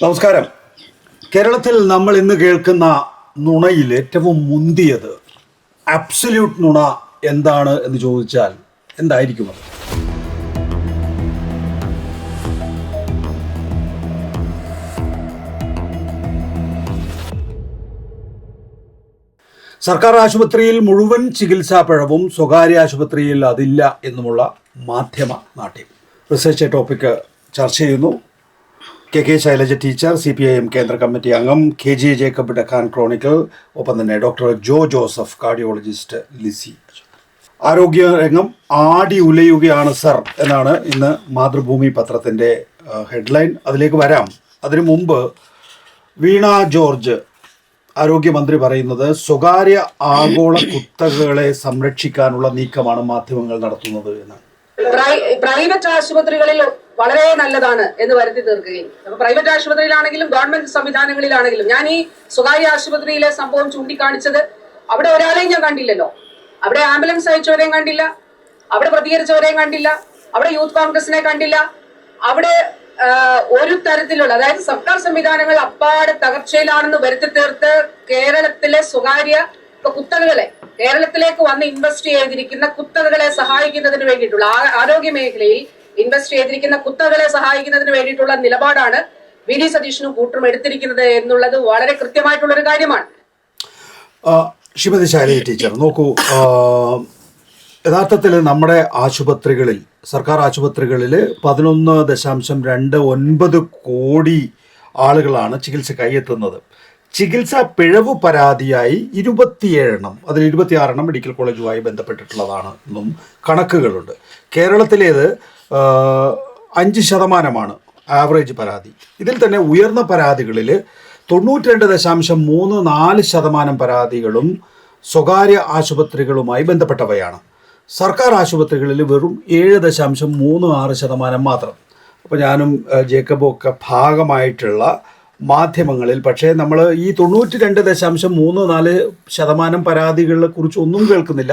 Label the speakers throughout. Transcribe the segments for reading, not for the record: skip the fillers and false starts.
Speaker 1: നമസ്കാരം. കേരളത്തിൽ നമ്മൾ ഇന്ന് കേൾക്കുന്ന നുണയിൽ ഏറ്റവും മുന്തിയത് അബ്സല്യൂട്ട് നുണ എന്താണ് എന്ന് ചോദിച്ചാൽ എന്തായിരിക്കും അത്? സർക്കാർ ആശുപത്രിയിൽ മുഴുവൻ ചികിത്സാ പിഴവും സ്വകാര്യ ആശുപത്രിയിൽ അതില്ല എന്നുമുള്ള മാധ്യമ നാട്യം. റിസർച്ച് ടോപ്പിക്ക് ചർച്ച ചെയ്യുന്നു. കെ ശൈലജ ടീച്ചർ, CPIM കേന്ദ്ര കമ്മിറ്റി അംഗം, KG ജേക്കബ് ഡെക്കാൻ ക്രോണിക്കൽ, ഒപ്പം തന്നെ ഡോക്ടർ ജോ ജോസഫ്, കാർഡിയോളജിസ്റ്റ് ലിസി. ആരോഗ്യ രംഗം ആടി ഉലയുകയാണ് സർ എന്നാണ് ഇന്ന് മാതൃഭൂമി പത്രത്തിൻ്റെ ഹെഡ്ലൈൻ. അതിലേക്ക് വരാം. അതിനു മുമ്പ് വീണ ജോർജ് ആരോഗ്യമന്ത്രി പറയുന്നത് സ്വകാര്യ ആഗോള കുത്തകകളെ സംരക്ഷിക്കാനുള്ള നീക്കമാണ് മാധ്യമങ്ങൾ നടത്തുന്നത് എന്നാണ്.
Speaker 2: പ്രൈവറ്റ് ആശുപത്രികളിൽ വളരെ നല്ലതാണ് എന്ന് വരുത്തി തീർക്കുകയും പ്രൈവറ്റ് ആശുപത്രിയിലാണെങ്കിലും ഗവൺമെന്റ് സംവിധാനങ്ങളിലാണെങ്കിലും ഞാൻ ഈ സ്വകാര്യ ആശുപത്രിയിലെ സംഭവം ചൂണ്ടിക്കാണിച്ചത് അവിടെ ഒരാളെയും ഞാൻ കണ്ടില്ലല്ലോ. അവിടെ ആംബുലൻസ് അയച്ചവരെയും കണ്ടില്ല, അവിടെ പ്രതികരിച്ചവരെയും കണ്ടില്ല, അവിടെ യൂത്ത് കോൺഗ്രസിനെ കണ്ടില്ല. അവിടെ ഒരു തരത്തിലുള്ള, അതായത് സർക്കാർ സംവിധാനങ്ങൾ അപ്പാടെ തകർച്ചയിലാണെന്ന് വരുത്തി തീർത്ത് കേരളത്തിലെ സ്വകാര്യ കുത്തകകളെ, കേരളത്തിലേക്ക് വന്ന് ഇൻവെസ്റ്റ് ചെയ്തിരിക്കുന്ന കുത്തകകളെ സഹായിക്കുന്നതിന് വേണ്ടിയിട്ടുള്ള, ആരോഗ്യ മേഖലയിൽ ഇൻവെസ്റ്റ് ചെയ്തിരിക്കുന്ന കുത്തകകളെ സഹായിക്കുന്നതിന് വേണ്ടിയിട്ടുള്ള നിലപാടാണ് VD സതീശനും കൂട്ടരും എടുത്തിരിക്കുന്നത് എന്നുള്ളത് വളരെ കൃത്യമായിട്ടുള്ളൊരു കാര്യമാണ്.
Speaker 1: ശ്രീമതി ശൈലജ ടീച്ചർ, നോക്കൂ, യഥാർത്ഥത്തിൽ നമ്മുടെ ആശുപത്രികളിൽ, സർക്കാർ ആശുപത്രികളിൽ 11.29 കോടി ആളുകളാണ് ചികിത്സക്കായി എത്തുന്നത്. ചികിത്സാ പിഴവ് പരാതിയായി 27 അതിൽ 26 മെഡിക്കൽ കോളേജുമായി ബന്ധപ്പെട്ടിട്ടുള്ളതാണ് എന്നും കണക്കുകളുണ്ട്. കേരളത്തിലേത് 5% ആവറേജ് പരാതി. ഇതിൽ തന്നെ ഉയർന്ന പരാതികളിൽ 92.34% പരാതികളും സ്വകാര്യ ആശുപത്രികളുമായി ബന്ധപ്പെട്ടവയാണ്. സർക്കാർ ആശുപത്രികളിൽ വെറും 7.36% മാത്രം. അപ്പോൾ ഞാനും ജേക്കബും ഒക്കെ ഭാഗമായിട്ടുള്ള മാധ്യമങ്ങളിൽ പക്ഷേ നമ്മൾ ഈ 92.34% പരാതികളെ കുറിച്ച് ഒന്നും കേൾക്കുന്നില്ല.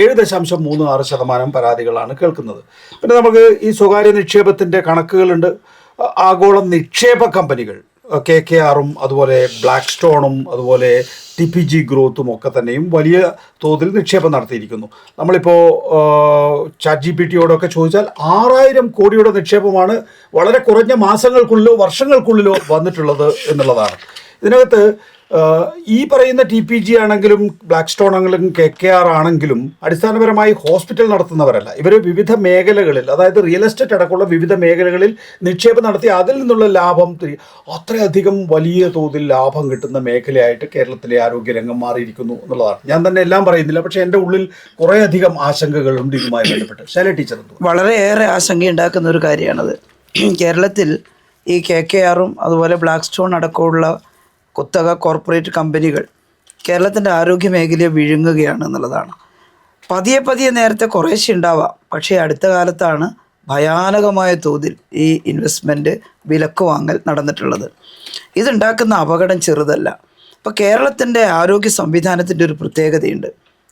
Speaker 1: 7.36% പരാതികളാണ് കേൾക്കുന്നത്. പിന്നെ നമുക്ക് ഈ സ്വകാര്യ നിക്ഷേപത്തിൻ്റെ കണക്കുകളുണ്ട്. ആഗോള നിക്ഷേപ കമ്പനികൾ KKRും അതുപോലെ ബ്ലാക്ക് സ്റ്റോണും അതുപോലെ TPG ഗ്രോത്തും ഒക്കെ തന്നെയും വലിയ തോതിൽ നിക്ഷേപം നടത്തിയിരിക്കുന്നു. നമ്മളിപ്പോൾ ChatGPTയോടൊക്കെ ചോദിച്ചാൽ 6000 കോടിയുടെ നിക്ഷേപമാണ് വളരെ കുറഞ്ഞ മാസങ്ങൾക്കുള്ളിലോ വർഷങ്ങൾക്കുള്ളിലോ വന്നിട്ടുള്ളത് എന്നുള്ളതാണ്. ഇതിനകത്ത് ഈ പറയുന്ന TPG ആണെങ്കിലും ബ്ലാക്ക് സ്റ്റോൺ ആണെങ്കിലും KKR ആണെങ്കിലും അടിസ്ഥാനപരമായി ഹോസ്പിറ്റൽ നടത്തുന്നവരല്ല. ഇവർ വിവിധ മേഖലകളിൽ, അതായത് റിയൽ എസ്റ്റേറ്റ് അടക്കമുള്ള വിവിധ മേഖലകളിൽ നിക്ഷേപം നടത്തി അതിൽ നിന്നുള്ള ലാഭം, അത്രയധികം വലിയ തോതിൽ ലാഭം കിട്ടുന്ന മേഖലയായിട്ട് കേരളത്തിലെ ആരോഗ്യരംഗം മാറിയിരിക്കുന്നു എന്നുള്ളതാണ്. ഞാൻ തന്നെ എല്ലാം പറയുന്നില്ല, പക്ഷേ എൻ്റെ ഉള്ളിൽ കുറേയധികം ആശങ്കകളുണ്ട് ഇതുമായി ബന്ധപ്പെട്ട്. ശൈല ടീച്ചർ,
Speaker 3: വളരെയേറെ ആശങ്കയുണ്ടാക്കുന്ന ഒരു കാര്യമാണത്. കേരളത്തിൽ ഈ KKRും അതുപോലെ ബ്ലാക്ക് സ്റ്റോൺ അടക്കമുള്ള കുത്തക കോർപ്പറേറ്റ് കമ്പനികൾ കേരളത്തിൻ്റെ ആരോഗ്യ മേഖലയെ വിഴുങ്ങുകയാണ് എന്നുള്ളതാണ്. പതിയെ നേരത്തെ കുറേശ്ശെ ഉണ്ടാവാം, പക്ഷേ അടുത്ത കാലത്താണ് ഭയാനകമായ തോതിൽ ഈ ഇൻവെസ്റ്റ്മെൻറ്റ് വിലക്ക് വാങ്ങൽ നടന്നിട്ടുള്ളത്. ഇതുണ്ടാക്കുന്ന അപകടം ചെറുതല്ല. ഇപ്പോൾ കേരളത്തിൻ്റെ ആരോഗ്യ സംവിധാനത്തിൻ്റെ ഒരു പ്രത്യേകതയുണ്ട്.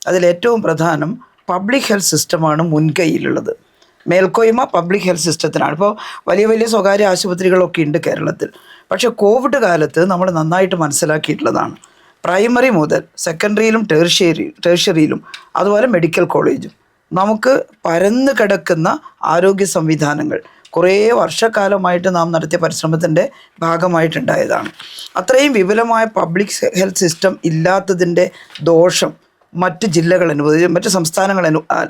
Speaker 3: അതിലേറ്റവും പ്രധാനം പബ്ലിക് ഹെൽത്ത് സിസ്റ്റമാണ് മുൻകൈയിലുള്ളത്. മേൽക്കോയ്മ പബ്ലിക് ഹെൽത്ത് സിസ്റ്റത്തിനാണ്. ഇപ്പോൾ വലിയ സ്വകാര്യ ആശുപത്രികളൊക്കെ ഉണ്ട് കേരളത്തിൽ. പക്ഷേ കോവിഡ് കാലത്ത് നമ്മൾ നന്നായിട്ട് മനസ്സിലാക്കിയിട്ടുള്ളതാണ്, പ്രൈമറി മുതൽ സെക്കൻഡറിയിലും ടേർഷ്യറിയിലും അതുപോലെ മെഡിക്കൽ കോളേജും നമുക്ക് പരന്നു കിടക്കുന്ന ആരോഗ്യ സംവിധാനങ്ങൾ കുറേ വർഷക്കാലമായിട്ട് നാം നടത്തിയ പരിശ്രമത്തിൻ്റെ ഭാഗമായിട്ടുണ്ടായതാണ്. അത്രയും വിപുലമായ പബ്ലിക് ഹെൽത്ത് സിസ്റ്റം ഇല്ലാത്തതിൻ്റെ ദോഷം മറ്റ് ജില്ലകൾ മറ്റ് സംസ്ഥാനങ്ങൾ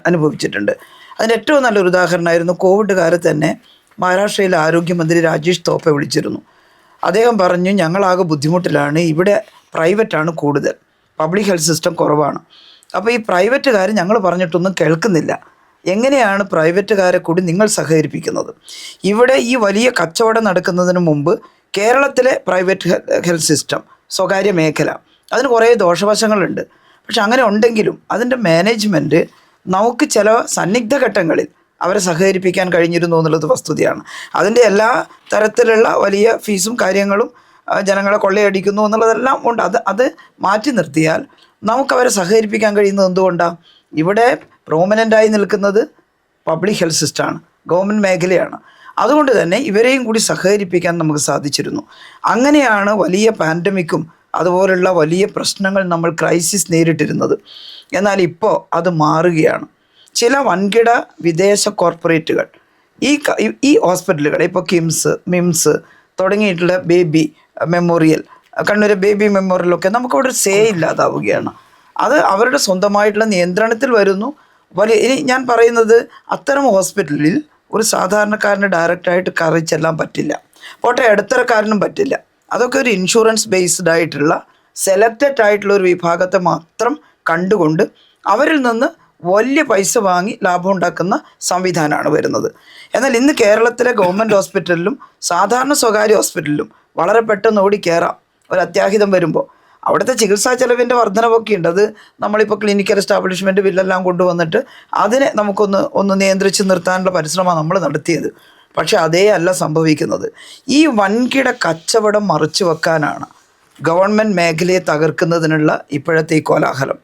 Speaker 3: അനുഭവിച്ചിട്ടുണ്ട്. അതിൻ്റെ ഏറ്റവും നല്ലൊരു ഉദാഹരണമായിരുന്നു കോവിഡ് കാലത്ത് തന്നെ മഹാരാഷ്ട്രയിലെ ആരോഗ്യമന്ത്രി രാജേഷ് തോപ്പെ വിളിച്ചിരുന്നു. അദ്ദേഹം പറഞ്ഞു, ഞങ്ങളാകെ ബുദ്ധിമുട്ടിലാണ്, ഇവിടെ പ്രൈവറ്റാണ് കൂടുതൽ, പബ്ലിക് ഹെൽത്ത് സിസ്റ്റം കുറവാണ്. അപ്പോൾ ഈ പ്രൈവറ്റുകാർ ഞങ്ങൾ പറഞ്ഞിട്ടൊന്നും കേൾക്കുന്നില്ല. എങ്ങനെയാണ് പ്രൈവറ്റുകാരെ കൂടി നിങ്ങൾ സഹകരിപ്പിക്കുന്നത്? ഇവിടെ ഈ വലിയ കച്ചവടം നടക്കുന്നതിന് മുമ്പ് കേരളത്തിലെ പ്രൈവറ്റ് ഹെൽത്ത് സിസ്റ്റം, സ്വകാര്യ മേഖല, അതിന് കുറേ ദോഷവശങ്ങളുണ്ട്. പക്ഷെ അങ്ങനെ ഉണ്ടെങ്കിലും അതിൻ്റെ മാനേജ്മെൻറ്റ് നമുക്ക് ചില സന്നിഗ്ധ ഘട്ടങ്ങളിൽ അവരെ സഹകരിപ്പിക്കാൻ കഴിഞ്ഞിരുന്നു എന്നുള്ളത് വസ്തുതയാണ്. അതിൻ്റെ എല്ലാ തരത്തിലുള്ള വലിയ ഫീസും കാര്യങ്ങളും ജനങ്ങളെ കൊള്ളയടിക്കുന്നു എന്നുള്ളതെല്ലാം ഉണ്ട്. അത് മാറ്റി നിർത്തിയാൽ നമുക്കവരെ സഹകരിപ്പിക്കാൻ കഴിയുന്നത് എന്തുകൊണ്ടാണ്? ഇവിടെ പ്രോമിനൻ്റായി നിൽക്കുന്നത് പബ്ലിക് ഹെൽത്ത് സിസ്റ്റമാണ്, ഗവൺമെൻറ് മേഖലയാണ്. അതുകൊണ്ട് തന്നെ ഇവരെയും കൂടി സഹകരിപ്പിക്കാൻ നമുക്ക് സാധിച്ചിരുന്നു. അങ്ങനെയാണ് വലിയ പാൻഡമിക്കും അതുപോലുള്ള വലിയ പ്രശ്നങ്ങൾ നമ്മൾ ക്രൈസിസ് നേരിട്ടിരുന്നത്. എന്നാൽ ഇപ്പോൾ അത് മാറുകയാണ്. ചില വൻകിട വിദേശ കോർപ്പറേറ്റുകൾ ഈ ഹോസ്പിറ്റലുകൾ, ഇപ്പോൾ കിംസ്, മിംസ് തുടങ്ങിയിട്ടുള്ള ബേബി മെമ്മോറിയൽ, കണ്ണൂർ ബേബി മെമ്മോറിയലൊക്കെ നമുക്കവിടെ സേ ഇല്ലാതാവുകയാണ്. അത് അവരുടെ സ്വന്തമായിട്ടുള്ള നിയന്ത്രണത്തിൽ വരുന്നു. ഇനി ഞാൻ പറയുന്നത്, അത്തരം ഹോസ്പിറ്റലിൽ ഒരു സാധാരണക്കാരന് ഡയറക്റ്റായിട്ട് കയറി ചെല്ലാൻ പറ്റില്ല. പോട്ടെ, ഇടത്തരക്കാരനും പറ്റില്ല. അതൊക്കെ ഒരു ഇൻഷുറൻസ് ബേസ്ഡ് ആയിട്ടുള്ള സെലക്റ്റഡ് ആയിട്ടുള്ള ഒരു വിഭാഗത്തെ മാത്രം കണ്ടുകൊണ്ട് അവരിൽ നിന്ന് വലിയ പൈസ വാങ്ങി ലാഭം ഉണ്ടാക്കുന്ന സംവിധാനമാണ് വരുന്നത്. എന്നാൽ ഇന്ന് കേരളത്തിലെ ഗവൺമെൻറ് ഹോസ്പിറ്റലിലും സാധാരണ സ്വകാര്യ ഹോസ്പിറ്റലിലും വളരെ പെട്ടെന്ന് ഓടിക്കയറാം ഒരു അത്യാഹിതം വരുമ്പോൾ. അവിടുത്തെ ചികിത്സാ ചെലവിൻ്റെ വർധനവൊക്കെ ഉണ്ട്. അത് നമ്മളിപ്പോൾ ക്ലിനിക്കൽ എസ്റ്റാബ്ലിഷ്മെൻറ്റ് ബില്ലെല്ലാം കൊണ്ടുവന്നിട്ട് അതിനെ നമുക്കൊന്ന് നിയന്ത്രിച്ച് നിർത്താനുള്ള പരിശ്രമമാണ് നമ്മൾ നടത്തിയത്. പക്ഷെ അതേ അല്ല സംഭവിക്കുന്നത്. ഈ വൻകിട കച്ചവടം മറിച്ചു വെക്കാനാണ് ഗവൺമെൻറ് മേഖലയെ തകർക്കുന്നതിനുള്ള ഇപ്പോഴത്തെ ഈ കോലാഹലം.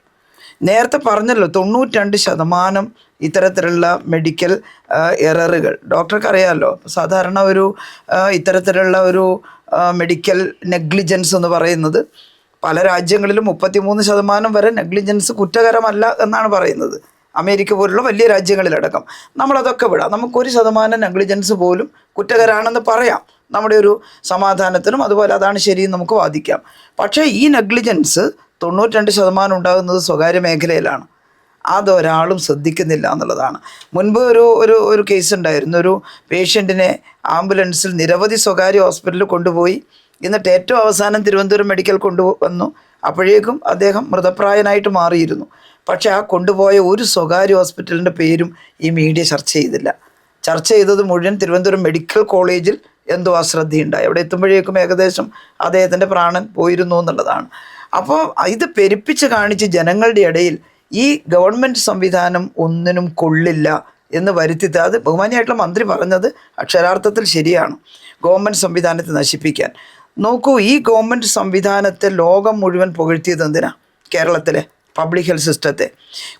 Speaker 3: നേരത്തെ പറഞ്ഞല്ലോ, 92% ഇത്തരത്തിലുള്ള മെഡിക്കൽ എററുകൾ. ഡോക്ടർക്ക് അറിയാമല്ലോ, സാധാരണ ഇത്തരത്തിലുള്ള ഒരു മെഡിക്കൽ നെഗ്ലിജൻസ് എന്ന് പറയുന്നത് പല രാജ്യങ്ങളിലും 33% വരെ നെഗ്ലിജൻസ് കുറ്റകരമല്ല എന്നാണ് പറയുന്നത്. അമേരിക്ക പോലുള്ള വലിയ രാജ്യങ്ങളിലടക്കം. നമ്മളതൊക്കെ വിടാം. നമുക്കൊരു 1% നെഗ്ലിജൻസ് പോലും കുറ്റകരമാണെന്ന് പറയാം. നമ്മുടെ ഒരു സമാധാനത്തിനും അതുപോലെ അതാണ് ശരിയെന്ന് നമുക്ക് വാദിക്കാം. പക്ഷേ ഈ നെഗ്ലിജൻസ് 92% ഉണ്ടാകുന്നത് സ്വകാര്യ മേഖലയിലാണ്. അതൊരാളും ശ്രദ്ധിക്കുന്നില്ല എന്നുള്ളതാണ്. മുൻപ് ഒരു കേസ് ഉണ്ടായിരുന്നു. ഒരു പേഷ്യൻറ്റിനെ ആംബുലൻസിൽ നിരവധി സ്വകാര്യ ഹോസ്പിറ്റലിൽ കൊണ്ടുപോയി. എന്നിട്ട് ഏറ്റവും അവസാനം തിരുവനന്തപുരം മെഡിക്കൽ കൊണ്ടുവന്നു. അപ്പോഴേക്കും അദ്ദേഹം മൃതപ്രായനായിട്ട് മാറിയിരുന്നു. പക്ഷേ ആ കൊണ്ടുപോയ ഒരു സ്വകാര്യ ഹോസ്പിറ്റലിൻ്റെ പേരും ഈ മീഡിയ ചർച്ച ചെയ്തില്ല. ചർച്ച ചെയ്തത് മുഴുവൻ തിരുവനന്തപുരം മെഡിക്കൽ കോളേജിൽ എന്തോ അശ്രദ്ധയുണ്ടായി. അവിടെ എത്തുമ്പോഴേക്കും ഏകദേശം അദ്ദേഹത്തിൻ്റെ പ്രാണൻ പോയിരുന്നു എന്നുള്ളതാണ്. അപ്പോൾ ഇത് പെരുപ്പിച്ച് കാണിച്ച് ജനങ്ങളുടെ ഇടയിൽ ഈ ഗവൺമെൻറ് സംവിധാനം ഒന്നിനും കൊള്ളില്ല എന്ന് വരുത്തിയിട്ട്, അത് ബഹുമാനിയായിട്ടുള്ള മന്ത്രി പറഞ്ഞത് അക്ഷരാർത്ഥത്തിൽ ശരിയാണ്. ഗവൺമെൻറ് സംവിധാനത്തെ നശിപ്പിക്കാൻ നോക്കൂ. ഈ ഗവൺമെൻറ് സംവിധാനത്തെ ലോകം മുഴുവൻ പുകഴ്ത്തിയത് എന്തിനാ? കേരളത്തിലെ പബ്ലിക് ഹെൽത്ത് സിസ്റ്റത്തെ.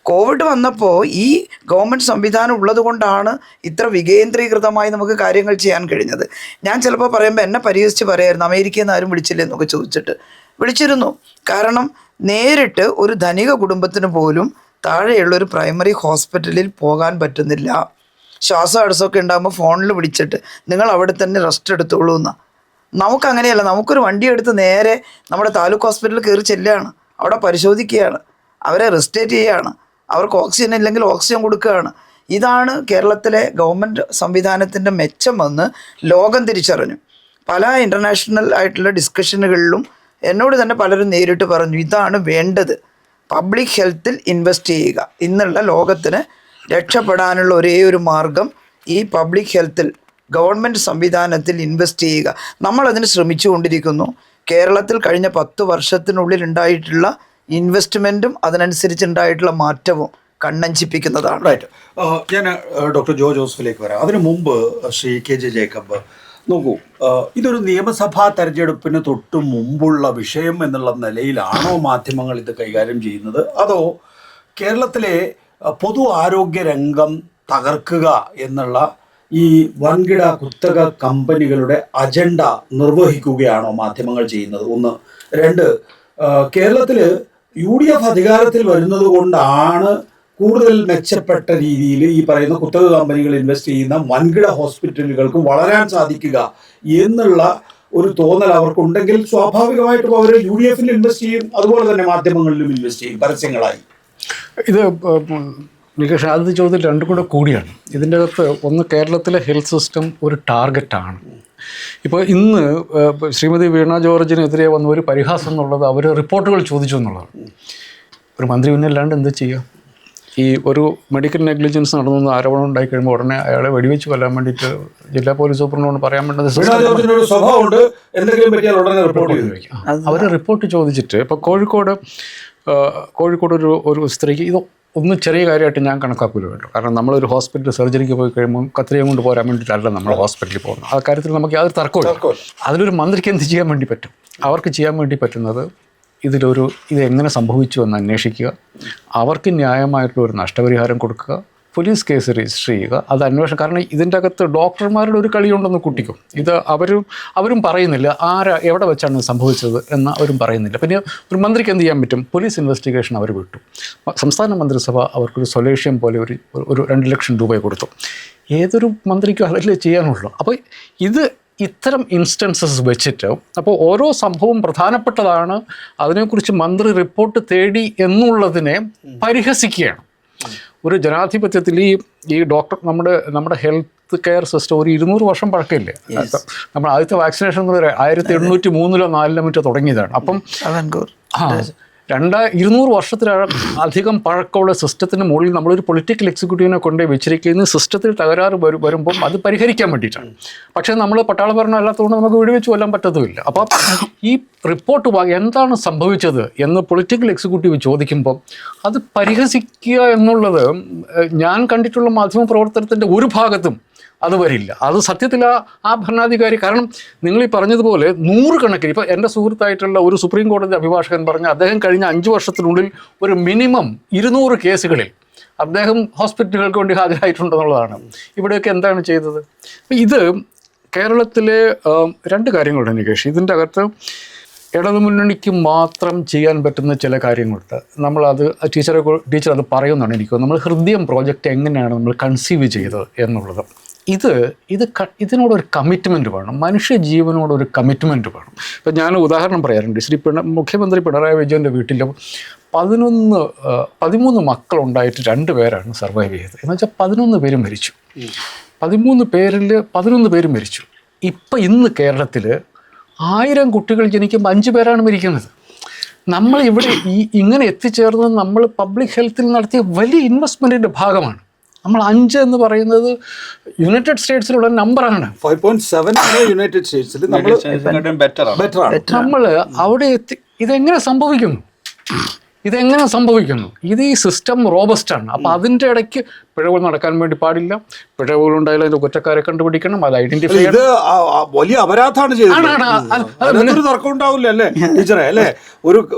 Speaker 3: കോവിഡ് വന്നപ്പോൾ ഈ ഗവൺമെൻറ് സംവിധാനം ഉള്ളത് കൊണ്ടാണ് ഇത്ര വികേന്ദ്രീകൃതമായി നമുക്ക് കാര്യങ്ങൾ ചെയ്യാൻ കഴിഞ്ഞത്. ഞാൻ ചിലപ്പോൾ പറയുമ്പോൾ എന്നെ പരിഹസിച്ച് പറയായിരുന്നു, അമേരിക്കയിൽ നിന്ന് ആരും വിളിച്ചില്ലേ എന്നൊക്കെ ചോദിച്ചിട്ട്. വിളിച്ചിരുന്നു. കാരണം നേരിട്ട് ഒരു ധനിക കുടുംബത്തിന് പോലും താഴെയുള്ളൊരു പ്രൈമറി ഹോസ്പിറ്റലിൽ പോകാൻ പറ്റുന്നില്ല. ശ്വാസം അടസമൊക്കെ ഉണ്ടാകുമ്പോൾ ഫോണിൽ വിളിച്ചിട്ട് നിങ്ങൾ അവിടെ തന്നെ റെസ്റ്റ് എടുത്തോളൂ എന്നാണ്. നമുക്കങ്ങനെയല്ല. നമുക്കൊരു വണ്ടി എടുത്ത് നേരെ നമ്മുടെ താലൂക്ക് ഹോസ്പിറ്റലിൽ കയറി ചെല്ലുകയാണ്. അവിടെ പരിശോധിക്കുകയാണ്, അവരെ റെസ്റ്റേറ്റ് ചെയ്യുകയാണ്, അവർക്ക് ഓക്സിജൻ ഇല്ലെങ്കിൽ ഓക്സിജൻ കൊടുക്കുകയാണ്. ഇതാണ് കേരളത്തിലെ ഗവൺമെൻറ് സംവിധാനത്തിൻ്റെ മെച്ചം എന്ന് ലോകം തിരിച്ചറിഞ്ഞു. പല ഇൻ്റർനാഷണൽ ആയിട്ടുള്ള ഡിസ്കഷനുകളിലും എന്നോട് തന്നെ പലരും നേരിട്ട് പറഞ്ഞു, ഇതാണ് വേണ്ടത്, പബ്ലിക് ഹെൽത്തിൽ ഇൻവെസ്റ്റ് ചെയ്യുക. ഇന്നുള്ള ലോകത്തിന് രക്ഷപ്പെടാനുള്ള ഒരേ ഒരു മാർഗം ഈ പബ്ലിക് ഹെൽത്തിൽ ഗവൺമെൻറ് സംവിധാനത്തിൽ ഇൻവെസ്റ്റ് ചെയ്യുക. നമ്മളതിന് ശ്രമിച്ചുകൊണ്ടിരിക്കുന്നു. കേരളത്തിൽ കഴിഞ്ഞ 10 വർഷത്തിനുള്ളിൽ ഉണ്ടായിട്ടുള്ള ഇൻവെസ്റ്റ്മെൻറ്റും അതിനനുസരിച്ചുണ്ടായിട്ടുള്ള മാറ്റവും കണ്ണഞ്ചിപ്പിക്കുന്നതാണ്.
Speaker 1: റൈറ്റ്. ഞാൻ ഡോക്ടർ ജോ ജോസഫിലേക്ക് വരാം. അതിനു മുമ്പ് ശ്രീ KJ ജേക്കബ്, നോക്കൂ, ഇതൊരു നിയമസഭാ തെരഞ്ഞെടുപ്പിന് തൊട്ട് മുമ്പുള്ള വിഷയം എന്നുള്ള നിലയിലാണോ മാധ്യമങ്ങൾ ഇത് കൈകാര്യം ചെയ്യുന്നത്, അതോ കേരളത്തിലെ പൊതു ആരോഗ്യ രംഗം തകർക്കുക എന്നുള്ള ഈ വൻകിട കുത്തക കമ്പനികളുടെ അജണ്ട നിർവഹിക്കുകയാണോ മാധ്യമങ്ങൾ ചെയ്യുന്നത്? 1. 2, കേരളത്തിൽ UDF അധികാരത്തിൽ വരുന്നത് കൊണ്ടാണ് കൂടുതൽ മെച്ചപ്പെട്ട രീതിയിൽ ഈ പറയുന്ന കുത്തക കമ്പനികൾ ഇൻവെസ്റ്റ് ചെയ്യുന്ന വൻകിട ഹോസ്പിറ്റലുകൾക്ക് വളരാൻ സാധിക്കുക എന്നുള്ള ഒരു തോന്നൽ അവർക്കുണ്ടെങ്കിൽ സ്വാഭാവികമായിട്ടും അവർ UDF-ൽ ഇൻവെസ്റ്റ് ചെയ്യും, അതുപോലെ തന്നെ മാധ്യമങ്ങളിലും ഇൻവെസ്റ്റ് ചെയ്യും പരസ്യങ്ങളായി.
Speaker 4: ഇത് നികേഷ്, ആദ്യത്തെ ചോദ്യം രണ്ടും കൂടിയാണ്. ഇതിൻ്റെ അകത്ത് ഒന്ന്, കേരളത്തിലെ ഹെൽത്ത് സിസ്റ്റം ഒരു ടാർഗറ്റാണ്. ഇപ്പോൾ ഇന്ന് ശ്രീമതി വീണ ജോർജിനെതിരെ വന്ന ഒരു പരിഹാസം എന്നുള്ളത് അവർ റിപ്പോർട്ടുകൾ ചോദിച്ചു എന്നുള്ളതാണ്. ഒരു മന്ത്രി പിന്നല്ലാണ്ട് എന്താ ചെയ്യുക? ഈ ഒരു മെഡിക്കൽ നെഗ്ലിജൻസ് നടന്നു ആരോപണം ഉണ്ടായി കഴിയുമ്പോൾ ഉടനെ അയാളെ വെടിവെച്ച് കൊല്ലാൻ വേണ്ടിയിട്ട് ജില്ലാ പോലീസ് സൂപ്രണ്ടിനോട് പറയാൻ വേണ്ടത് അവർ റിപ്പോർട്ട് ചോദിച്ചിട്ട്. ഇപ്പോൾ കോഴിക്കോട് ഒരു സ്ത്രീക്ക് ഇത് ഒന്നും ചെറിയ കാര്യമായിട്ട് ഞാൻ കണക്കാക്കില്ല കേട്ടോ. കാരണം നമ്മളൊരു ഹോസ്പിറ്റലിൽ സർജറിക്ക് പോയി കഴിയുമ്പോൾ കത്രിക കൊണ്ട് പോരാൻ വേണ്ടിയിട്ടല്ല നമ്മൾ ഹോസ്പിറ്റലിൽ പോകുന്നത്. ആ കാര്യത്തിൽ നമുക്ക് യാതൊരു തർക്കമില്ല. അതിലൊരു മന്ത്രിക്ക് എന്ത് ചെയ്യാൻ വേണ്ടി പറ്റും? അവർക്ക് ചെയ്യാൻ വേണ്ടി പറ്റുന്നത് ഇത് എങ്ങനെ സംഭവിച്ചു എന്ന് അന്വേഷിക്കുക, അവർക്ക് ന്യായമായിട്ടുള്ള ഒരു നഷ്ടപരിഹാരം കൊടുക്കുക, പോലീസ് കേസ് രജിസ്റ്റർ ചെയ്യുക, അത് അന്വേഷണം. കാരണം ഇതിൻ്റെ അകത്ത് ഡോക്ടർമാരുടെ ഒരു കളിയുണ്ടെന്ന് കുട്ടിക്കും. ഇത് അവരും പറയുന്നില്ല എവിടെ വെച്ചാണ് സംഭവിച്ചത് എന്ന് അവരും പറയുന്നില്ല. പിന്നെ ഒരു മന്ത്രിക്ക് എന്ത് ചെയ്യാൻ പറ്റും? പോലീസ് ഇൻവെസ്റ്റിഗേഷൻ അവർ വിട്ടു. സംസ്ഥാന മന്ത്രിസഭ അവർക്കൊരു സൊല്യൂഷൻ പോലെ ഒരു 2 ലക്ഷം രൂപ കൊടുത്തു. ഏതൊരു മന്ത്രിക്കും അതല്ലേ ചെയ്യാനുള്ളൂ. അപ്പോൾ ഇത്തരം ഇൻസ്റ്റൻസസ് വെച്ചിട്ട് അപ്പോൾ ഓരോ സംഭവം പ്രധാനപ്പെട്ടതാണ്, അതിനെക്കുറിച്ച് മന്ത്രി റിപ്പോർട്ട് തേടി എന്നുള്ളതിനെ പരിഹസിക്കുകയാണ്. ഒരു ജനാധിപത്യത്തിൽ ഈ ഡോക്ടർ നമ്മുടെ ഹെൽത്ത് കെയർ സിസ്റ്റം ഒരു 200 വർഷം പഴക്കമില്ലേ? നമ്മൾ ആദ്യത്തെ വാക്സിനേഷൻ 1803-4 മറ്റോ തുടങ്ങിയതാണ്. അപ്പം 200 വർഷത്തിലധികം പഴക്കമുള്ള സിസ്റ്റത്തിന് മുകളിൽ നമ്മളൊരു പൊളിറ്റിക്കൽ എക്സിക്യൂട്ടീവിനെ കൊണ്ടുപോയി വെച്ചിരിക്കുന്ന സിസ്റ്റത്തിൽ തകരാറ് വരുമ്പം അത് പരിഹരിക്കാൻ വേണ്ടിയിട്ടാണ്. പക്ഷേ നമ്മൾ പട്ടാള ഭരണം അല്ലാത്തതുകൊണ്ട് നമുക്ക് വെടിവെച്ച് കൊല്ലാൻ പറ്റത്തുമില്ല. അപ്പോൾ ഈ റിപ്പോർട്ട് എന്താണ് സംഭവിച്ചത് എന്ന് പൊളിറ്റിക്കൽ എക്സിക്യൂട്ടീവ് ചോദിക്കുമ്പോൾ അത് പരിഹസിക്കുക എന്നുള്ളത് ഞാൻ കണ്ടിട്ടുള്ള മാധ്യമ പ്രവർത്തനത്തിൻ്റെ ഒരു ഭാഗത്തും അത് വരില്ല. അത് സത്യത്തിൽ ആ ഭരണാധികാരി, കാരണം നിങ്ങൾ ഈ പറഞ്ഞതുപോലെ 100 കണക്കിന്, ഇപ്പോൾ എൻ്റെ സുഹൃത്തായിട്ടുള്ള ഒരു സുപ്രീം കോടതി അഭിഭാഷകൻ പറഞ്ഞ അദ്ദേഹം കഴിഞ്ഞ 5 വർഷത്തിനുള്ളിൽ ഒരു മിനിമം 200 കേസുകളിൽ അദ്ദേഹം ഹോസ്പിറ്റലുകൾക്ക് വേണ്ടി ഹാജരായിട്ടുണ്ടെന്നുള്ളതാണ്. ഇവിടെയൊക്കെ എന്താണ് ചെയ്തത്? ഇത് കേരളത്തിലെ 2 കാര്യങ്ങളുണ്ട് നികേഷ്. ഇതിൻ്റെ അകത്ത് ഇടതുമുന്നണിക്ക് മാത്രം ചെയ്യാൻ പറ്റുന്ന ചില കാര്യങ്ങളുണ്ട്. നമ്മളത് ടീച്ചർ അത് പറയുന്നതാണ് എനിക്ക്. നമ്മൾ ഹൃദയം പ്രോജക്റ്റ് എങ്ങനെയാണ് നമ്മൾ കൺസീവ് ചെയ്തത് എന്നുള്ളത്. ഇതിനോടൊരു കമ്മിറ്റ്മെൻറ്റ് വേണം, മനുഷ്യജീവനോടൊരു കമ്മിറ്റ്മെൻറ്റ് വേണം. ഇപ്പം ഞാൻ ഉദാഹരണം പറയാറുണ്ട്. മുഖ്യമന്ത്രി പിണറായി വിജയൻ്റെ വീട്ടിൽ 13 മക്കളുണ്ടായിട്ട് 2 പേരാണ് സർവൈവ് ചെയ്തത്. എന്ന് വെച്ചാൽ 11 പേരും മരിച്ചു. 13 പേരിൽ 11 പേരും മരിച്ചു. ഇന്ന് കേരളത്തിൽ 1000 കുട്ടികൾ ജനിക്കുമ്പോൾ 5 പേരാണ് മരിക്കുന്നത്. നമ്മൾ ഇവിടെ ഇങ്ങനെ എത്തിച്ചേർന്നത് നമ്മൾ പബ്ലിക് ഹെൽത്തിൽ നടത്തിയ വലിയ ഇൻവെസ്റ്റ്മെൻറ്റിൻ്റെ ഭാഗമാണ്. നമ്മൾ 5 എന്ന് പറയുന്നത് യുണൈറ്റഡ് സ്റ്റേറ്റ്സിലുള്ള നമ്പറാണ്.
Speaker 1: 5.7 യുണൈറ്റഡ് സ്റ്റേറ്റ്സിൽ
Speaker 4: നമ്മൾ അവിടെ എത്തി. ഇതെങ്ങനെ സംഭവിക്കുന്നു? ഇത് ഈ സിസ്റ്റം റോബസ്റ്റാണ്. അപ്പോൾ അതിൻ്റെ ഇടയ്ക്ക് പിഴവുകൾ നടക്കാൻ വേണ്ടി പാടില്ല. പിഴവുകൾ ഉണ്ടായാലും അതിൻ്റെ കുറ്റക്കാരെ കണ്ടുപിടിക്കണം, അത് ഐഡന്റിഫൈ ചെയ്യണം.
Speaker 1: ഇത് വലിയ അപരാധമാണ് ചെയ്തത്. തർക്കം ഉണ്ടാവില്ല അല്ലേ ടീച്ചറെ? അല്ലേ,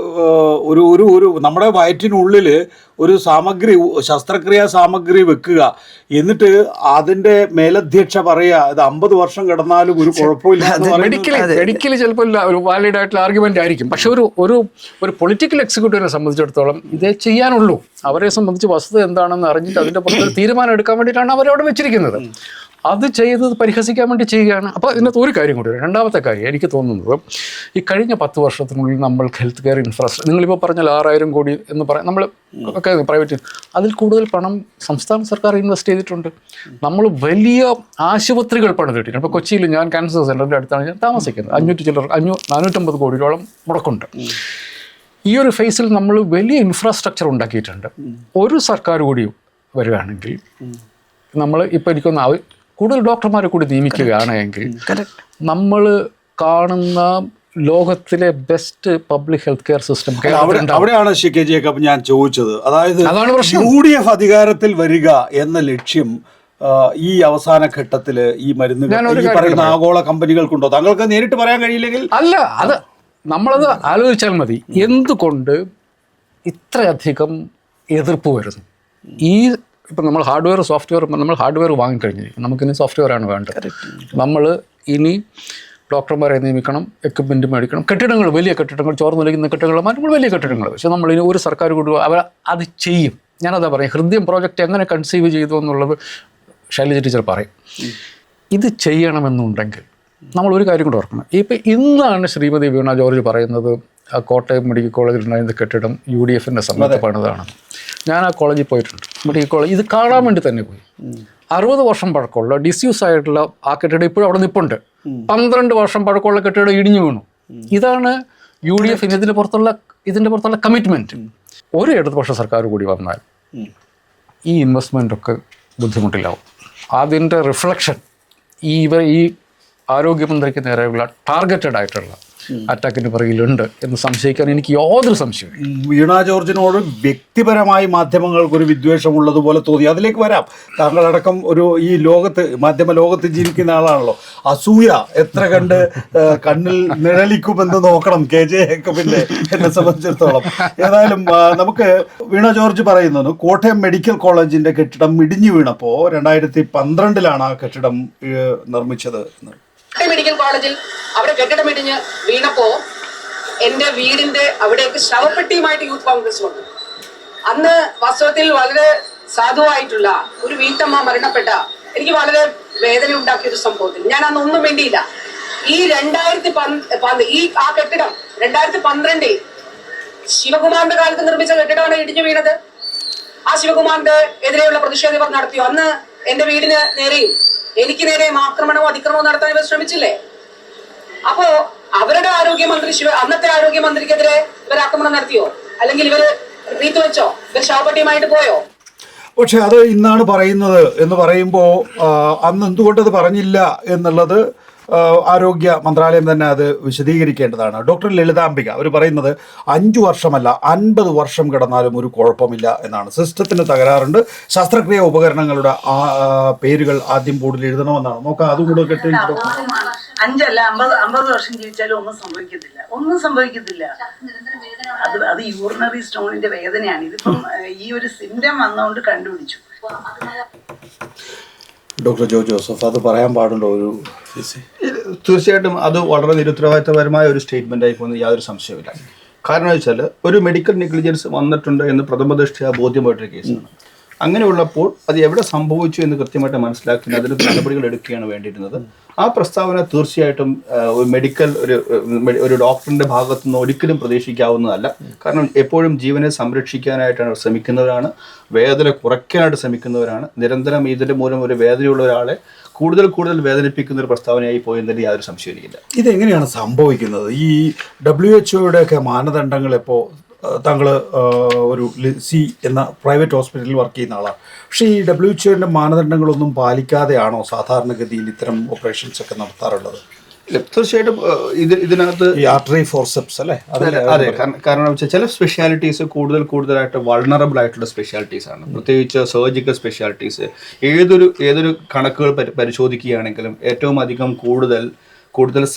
Speaker 1: ഒരു നമ്മുടെ വയറ്റിനുള്ളിൽ ഒരു സാമഗ്രി, ശസ്ത്രക്രിയാ സാമഗ്രി വെക്കുക, എന്നിട്ട് അതിന്റെ മേലധ്യക്ഷ പറയുക ഇത് 50 വർഷം കിടന്നാലും ഒരു കുഴപ്പമില്ല.
Speaker 4: മെഡിക്കലി ചിലപ്പോൾ ഒരു വാലിഡ് ആയിട്ടുള്ള ആർഗ്യുമെന്റ് ആയിരിക്കും. പക്ഷെ ഒരു പൊളിറ്റിക്കൽ എക്സിക്യൂട്ടീവിനെ സംബന്ധിച്ചിടത്തോളം ഇതേ ചെയ്യാനുള്ളൂ. അവരെ സംബന്ധിച്ച് വസ്തുത എന്താണെന്ന് അറിഞ്ഞിട്ട് അതിന്റെ പുറത്ത് തീരുമാനം എടുക്കാൻ വേണ്ടിയിട്ടാണ് അവരവിടെ വെച്ചിരിക്കുന്നത്. അത് ചെയ്തത് പരിഹസിക്കാൻ വേണ്ടി ചെയ്യുകയാണ്. അപ്പോൾ ഇതിനകത്ത് ഒരു കാര്യം കൂടി, രണ്ടാമത്തെ കാര്യം എനിക്ക് തോന്നുന്നത്, ഈ കഴിഞ്ഞ 10 വർഷത്തിനുള്ളിൽ നമ്മൾ ഹെൽത്ത് കെയർ ഇൻഫ്രാസ്ട്രക്ചർ, നിങ്ങളിപ്പോൾ പറഞ്ഞാൽ 6000 കോടി എന്ന് പറയാം, നമ്മൾ ഒക്കെ പ്രൈവറ്റ്, അതിൽ കൂടുതൽ പണം സംസ്ഥാന സർക്കാർ ഇൻവെസ്റ്റ് ചെയ്തിട്ടുണ്ട്. നമ്മൾ വലിയ ആശുപത്രികൾ പണിതിട്ടുണ്ട്. ഇപ്പോൾ കൊച്ചിയിൽ ഞാൻ ക്യാൻസർ സെൻ്ററിൻ്റെ അടുത്താണ് ഞാൻ താമസിക്കുന്നത്. 450 കോടിയോളം മുടക്കുണ്ട്. ഈ ഒരു ഫേസിൽ നമ്മൾ വലിയ ഇൻഫ്രാസ്ട്രക്ചർ ഉണ്ടാക്കിയിട്ടുണ്ട്. ഒരു സർക്കാർ കൂടി വരികയാണെങ്കിൽ നമ്മൾ ഇപ്പോൾ എനിക്കൊന്ന് കൂടുതൽ ഡോക്ടർമാരെ കൂടി നിയമിക്കുകയാണ് എങ്കിൽ നമ്മൾ കാണുന്ന ലോകത്തിലെ best public health care system
Speaker 1: അവിടെയാണ് കെ ജേക്കബ് ഞാൻ ചോദിച്ചത്. അതായത് UDF അധികാരത്തിൽ വരിക എന്ന ലക്ഷ്യം ഈ അവസാന ഘട്ടത്തിൽ ഈ മരുന്നുകൾ ഈ പറയുന്ന ആഗോള കമ്പനികൾക്കുണ്ടോ? താങ്കൾക്ക് നേരിട്ട് പറയാൻ കഴിയില്ലെങ്കിൽ
Speaker 4: അല്ല, അത് നമ്മളത് ആലോചിച്ചാൽ മതി. എന്തുകൊണ്ട് ഇത്രയധികം എതിർപ്പ് വരുന്നു? ഇപ്പം നമ്മൾ നമ്മൾ ഹാർഡ്വെയർ വാങ്ങിക്കഴിഞ്ഞിരിക്കും, നമുക്കിനി സോഫ്റ്റ്വെയറാണ് വേണ്ടത്. നമ്മൾ ഇനി ഡോക്ടർമാരെ നിയമിക്കണം, എക്യുപ്മെൻറ്റ് മേടിക്കണം, കെട്ടിടങ്ങൾ, വലിയ കെട്ടിടങ്ങൾ, ചോർന്ന് നിൽക്കുന്ന കെട്ടിടങ്ങൾ മാറ്റുമ്പോൾ വലിയ കെട്ടിടങ്ങൾ. പക്ഷേ നമ്മളിനി ഒരു സർക്കാർ കൂടി അവർ അത് ചെയ്യും. ഞാനതാ പറയും, ഹൃദയം പ്രോജക്റ്റ് എങ്ങനെ കൺസീവ് ചെയ്തു എന്നുള്ളത് ശൈലജ ടീച്ചർ പറയും. ഇത് ചെയ്യണമെന്നുണ്ടെങ്കിൽ നമ്മളൊരു കാര്യം കൂടെ ഓർക്കണം. ഇന്നാണ് ശ്രീമതി വീണ ജോർജ് പറയുന്നത് കോട്ടയം മെഡിക്കൽ കോളേജിലുണ്ടായിരുന്ന കെട്ടിടം UDFൻ്റെ സമയത്ത് പണിതാണ്. ഞാൻ ആ കോളേജിൽ പോയിട്ടുണ്ട്, മെഡിക്കൽ കോളേജ്. ഇത് കാണാൻ വേണ്ടി തന്നെ പോയി. 60 വർഷം പഴക്കമുള്ള ഡിസ്യൂസ് ആയിട്ടുള്ള ആ കെട്ടിടം ഇപ്പോഴും അവിടെ നിൽപ്പുണ്ട്. 12 വർഷം പഴക്കമുള്ള കെട്ടിടം ഇടിഞ്ഞു വീണു. ഇതാണ് UDF ഇതിൻ്റെ പുറത്തുള്ള കമ്മിറ്റ്മെൻറ്റ്. ഒരു ഇടതുപക്ഷ സർക്കാർ കൂടി വന്നാൽ ഈ ഇൻവെസ്റ്റ്മെൻറ്റൊക്കെ ബുദ്ധിമുട്ടിലാവും. അതിൻ്റെ റിഫ്ലക്ഷൻ ഈ ആരോഗ്യമന്ത്രിക്ക് നേരെയുള്ള ടാർഗറ്റഡ് ആയിട്ടുള്ള അറ്റാക്കിന് പുറകിലുണ്ട് എന്ന് സംശയിക്കാൻ എനിക്ക് യാതൊരു സംശയവും.
Speaker 1: വീണ ജോർജിനോട് വ്യക്തിപരമായി മാധ്യമങ്ങൾക്കൊരു വിദ്വേഷമുള്ളതുപോലെ തോന്നി. അതിലേക്ക് വരാം. താങ്കളടക്കം ഈ മാധ്യമ ലോകത്ത് ജീവിക്കുന്ന ആളാണല്ലോ. അസൂയ എത്ര കണ്ട് കണ്ണിൽ നിഴലിക്കുമെന്ന് നോക്കണം KJ ജേക്കബിന്റെ എന്നെ സംബന്ധിച്ചിടത്തോളം. ഏതായാലും നമുക്ക് വീണ ജോർജ് പറയുന്നത് കോട്ടയം മെഡിക്കൽ കോളേജിന്റെ കെട്ടിടം ഇടിഞ്ഞു വീണപ്പോൾ 2012 ആ കെട്ടിടം നിർമ്മിച്ചത്.
Speaker 2: മെഡിക്കൽ കോളേജിൽ അവിടെ കെട്ടിടം ഇടിഞ്ഞ് വീണപ്പോ എന്റെ വീടിന്റെ അവിടേക്ക് ശവപ്പെട്ടിയുമായിട്ട് യൂത്ത് കോൺഗ്രസ് വന്നു. അന്ന് വാസ്തവത്തിൽ വളരെ സാധുവായിട്ടുള്ള ഒരു വീട്ടമ്മ മരണപ്പെട്ട എനിക്ക് വളരെ വേദന ഉണ്ടാക്കിയ ഒരു സംഭവത്തിൽ ഞാൻ അന്ന് ഒന്നും വേണ്ടിയില്ല. ഈ 2010 ആ കെട്ടിടം 2012 ശിവകുമാറിന്റെ കാലത്ത് നിർമ്മിച്ച കെട്ടിടമാണ് ഇടിഞ്ഞു വീണത്. ആ ശിവകുമാറിന്റെ എതിരെയുള്ള പ്രതിഷേധം ഇവർ നടത്തിയോ? അന്ന് എന്റെ വീടിന് നേരെയും എനിക്ക് നേരെയും ആക്രമണമോ അതിക്രമവും നടത്താൻ ഇവർ ശ്രമിച്ചില്ലേ? അപ്പോ അവരുടെ ആരോഗ്യമന്ത്രി അന്നത്തെ ആരോഗ്യമന്ത്രിക്കെതിരെ ഇവർ ആക്രമണം നടത്തിയോ? അല്ലെങ്കിൽ ഇവര് റീത്ത് വെച്ചോ? ഇവർ ശവപ്പെട്ടിയുമായിട്ട് പോയോ?
Speaker 1: പക്ഷെ അത് ഇന്നാണ് പറയുന്നത് എന്ന് പറയുമ്പോൾ അന്ന് എന്തുകൊണ്ടത് പറഞ്ഞില്ല എന്നുള്ളത് ആരോഗ്യ മന്ത്രാലയം തന്നെ അത് വിശദീകരിക്കേണ്ടതാണ്. ഡോക്ടർ ലളിതാംബിക അവർ പറയുന്നത് 5 വർഷമല്ല 50 വർഷം കിടന്നാലും ഒരു കുഴപ്പമില്ല എന്നാണ്. സിസ്റ്റത്തിന് തകരാറുണ്ട്. ശസ്ത്രക്രിയ ഉപകരണങ്ങളുടെ പേരുകൾ ആദ്യം ബോർഡിൽ എഴുതണമെന്നാണ്. നോക്കാം, അതും കൂടെ കേട്ട്
Speaker 3: 5 അല്ല 50 വർഷം ജീവിച്ചാലും ഒന്നും സംഭവിക്കത്തില്ല. അത് യൂറിനറി സ്റ്റോണിന്റെ വേദനയാണ്. ഇതിപ്പം ഈ ഒരു സിംറ്റം വന്നുകൊണ്ട് കണ്ടുപിടിച്ചു.
Speaker 1: ഡോക്ടർ ജോ ജോസഫ്, അത് പറയാൻ പാടുണ്ടോ?
Speaker 5: തീർച്ചയായിട്ടും അത് വളരെ നിരുത്തരവാദിത്തപരമായ ഒരു സ്റ്റേറ്റ്മെന്റ് ആയി പോകുന്നത് യാതൊരു സംശയമില്ല. കാരണം വെച്ചാൽ ഒരു മെഡിക്കൽ നെഗ്ലിജൻസ് വന്നിട്ടുണ്ട് എന്ന് പ്രഥമദൃഷ്ട്യാ ബോധ്യമായിട്ടൊരു കേസാണ്. അങ്ങനെയുള്ളപ്പോൾ അത് എവിടെ സംഭവിച്ചു എന്ന് കൃത്യമായിട്ട് മനസ്സിലാക്കി അതിന് നടപടികൾ എടുക്കുകയാണ് വേണ്ടിയിരുന്നത്. ആ പ്രസ്താവന തീർച്ചയായിട്ടും മെഡിക്കൽ ഒരു ഡോക്ടറിന്റെ ഭാഗത്തു നിന്ന് ഒരിക്കലും പ്രതീക്ഷിക്കാവുന്നതല്ല. കാരണം എപ്പോഴും ജീവനെ സംരക്ഷിക്കാനായിട്ടാണ് ശ്രമിക്കുന്നവരാണ്, വേദന കുറയ്ക്കാനായിട്ട് ശ്രമിക്കുന്നവരാണ്. നിരന്തരം ഇതിന്റെ മൂലം ഒരു വേദനയുള്ള ഒരാളെ കൂടുതൽ വേദനിപ്പിക്കുന്ന ഒരു പ്രസ്താവനയായി പോയതിൽ യാതൊരു സംശയമില്ല.
Speaker 1: ഇതെങ്ങനെയാണ് സംഭവിക്കുന്നത്? ഈ WHO ഒക്കെ മാനദണ്ഡങ്ങൾ ഇപ്പോൾ താങ്കൾ ഒരു സി എന്ന പ്രൈവറ്റ് ഹോസ്പിറ്റലിൽ വർക്ക് ചെയ്യുന്ന ആളാണ്. പക്ഷേ ഈ WHO മാനദണ്ഡങ്ങളൊന്നും പാലിക്കാതെയാണോ സാധാരണഗതിയിൽ ഇത്തരം ഓപ്പറേഷൻസ് ഒക്കെ നടത്താറുള്ളത്?
Speaker 5: തീർച്ചയായിട്ടും ഇതിനകത്ത്
Speaker 1: ഈ ആർട്ടറി ഫോർസെപ്സ് അല്ലേ?
Speaker 5: അതെ, കാരണം വെച്ചാൽ ചില സ്പെഷ്യാലിറ്റീസ് കൂടുതലായിട്ട് വൾണറബിൾ ആയിട്ടുള്ള സ്പെഷ്യാലിറ്റീസ് ആണ്. പ്രത്യേകിച്ച് സർജിക്കൽ സ്പെഷ്യാലിറ്റീസ്. ഏതൊരു കണക്കുകൾ പരിശോധിക്കുകയാണെങ്കിലും ഏറ്റവും അധികം കൂടുതൽ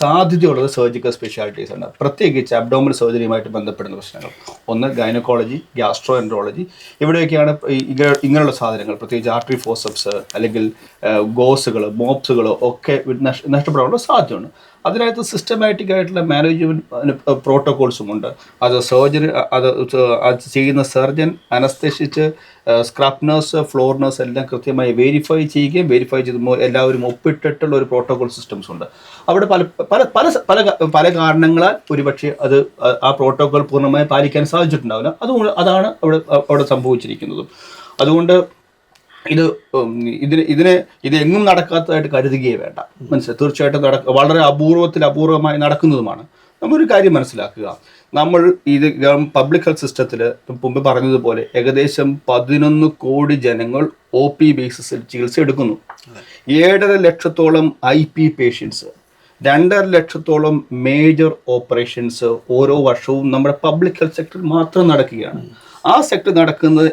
Speaker 5: സാധ്യതയുള്ളത് സർജിക്കൽ സ്പെഷ്യാലിറ്റീസ് ആണ്. പ്രത്യേകിച്ച് അബ്ഡോമിനൽ സർജറിയുമായിട്ട് ബന്ധപ്പെടുന്ന പ്രശ്നങ്ങൾ. ഒന്ന് ഗൈനക്കോളജി, ഗ്യാസ്ട്രോ എൻട്രോളജി. ഇവിടെയൊക്കെയാണ് ഇങ്ങനെയുള്ള സാധനങ്ങൾ, പ്രത്യേകിച്ച് ആർട്ടറി ഫോർസെപ്സ് അല്ലെങ്കിൽ ഗോസുകൾ, മോപ്സുകൾ ഒക്കെ നഷ്ടപ്പെടാനുള്ള സാധ്യതയുണ്ട്. അതിനകത്ത് സിസ്റ്റമാറ്റിക് ആയിട്ടുള്ള മാനേജ്മെൻറ്റ് പ്രോട്ടോകോൾസും ഉണ്ട്. അത് ചെയ്യുന്ന സർജൻ, അനസ്തേഷിച്ച്, സ്ക്രബ് നഴ്സ്, ഫ്ലോർ നഴ്സ് എല്ലാം കൃത്യമായി വെരിഫൈ ചെയ്ത് എല്ലാവരും ഒപ്പിട്ടിട്ടുള്ള ഒരു പ്രോട്ടോകോൾ സിസ്റ്റംസ് ഉണ്ട്. അവിടെ പല കാരണങ്ങളാൽ ഒരുപക്ഷെ ആ പ്രോട്ടോകോൾ പൂർണ്ണമായി പാലിക്കാൻ സാധിച്ചിട്ടുണ്ടാവില്ല. അതാണ് അവിടെ സംഭവിച്ചിരിക്കുന്നതും. അതുകൊണ്ട് ഇത് എങ്ങും നടക്കാത്തതായിട്ട് കരുതുകയേ വേണ്ട. മനസ്സിലായി? തീർച്ചയായിട്ടും വളരെ അപൂർവമായി നടക്കുന്നതുമാണ്. നമ്മളൊരു കാര്യം മനസ്സിലാക്കുക, നമ്മൾ പബ്ലിക് ഹെൽത്ത് സിസ്റ്റത്തിൽ മുമ്പ് പറഞ്ഞതുപോലെ ഏകദേശം 11 കോടി ജനങ്ങൾ OP ബേസിസിൽ ചികിത്സ എടുക്കുന്നു. 7.5 ലക്ഷത്തോളം IP പേഷ്യൻസ്, 2.5 ലക്ഷത്തോളം മേജർ ഓപ്പറേഷൻസ് ഓരോ വർഷവും നമ്മുടെ പബ്ലിക് ഹെൽത്ത് സെക്ടറിൽ മാത്രം നടക്കുകയാണ്. ആ സെക്ടർ നടക്കുന്നത്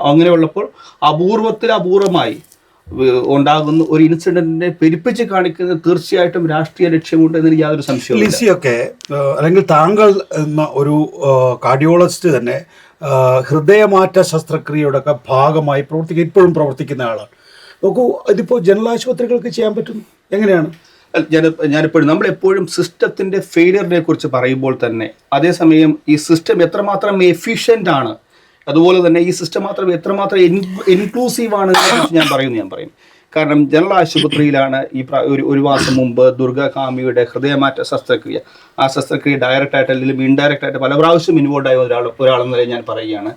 Speaker 5: അങ്ങനെയുള്ളപ്പോൾ അപൂർവമായി ഉണ്ടാകുന്ന ഒരു ഇൻസിഡന്റിനെ പെരുപ്പിച്ച് കാണിക്കുന്നത് തീർച്ചയായിട്ടും രാഷ്ട്രീയ ലക്ഷ്യമുണ്ട് എന്നതിന് യാതൊരു സംശയവും.
Speaker 1: ലിസിയൊക്കെ അല്ലെങ്കിൽ താങ്കൾ എന്ന ഒരു കാർഡിയോളജിസ്റ്റ് തന്നെ ഹൃദയമാറ്റ ശസ്ത്രക്രിയയുടെ ഒക്കെ ഭാഗമായി ഇപ്പോഴും പ്രവർത്തിക്കുന്ന ആളാണ്. നോക്കൂ, ഇതിപ്പോൾ ജനറൽ ആശുപത്രികൾക്ക് ചെയ്യാൻ പറ്റും. എങ്ങനെയാണ്?
Speaker 5: നമ്മളെപ്പോഴും സിസ്റ്റത്തിൻ്റെ ഫെയിലിയറിനെ കുറിച്ച് പറയുമ്പോൾ തന്നെ അതേസമയം ഈ സിസ്റ്റം എത്രമാത്രം എഫിഷ്യൻ്റ് ആണ്, അതുപോലെ തന്നെ ഈ സിസ്റ്റം എത്രമാത്രം ഇൻക്ലൂസീവ് ആണെന്ന് ഞാൻ പറയും. കാരണം ജനറൽ ആശുപത്രിയിലാണ് ഒരു മാസം മുമ്പ് ദുർഗാകാമിയുടെ ഹൃദയമാറ്റ ശസ്ത്രക്രിയ. ആ ശസ്ത്രക്രിയ ഡയറക്റ്റായിട്ട് അല്ലെങ്കിൽ ഇൻഡയറക്റ്റ് ആയിട്ട് പല പ്രാവശ്യം ഇൻവോൾവ് ആയ ഒരാളെന്ന ഞാൻ പറയുകയാണ്.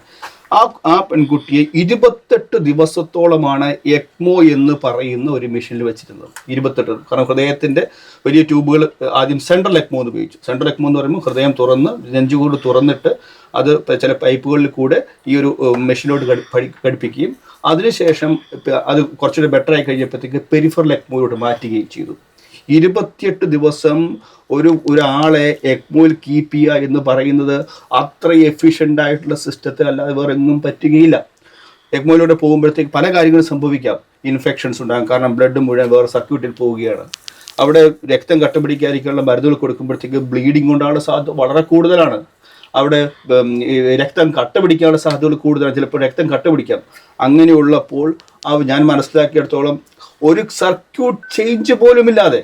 Speaker 5: ആ പെൺകുട്ടിയെ 28 ദിവസത്തോളമാണ് എക്മോ എന്ന് പറയുന്ന ഒരു മെഷീനിൽ വെച്ചിരുന്നത്. 28. കാരണം ഹൃദയത്തിൻ്റെ വലിയ ട്യൂബുകൾ ആദ്യം സെൻട്രൽ എക്മോ എന്ന് ഉപയോഗിച്ചു. സെൻട്രൽ എക്മോ എന്ന് പറയുമ്പോൾ ഹൃദയം തുറന്ന് നെഞ്ചുകൂട് തുറന്നിട്ട് അത് ചില പൈപ്പുകളിൽ കൂടെ ഈ ഒരു മെഷീനോട് ഘടിപ്പിക്കുകയും അതിനുശേഷം അത് കുറച്ചുകൂടെ ബെറ്ററായി കഴിഞ്ഞപ്പോഴത്തേക്ക് പെരിഫറൽ എക്മോയോട് മാറ്റുകയും ചെയ്തു. 28 ദിവസം ഒരാളെ എക്മോയിൽ കീപ്പ് ചെയ്യുക എന്ന് പറയുന്നത് അത്ര എഫിഷ്യൻ്റ് ആയിട്ടുള്ള സിസ്റ്റത്തിൽ അല്ലാതെ വേറെ എങ്ങും പറ്റുകയില്ല. എക്മോയിലൂടെ പോകുമ്പോഴത്തേക്ക് പല കാര്യങ്ങളും സംഭവിക്കാം. ഇൻഫെക്ഷൻസ് ഉണ്ടാകും, കാരണം ബ്ലഡ് മുഴുവൻ വേറെ സർക്യൂട്ടിൽ പോവുകയാണ്. അവിടെ രക്തം കട്ടപിടിക്കാതിരിക്കാനുള്ള മരുന്നുകൾ കൊടുക്കുമ്പോഴത്തേക്ക് ബ്ലീഡിങ് കൊണ്ടാനുള്ള സാധ്യത വളരെ കൂടുതലാണ്. അവിടെ രക്തം കട്ട പിടിക്കാനുള്ള സാധ്യതകൾ കൂടുതലാണ്. ചിലപ്പോൾ രക്തം കട്ട പിടിക്കാം. അങ്ങനെയുള്ളപ്പോൾ ഞാൻ മനസ്സിലാക്കിയിടത്തോളം ഒരു സർക്യൂട്ട് ചേഞ്ച് പോലുമില്ലാതെ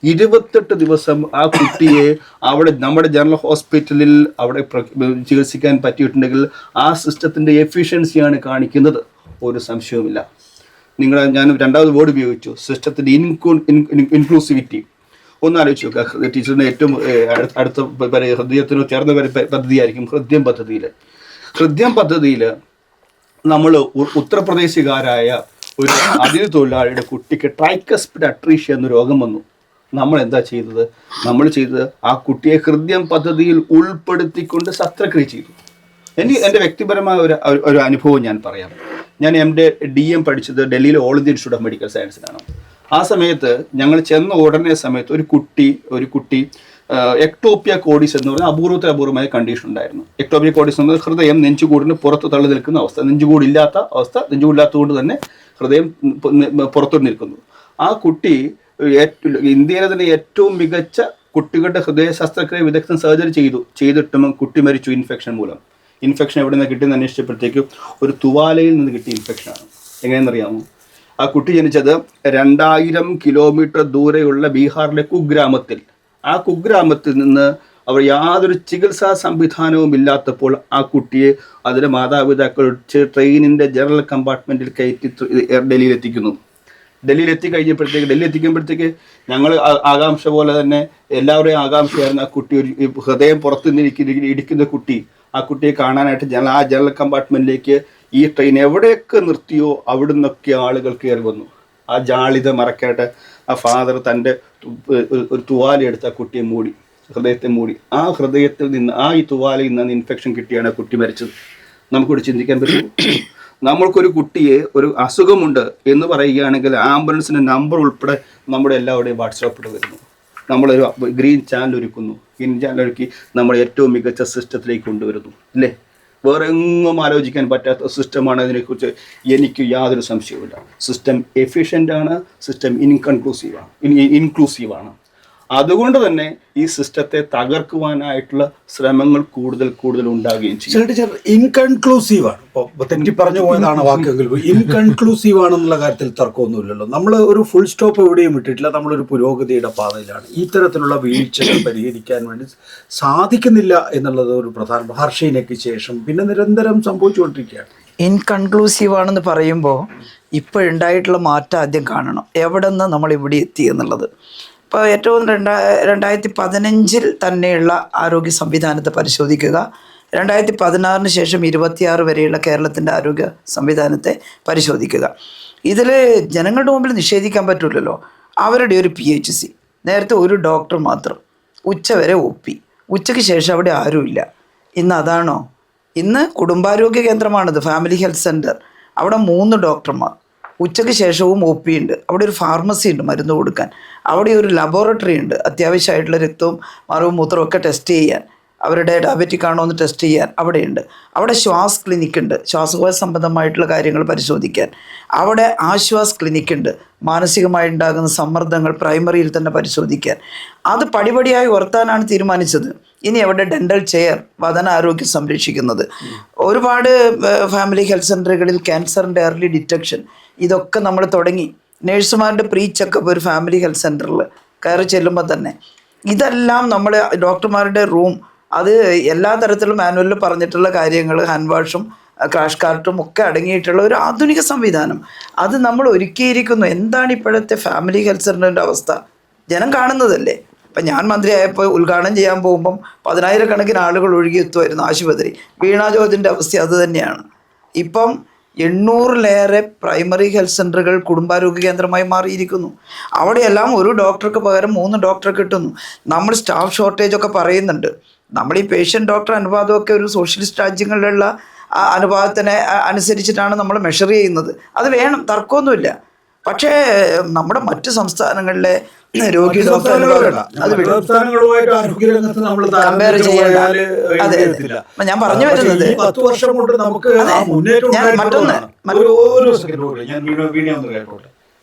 Speaker 5: 28 ദിവസം ആ കുട്ടിയെ അവിടെ നമ്മുടെ ജനറൽ ഹോസ്പിറ്റലിൽ അവിടെ ചികിത്സിക്കാൻ പറ്റിയിട്ടുണ്ടെങ്കിൽ ആ സിസ്റ്റത്തിൻ്റെ എഫിഷ്യൻസിയാണ് കാണിക്കുന്നത്. ഒരു സംശയവുമില്ല. ഞാൻ രണ്ടാമത് വേർഡ് ഉപയോഗിച്ചു, സിസ്റ്റത്തിൻ്റെ ഇൻക്ലൂസിവിറ്റി. ഒന്ന് ആലോചിച്ച് നോക്കുക. ടീച്ചറിന് ഏറ്റവും അടുത്ത ഹൃദയത്തിനോ ചേർന്ന പദ്ധതിയായിരിക്കും ഹൃദയം പദ്ധതിയിൽ നമ്മൾ ഉത്തർപ്രദേശുകാരായ ഒരു അതിഥി തൊഴിലാളിയുടെ കുട്ടിക്ക് ട്രൈക്കസ്പിഡ് അട്രീഷ്യ എന്ന രോഗം വന്നു. നമ്മൾ എന്താ ചെയ്തത്? ആ കുട്ടിയെ ഹൃദയം പദ്ധതിയിൽ ഉൾപ്പെടുത്തിക്കൊണ്ട് ശസ്ത്രക്രിയ ചെയ്തു. എൻ്റെ വ്യക്തിപരമായ ഒരു അനുഭവം ഞാൻ പറയാം. ഞാൻ എൻ്റെ DM പഠിച്ചത് ഡൽഹിയിലെ All India Institute of Medical സയൻസിലാണ്. ആ സമയത്ത് ഞങ്ങൾ ചെന്ന ഉടനെ സമയത്ത് ഒരു കുട്ടി എക്ടോപ്പിയ കോഡിസ് എന്ന് പറഞ്ഞാൽ അപൂർവമായ കണ്ടീഷൻ ഉണ്ടായിരുന്നു. എക്ടോപ്പിയ കോഡിസ് എന്ന് പറഞ്ഞാൽ ഹൃദയം നെഞ്ചുകൂടിന് പുറത്ത് തള്ളി നിൽക്കുന്ന അവസ്ഥ, നെഞ്ചുകൂടില്ലാത്തത് കൊണ്ട് തന്നെ ഹൃദയം പുറത്തോട്ട് നിൽക്കുന്നു. ആ കുട്ടി ഇന്ത്യയിലെ തന്നെ ഏറ്റവും മികച്ച കുട്ടികളുടെ ഹൃദയ ശസ്ത്രക്രിയ വിദഗ്ധൻ സർജറി ചെയ്തിട്ടും കുട്ടി മരിച്ചു ഇൻഫെക്ഷൻ മൂലം. ഇൻഫെക്ഷൻ എവിടെ നിന്ന് കിട്ടിയെന്ന് അന്വേഷിച്ചപ്പോഴത്തേക്ക് ഒരു തുവാലയിൽ നിന്ന് കിട്ടിയ ഇൻഫെക്ഷനാണ്. എങ്ങനെയെന്നറിയാമോ? ആ കുട്ടി ജനിച്ചത് 2000 കിലോമീറ്റർ ദൂരെയുള്ള ബീഹാറിലെ കുഗ്രാമത്തിൽ. ആ കുഗ്രാമത്തിൽ നിന്ന് അവർ യാതൊരു ചികിത്സാ സംവിധാനവും ഇല്ലാത്തപ്പോൾ ആ കുട്ടിയെ അതിൻ്റെ മാതാപിതാക്കൾ ട്രെയിനിൻ്റെ ജനറൽ കമ്പാർട്ട്മെൻറ്റിൽ കയറ്റി ഡൽഹിയിൽ എത്തിക്കുമ്പോഴത്തേക്ക് ഞങ്ങൾ ആകാംക്ഷ പോലെ തന്നെ എല്ലാവരുടെയും ആകാംക്ഷയായിരുന്നു. ആ കുട്ടി ഒരു ഹൃദയം പുറത്ത് ഇടിക്കുന്ന കുട്ടി, ആ കുട്ടിയെ കാണാനായിട്ട് ആ ജനറൽ കമ്പാർട്ട്മെൻറ്റിലേക്ക് ഈ ട്രെയിൻ എവിടെയൊക്കെ നിർത്തിയോ അവിടെ നിന്നൊക്കെ ആളുകൾ കയറി വന്നു. ആ ജാളിത മറക്കായിട്ട് ആ ഫാദർ തൻ്റെ ഒരു തുവാലയെടുത്ത് ആ കുട്ടിയെ മൂടി, ഹൃദയത്തെ മൂടി. ആ ഹൃദയത്തിൽ നിന്ന് ഈ തുവാലയിൽ നിന്ന് ഇൻഫെക്ഷൻ കിട്ടിയാണ് ആ കുട്ടി മരിച്ചത്. നമുക്കിവിടെ ചിന്തിക്കാൻ പറ്റും. നമ്മൾക്കൊരു കുട്ടിയെ ഒരു അസുഖമുണ്ട് എന്ന് പറയുകയാണെങ്കിൽ ആംബുലൻസിൻ്റെ നമ്പർ ഉൾപ്പെടെ നമ്മുടെ എല്ലാവരുടെയും വാട്സാപ്പിൽ വരുന്നു. നമ്മളൊരു ഗ്രീൻ ചാനൽ ഒരുക്കി നമ്മൾ ഏറ്റവും മികച്ച സിസ്റ്റത്തിലേക്ക് കൊണ്ടുവരുന്നു, അല്ലേ? വേറെ എങ്ങും ആലോചിക്കാൻ പറ്റാത്ത സിസ്റ്റമാണ്. അതിനെക്കുറിച്ച് എനിക്ക് യാതൊരു സംശയവുമില്ല. സിസ്റ്റം എഫിഷ്യൻ്റ് ആണ്, സിസ്റ്റം ഇൻക്ലൂസീവാണ്. അതുകൊണ്ട് തന്നെ ഈ സിസ്റ്റത്തെ തകർക്കുവാനായിട്ടുള്ള ശ്രമങ്ങൾ കൂടുതൽ ഉണ്ടാകുകയും ചെയ്യും.
Speaker 1: ടീച്ചർ, ഇൻകൺക്ലൂസീവ് ആണ്. ഇപ്പോൾ തെറ്റി പറഞ്ഞു പോയതാണ് വാക്കുകൾ. ഇൻകൺക്ലൂസീവ് ആണെന്നുള്ള കാര്യത്തിൽ തർക്കമൊന്നുമില്ലല്ലോ. നമ്മൾ ഒരു ഫുൾ സ്റ്റോപ്പ് എവിടെയും ഇട്ടിട്ടില്ല. നമ്മളൊരു പുരോഗതിയുടെ പാതയിലാണ്. ഇത്തരത്തിലുള്ള വീഴ്ചകൾ പരിഹരിക്കാൻ വേണ്ടി സാധിക്കുന്നില്ല എന്നുള്ളത് ഒരു പ്രധാന ഹർഷയിലേക്ക് ശേഷം പിന്നെ നിരന്തരം സംഭവിച്ചുകൊണ്ടിരിക്കുകയാണ്.
Speaker 3: ഇൻകൺക്ലൂസീവ് ആണെന്ന് പറയുമ്പോൾ ഇപ്പോഴുണ്ടായിട്ടുള്ള മാറ്റം ആദ്യം കാണണം. എവിടെ നിന്ന് നമ്മൾ ഇവിടെ എത്തി എന്നുള്ളത്. ഇപ്പോൾ ഏറ്റവും 2015 തന്നെയുള്ള ആരോഗ്യ സംവിധാനത്തെ പരിശോധിക്കുക. 2016 ശേഷം 26 വരെയുള്ള കേരളത്തിൻ്റെ ആരോഗ്യ സംവിധാനത്തെ പരിശോധിക്കുക. ഇതിൽ ജനങ്ങളുടെ മുമ്പിൽ നിഷേധിക്കാൻ പറ്റില്ലല്ലോ. അവരുടെ ഒരു PHC, നേരത്തെ ഒരു ഡോക്ടർ മാത്രം, ഉച്ചവരെ OP, ഉച്ചയ്ക്ക് ശേഷം അവിടെ ആരുമില്ല. ഇന്ന് അതാണോ? ഇന്ന് കുടുംബാരോഗ്യ കേന്ദ്രമാണിത്, ഫാമിലി ഹെൽത്ത് സെൻറ്റർ. അവിടെ 3 ഡോക്ടർമാർ, ഉച്ചയ്ക്ക് ശേഷവും OP ഉണ്ട്. അവിടെ ഒരു ഫാർമസി ഉണ്ട് മരുന്ന് കൊടുക്കാൻ. അവിടെ ഒരു ലബോറട്ടറി ഉണ്ട്, അത്യാവശ്യമായിട്ടുള്ള രക്തവും മറവും മൂത്രവും ഒക്കെ ടെസ്റ്റ് ചെയ്യാൻ, അവരുടെ ഡയബറ്റിക് ആണോ എന്ന് ടെസ്റ്റ് ചെയ്യാൻ അവിടെയുണ്ട്. അവിടെ ശ്വാസ് ക്ലിനിക്ക് ഉണ്ട്, ശ്വാസകോശ സംബന്ധമായിട്ടുള്ള കാര്യങ്ങൾ പരിശോധിക്കാൻ. അവിടെ ആശ്വാസ് ക്ലിനിക്ക് ഉണ്ട്, മാനസികമായി ഉണ്ടാകുന്ന സമ്മർദ്ദങ്ങൾ പ്രൈമറിയിൽ തന്നെ പരിശോധിക്കാൻ. അത് പടിപടിയായി ഉയർത്താനാണ് തീരുമാനിച്ചത്. ഇനി അവിടെ ഡെൻ്റൽ ചെയർ, വദനാരോഗ്യം സംരക്ഷിക്കുന്നത്. ഒരുപാട് ഫാമിലി ഹെൽത്ത് സെൻ്ററുകളിൽ ക്യാൻസറിൻ്റെ ഏർലി ഡിറ്റക്ഷൻ ഇതൊക്കെ നമ്മൾ തുടങ്ങി. നേഴ്സുമാരുടെ പ്രീ ചെക്കപ്പ് ഒരു ഫാമിലി ഹെൽത്ത് സെൻ്ററിൽ കയറി ചെല്ലുമ്പോൾ തന്നെ ഇതെല്ലാം നമ്മൾ ഡോക്ടർമാരുടെ റൂം, അത് എല്ലാ തരത്തിലും മാനുവലിൽ പറഞ്ഞിട്ടുള്ള കാര്യങ്ങൾ, ഹാൻഡ് വാഷും ക്രാഷ് കാർട്ടും ഒക്കെ അടങ്ങിയിട്ടുള്ള ഒരു ആധുനിക സംവിധാനം അത് നമ്മൾ ഒരുക്കിയിരിക്കുന്നു. എന്താണ് ഇപ്പോഴത്തെ ഫാമിലി ഹെൽത്ത് സെൻ്ററിൻ്റെ അവസ്ഥ? ജനം കാണുന്നതല്ലേ. ഇപ്പം ഞാൻ മന്ത്രിയായപ്പോൾ ഉദ്ഘാടനം ചെയ്യാൻ പോകുമ്പം 10,000 കണക്കിന് ആളുകൾ ഒഴുകിയെത്തുമായിരുന്നു ആശുപത്രി. വീണ ജോർജിൻ്റെ അവസ്ഥ അത് തന്നെയാണ്. ഇപ്പം 800-ലേറെ പ്രൈമറി ഹെൽത്ത് സെൻ്ററുകൾ കുടുംബാരോഗ്യ കേന്ദ്രമായി മാറിയിരിക്കുന്നു. അവിടെയെല്ലാം ഒരു ഡോക്ടർക്ക് പകരം 3 ഡോക്ടറെ കിട്ടുന്നു. നമ്മൾ സ്റ്റാഫ് ഷോർട്ടേജൊക്കെ പറയുന്നുണ്ട്. നമ്മൾ ഈ പേഷ്യൻ്റ് ഡോക്ടർ അനുപാതമൊക്കെ ഒരു സോഷ്യലിസ്റ്റ് രാജ്യങ്ങളിലുള്ള അനുപാതത്തിനെ അനുസരിച്ചിട്ടാണ് നമ്മൾ മെഷർ ചെയ്യുന്നത്. അത് വേണം, തർക്കമൊന്നുമില്ല. പക്ഷേ നമ്മുടെ മറ്റ് സംസ്ഥാനങ്ങളിലെ രോഗി ഡോക്ടർ അനുപാതം അത് വിടും.
Speaker 1: സംസ്ഥാനങ്ങളുമായിട്ട് ആരോഗ്യരംഗത്ത് നമ്മൾ
Speaker 3: കമ്പയർ ചെയ്യാൻ. അതെ ഞാൻ പറഞ്ഞു വരുന്നത്
Speaker 1: 10 വർഷം കൊണ്ട് നമുക്ക് ആ മുന്നേറ്റം
Speaker 3: ഞാൻ മറ്റൊന്ന്
Speaker 1: ഒരു സെക്കൻഡ് കൂടി ഞാൻ വീഡിയോ ഒന്ന് കേട്ടോട്ടെ.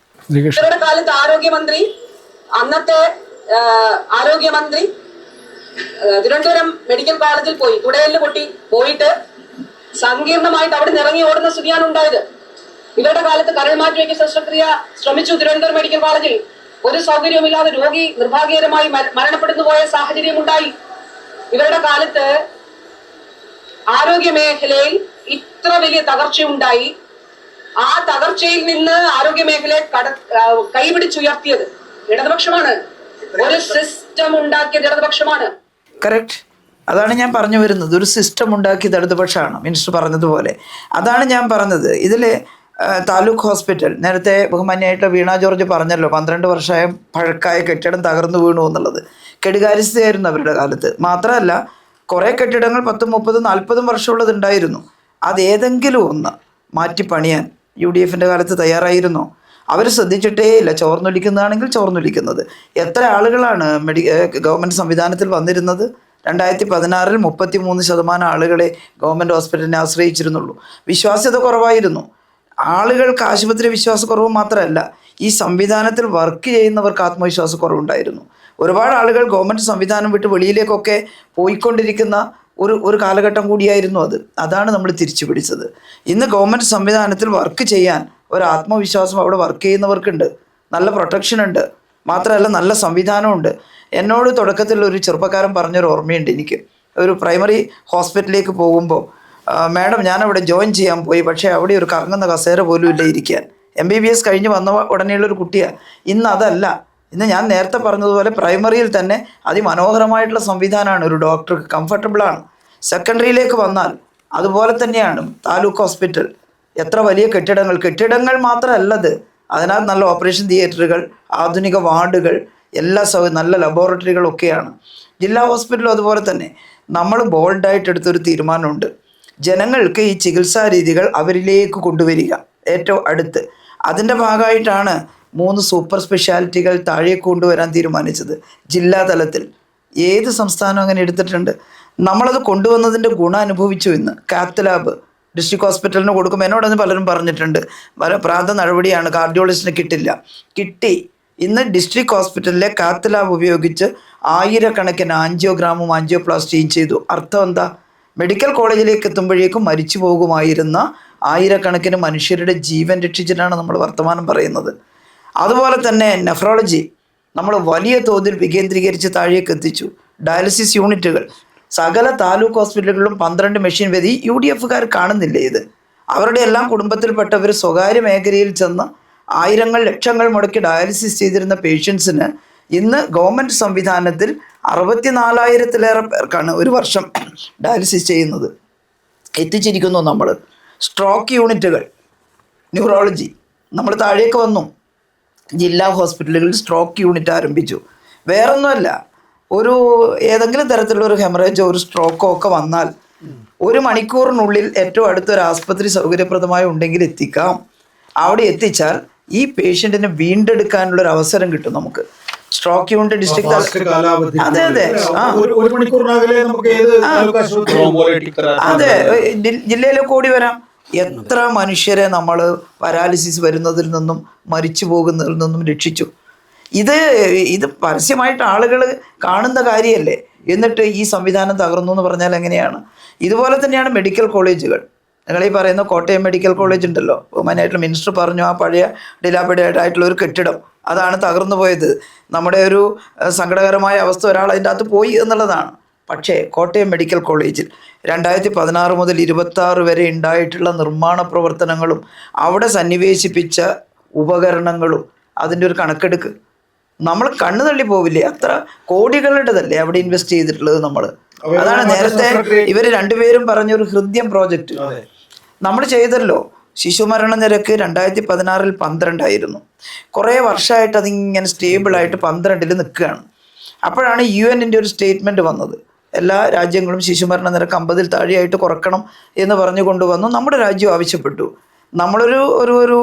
Speaker 4: നികേഷ്,
Speaker 2: ഇവരുടെ കാലത്ത് ആരോഗ്യമന്ത്രി, അന്നത്തെ ആരോഗ്യമന്ത്രി തിരുവനന്തപുരം മെഡിക്കൽ കോളേജിൽ പോയി തുടയലിന് പൊട്ടി പോയിട്ട് സങ്കീർണമായിട്ട് അവിടെ നിന്ന് ഇറങ്ങി ഓടുന്ന സ്ഥിതിയാണ് ഉണ്ടായത്. ഇവരുടെ കാലത്ത് കരൾ മാറ്റിവെക്കൽ ശസ്ത്രക്രിയ ശ്രമിച്ചു തിരുവനന്തപുരം മെഡിക്കൽ കോളേജിൽ. ഒരു സൗകര്യവുമില്ലാതെ രോഗി നിർഭാഗ്യകരമായി മരണപ്പെടുന്നു പോയ സാഹചര്യം ഉണ്ടായി. ഇവരുടെ കാലത്ത് ആരോഗ്യ മേഖലയിൽ ഇത്ര വലിയ തകർച്ചയുണ്ടായി. ആ തകർച്ചയിൽ നിന്ന് ആരോഗ്യ മേഖലയെ കൈപിടിച്ചുയർത്തിയത് ഇടതുപക്ഷമാണ്. ഒരു സിസ്റ്റം ഉണ്ടാക്കിയത് ഇടതുപക്ഷമാണ്.
Speaker 3: കറക്റ്റ്. അതാണ് ഞാൻ പറഞ്ഞു വരുന്നത്. ഒരു സിസ്റ്റം ഉണ്ടാക്കിയത് ഇടതുപക്ഷമാണ്, മിനിസ്റ്റർ പറഞ്ഞതുപോലെ. അതാണ് ഞാൻ പറഞ്ഞത്. ഇതിൽ താലൂക്ക് ഹോസ്പിറ്റൽ നേരത്തെ ബഹുമാന്യായിട്ടുള്ള വീണ ജോർജ് പറഞ്ഞല്ലോ, 12 വർഷമായ പഴക്കായ കെട്ടിടം തകർന്നു വീണു എന്നുള്ളത്. കെടുകാര്യസ്ഥയായിരുന്നു അവരുടെ കാലത്ത്. മാത്രമല്ല കുറേ കെട്ടിടങ്ങൾ 10, 30, 40 വർഷമുള്ളത് ഉണ്ടായിരുന്നു. അതേതെങ്കിലും ഒന്ന് മാറ്റി പണിയാൻ UDFൻ്റെ കാലത്ത് തയ്യാറായിരുന്നോ? അവർ ശ്രദ്ധിച്ചിട്ടേ ഇല്ല. ചോർന്നൊലിക്കുന്നതാണെങ്കിൽ ചോർന്നൊലിക്കുന്നത്. എത്ര ആളുകളാണ് ഗവൺമെൻറ് സംവിധാനത്തിൽ വന്നിരുന്നത്? 2016 33% ആളുകളെ ഗവൺമെൻറ് ഹോസ്പിറ്റലിനെ ആശ്രയിച്ചിരുന്നുള്ളൂ. വിശ്വാസ്യത കുറവായിരുന്നു. ആളുകൾക്ക് ആശുപത്രി വിശ്വാസക്കുറവ് മാത്രമല്ല, ഈ സംവിധാനത്തിൽ വർക്ക് ചെയ്യുന്നവർക്ക് ആത്മവിശ്വാസക്കുറവുണ്ടായിരുന്നു. ഒരുപാട് ആളുകൾ ഗവൺമെൻറ് സംവിധാനം വിട്ട് വെളിയിലേക്കൊക്കെ പോയിക്കൊണ്ടിരിക്കുന്ന ഒരു കാലഘട്ടം കൂടിയായിരുന്നു അത്. അതാണ് നമ്മൾ തിരിച്ചു പിടിച്ചത്. ഇന്ന് ഗവൺമെൻറ് സംവിധാനത്തിൽ വർക്ക് ചെയ്യാൻ ഒരു ആത്മവിശ്വാസം അവിടെ വർക്ക് ചെയ്യുന്നവർക്കുണ്ട്. നല്ല പ്രൊട്ടക്ഷൻ ഉണ്ട്. മാത്രമല്ല നല്ല സംവിധാനമുണ്ട്. എന്നോട് തുടക്കത്തിൽ ഒരു ചെറുപ്പക്കാരൻ പറഞ്ഞൊരു ഓർമ്മയുണ്ട് എനിക്ക്. ഒരു പ്രൈമറി ഹോസ്പിറ്റലിലേക്ക് പോകുമ്പോൾ, മാഡം ഞാനവിടെ ജോയിൻ ചെയ്യാൻ പോയി, പക്ഷേ അവിടെ ഒരു കറങ്ങുന്ന കസേര പോലും ഇല്ല ഇരിക്കാൻ. MBBS കഴിഞ്ഞ് വന്ന ഉടനെയുള്ളൊരു കുട്ടിയാണ്. ഇന്ന് അതല്ല. ഇന്ന് ഞാൻ നേരത്തെ പറഞ്ഞതുപോലെ പ്രൈമറിയിൽ തന്നെ അതിമനോഹരമായിട്ടുള്ള സംവിധാനമാണ്. ഒരു ഡോക്ടർക്ക് കംഫർട്ടബിളാണ്. സെക്കൻഡറിയിലേക്ക് വന്നാൽ അതുപോലെ തന്നെയാണ്. താലൂക്ക് ഹോസ്പിറ്റൽ എത്ര വലിയ കെട്ടിടങ്ങൾ മാത്രമല്ലത്. അതിനകത്ത് നല്ല ഓപ്പറേഷൻ തിയേറ്ററുകൾ, ആധുനിക വാർഡുകൾ, എല്ലാ നല്ല ലബോറട്ടറികളൊക്കെയാണ്. ജില്ലാ ഹോസ്പിറ്റലും അതുപോലെ തന്നെ. നമ്മൾ ബോൾഡായിട്ട് എടുത്തൊരു തീരുമാനമുണ്ട്. ജനങ്ങൾക്ക് ഈ ചികിത്സാ രീതികൾ അവരിലേക്ക് കൊണ്ടുവരിക ഏറ്റവും അടുത്ത്. അതിൻ്റെ ഭാഗമായിട്ടാണ് 3 സൂപ്പർ സ്പെഷ്യാലിറ്റികൾ താഴേക്ക് കൊണ്ടുവരാൻ തീരുമാനിച്ചത് ജില്ലാ തലത്തിൽ. ഏത് സംസ്ഥാനം അങ്ങനെ എടുത്തിട്ടുണ്ട്? നമ്മളത് കൊണ്ടുവന്നതിൻ്റെ ഗുണം അനുഭവിച്ചു. ഇന്ന് കാത്ത് ലാബ് ഡിസ്ട്രിക്ട് ഹോസ്പിറ്റലിന് കൊടുക്കും. എന്നോടൊന്ന് പലരും പറഞ്ഞിട്ടുണ്ട് പ്രാന്ത നടപടിയാണ്, കാർഡിയോളജിസ്റ്റിന് കിട്ടില്ല. കിട്ടി. ഇന്ന് ഡിസ്ട്രിക്ട് ഹോസ്പിറ്റലിലെ കാത്ത് ലാബ് ഉപയോഗിച്ച് 1000കണക്കിന് ആൻജിയോഗ്രാമും ആൻജിയോപ്ലാസ്റ്റിയും ചെയ്തു. അർത്ഥം എന്താ? മെഡിക്കൽ കോളേജിലേക്ക് എത്തുമ്പോഴേക്കും മരിച്ചു പോകുമായിരുന്ന 1000കണക്കിന് മനുഷ്യരുടെ ജീവൻ രക്ഷിച്ചിട്ടാണ് നമ്മൾ വർത്തമാനം പറയുന്നത്. അതുപോലെ തന്നെ നെഫ്രോളജി നമ്മൾ വലിയ തോതിൽ വികേന്ദ്രീകരിച്ച് താഴേക്ക് എത്തിച്ചു. ഡയാലിസിസ് യൂണിറ്റുകൾ സകല താലൂക്ക് ഹോസ്പിറ്റലുകളിലും 12 മെഷീൻ വരി. UDFക്കാർ കാണുന്നില്ലേ ഇത്? അവരുടെ എല്ലാം കുടുംബത്തിൽപ്പെട്ടവർ സ്വകാര്യ മേഖലയിൽ ചെന്ന് ആയിരങ്ങൾ ലക്ഷങ്ങൾ മുടക്കി ഡയാലിസിസ് ചെയ്തിരുന്ന പേഷ്യൻസിന് ഇന്ന് ഗവൺമെൻറ് സംവിധാനത്തിൽ 64,000-ലേറെ പേർക്കാണ് ഒരു വർഷം ഡയാലിസിസ് ചെയ്യുന്നത്. എത്തിച്ചിരിക്കുന്നു നമ്മൾ. സ്ട്രോക്ക് യൂണിറ്റുകൾ, ന്യൂറോളജി നമ്മൾ താഴേക്ക് വന്നു. ജില്ലാ ഹോസ്പിറ്റലുകളിൽ സ്ട്രോക്ക് യൂണിറ്റ് ആരംഭിച്ചു. വേറൊന്നുമല്ല, ഏതെങ്കിലും തരത്തിലുള്ള ഒരു ഹെമറേജോ ഒരു സ്ട്രോക്കോ ഒക്കെ വന്നാൽ 1 മണിക്കൂറിനുള്ളിൽ ഏറ്റവും അടുത്തൊരു ആസ്പത്രി സൗകര്യപ്രദമായി ഉണ്ടെങ്കിൽ എത്തിക്കാം. അവിടെ എത്തിച്ചാൽ ഈ പേഷ്യൻറ്റിനെ വീണ്ടെടുക്കാനുള്ളൊരു അവസരം കിട്ടും നമുക്ക്. സ്ട്രോക്ക് യൂണിറ്റ് ഡിസ്ട്രിക്ട് അതെ ജില്ലയിലേക്ക് ഓടി വരാം. എത്ര മനുഷ്യരെ നമ്മൾ പാരാലിസിസ് വരുന്നതിൽ നിന്നും മരിച്ചു പോകുന്നതിൽ നിന്നും രക്ഷിച്ചു. ഇത് പരസ്യമായിട്ട് ആളുകൾ കാണുന്ന കാര്യമല്ലേ. എന്നിട്ട് ഈ സംവിധാനം തകർന്നു എന്ന് പറഞ്ഞാൽ എങ്ങനെയാണ്? ഇതുപോലെ തന്നെയാണ് മെഡിക്കൽ കോളേജുകൾ. നിങ്ങളീ പറയുന്ന കോട്ടയം മെഡിക്കൽ കോളേജ് ഉണ്ടല്ലോ, ബഹുമാനായിട്ട് മിനിസ്റ്റർ പറഞ്ഞു, ആ പഴയ ഡിലാപിഡേറ്റായിട്ടുള്ള ഒരു കെട്ടിടം അതാണ് തകർന്നു പോയത്. നമ്മുടെ ഒരു സങ്കടകരമായ അവസ്ഥ, ഒരാൾ അതിൻ്റെ അകത്ത് പോയി എന്നുള്ളതാണ്. പക്ഷേ കോട്ടയം മെഡിക്കൽ കോളേജിൽ 2016 മുതൽ 26 വരെ ഉണ്ടായിട്ടുള്ള നിർമ്മാണ പ്രവർത്തനങ്ങളും അവിടെ സന്നിവേശിപ്പിച്ച ഉപകരണങ്ങളും അതിൻ്റെ ഒരു കണക്കെടുക്ക്. നമ്മൾ കണ്ണു തള്ളി പോവില്ലേ? അത്ര കോടികളുടേതല്ലേ അവിടെ ഇൻവെസ്റ്റ് ചെയ്തിട്ടുള്ളത് നമ്മൾ. അതാണ് നേരത്തെ ഇവർ രണ്ടുപേരും പറഞ്ഞൊരു ഹൃദയം പ്രോജക്റ്റ് നമ്മൾ ചെയ്തല്ലോ. ശിശുമരണ നിരക്ക് 2016 12 കുറേ വർഷമായിട്ട് അതിങ്ങനെ സ്റ്റേബിളായിട്ട് 12 നിൽക്കുകയാണ്. അപ്പോഴാണ് UN-ൻ്റെ ഒരു സ്റ്റേറ്റ്മെൻറ്റ് വന്നത്. എല്ലാ രാജ്യങ്ങളും ശിശുമരണ നിരക്ക് 50 താഴെയായിട്ട് കുറക്കണം എന്ന് പറഞ്ഞു കൊണ്ടുവന്നു. നമ്മുടെ രാജ്യം ആവശ്യപ്പെട്ടു. നമ്മളൊരു ഒരു ഒരു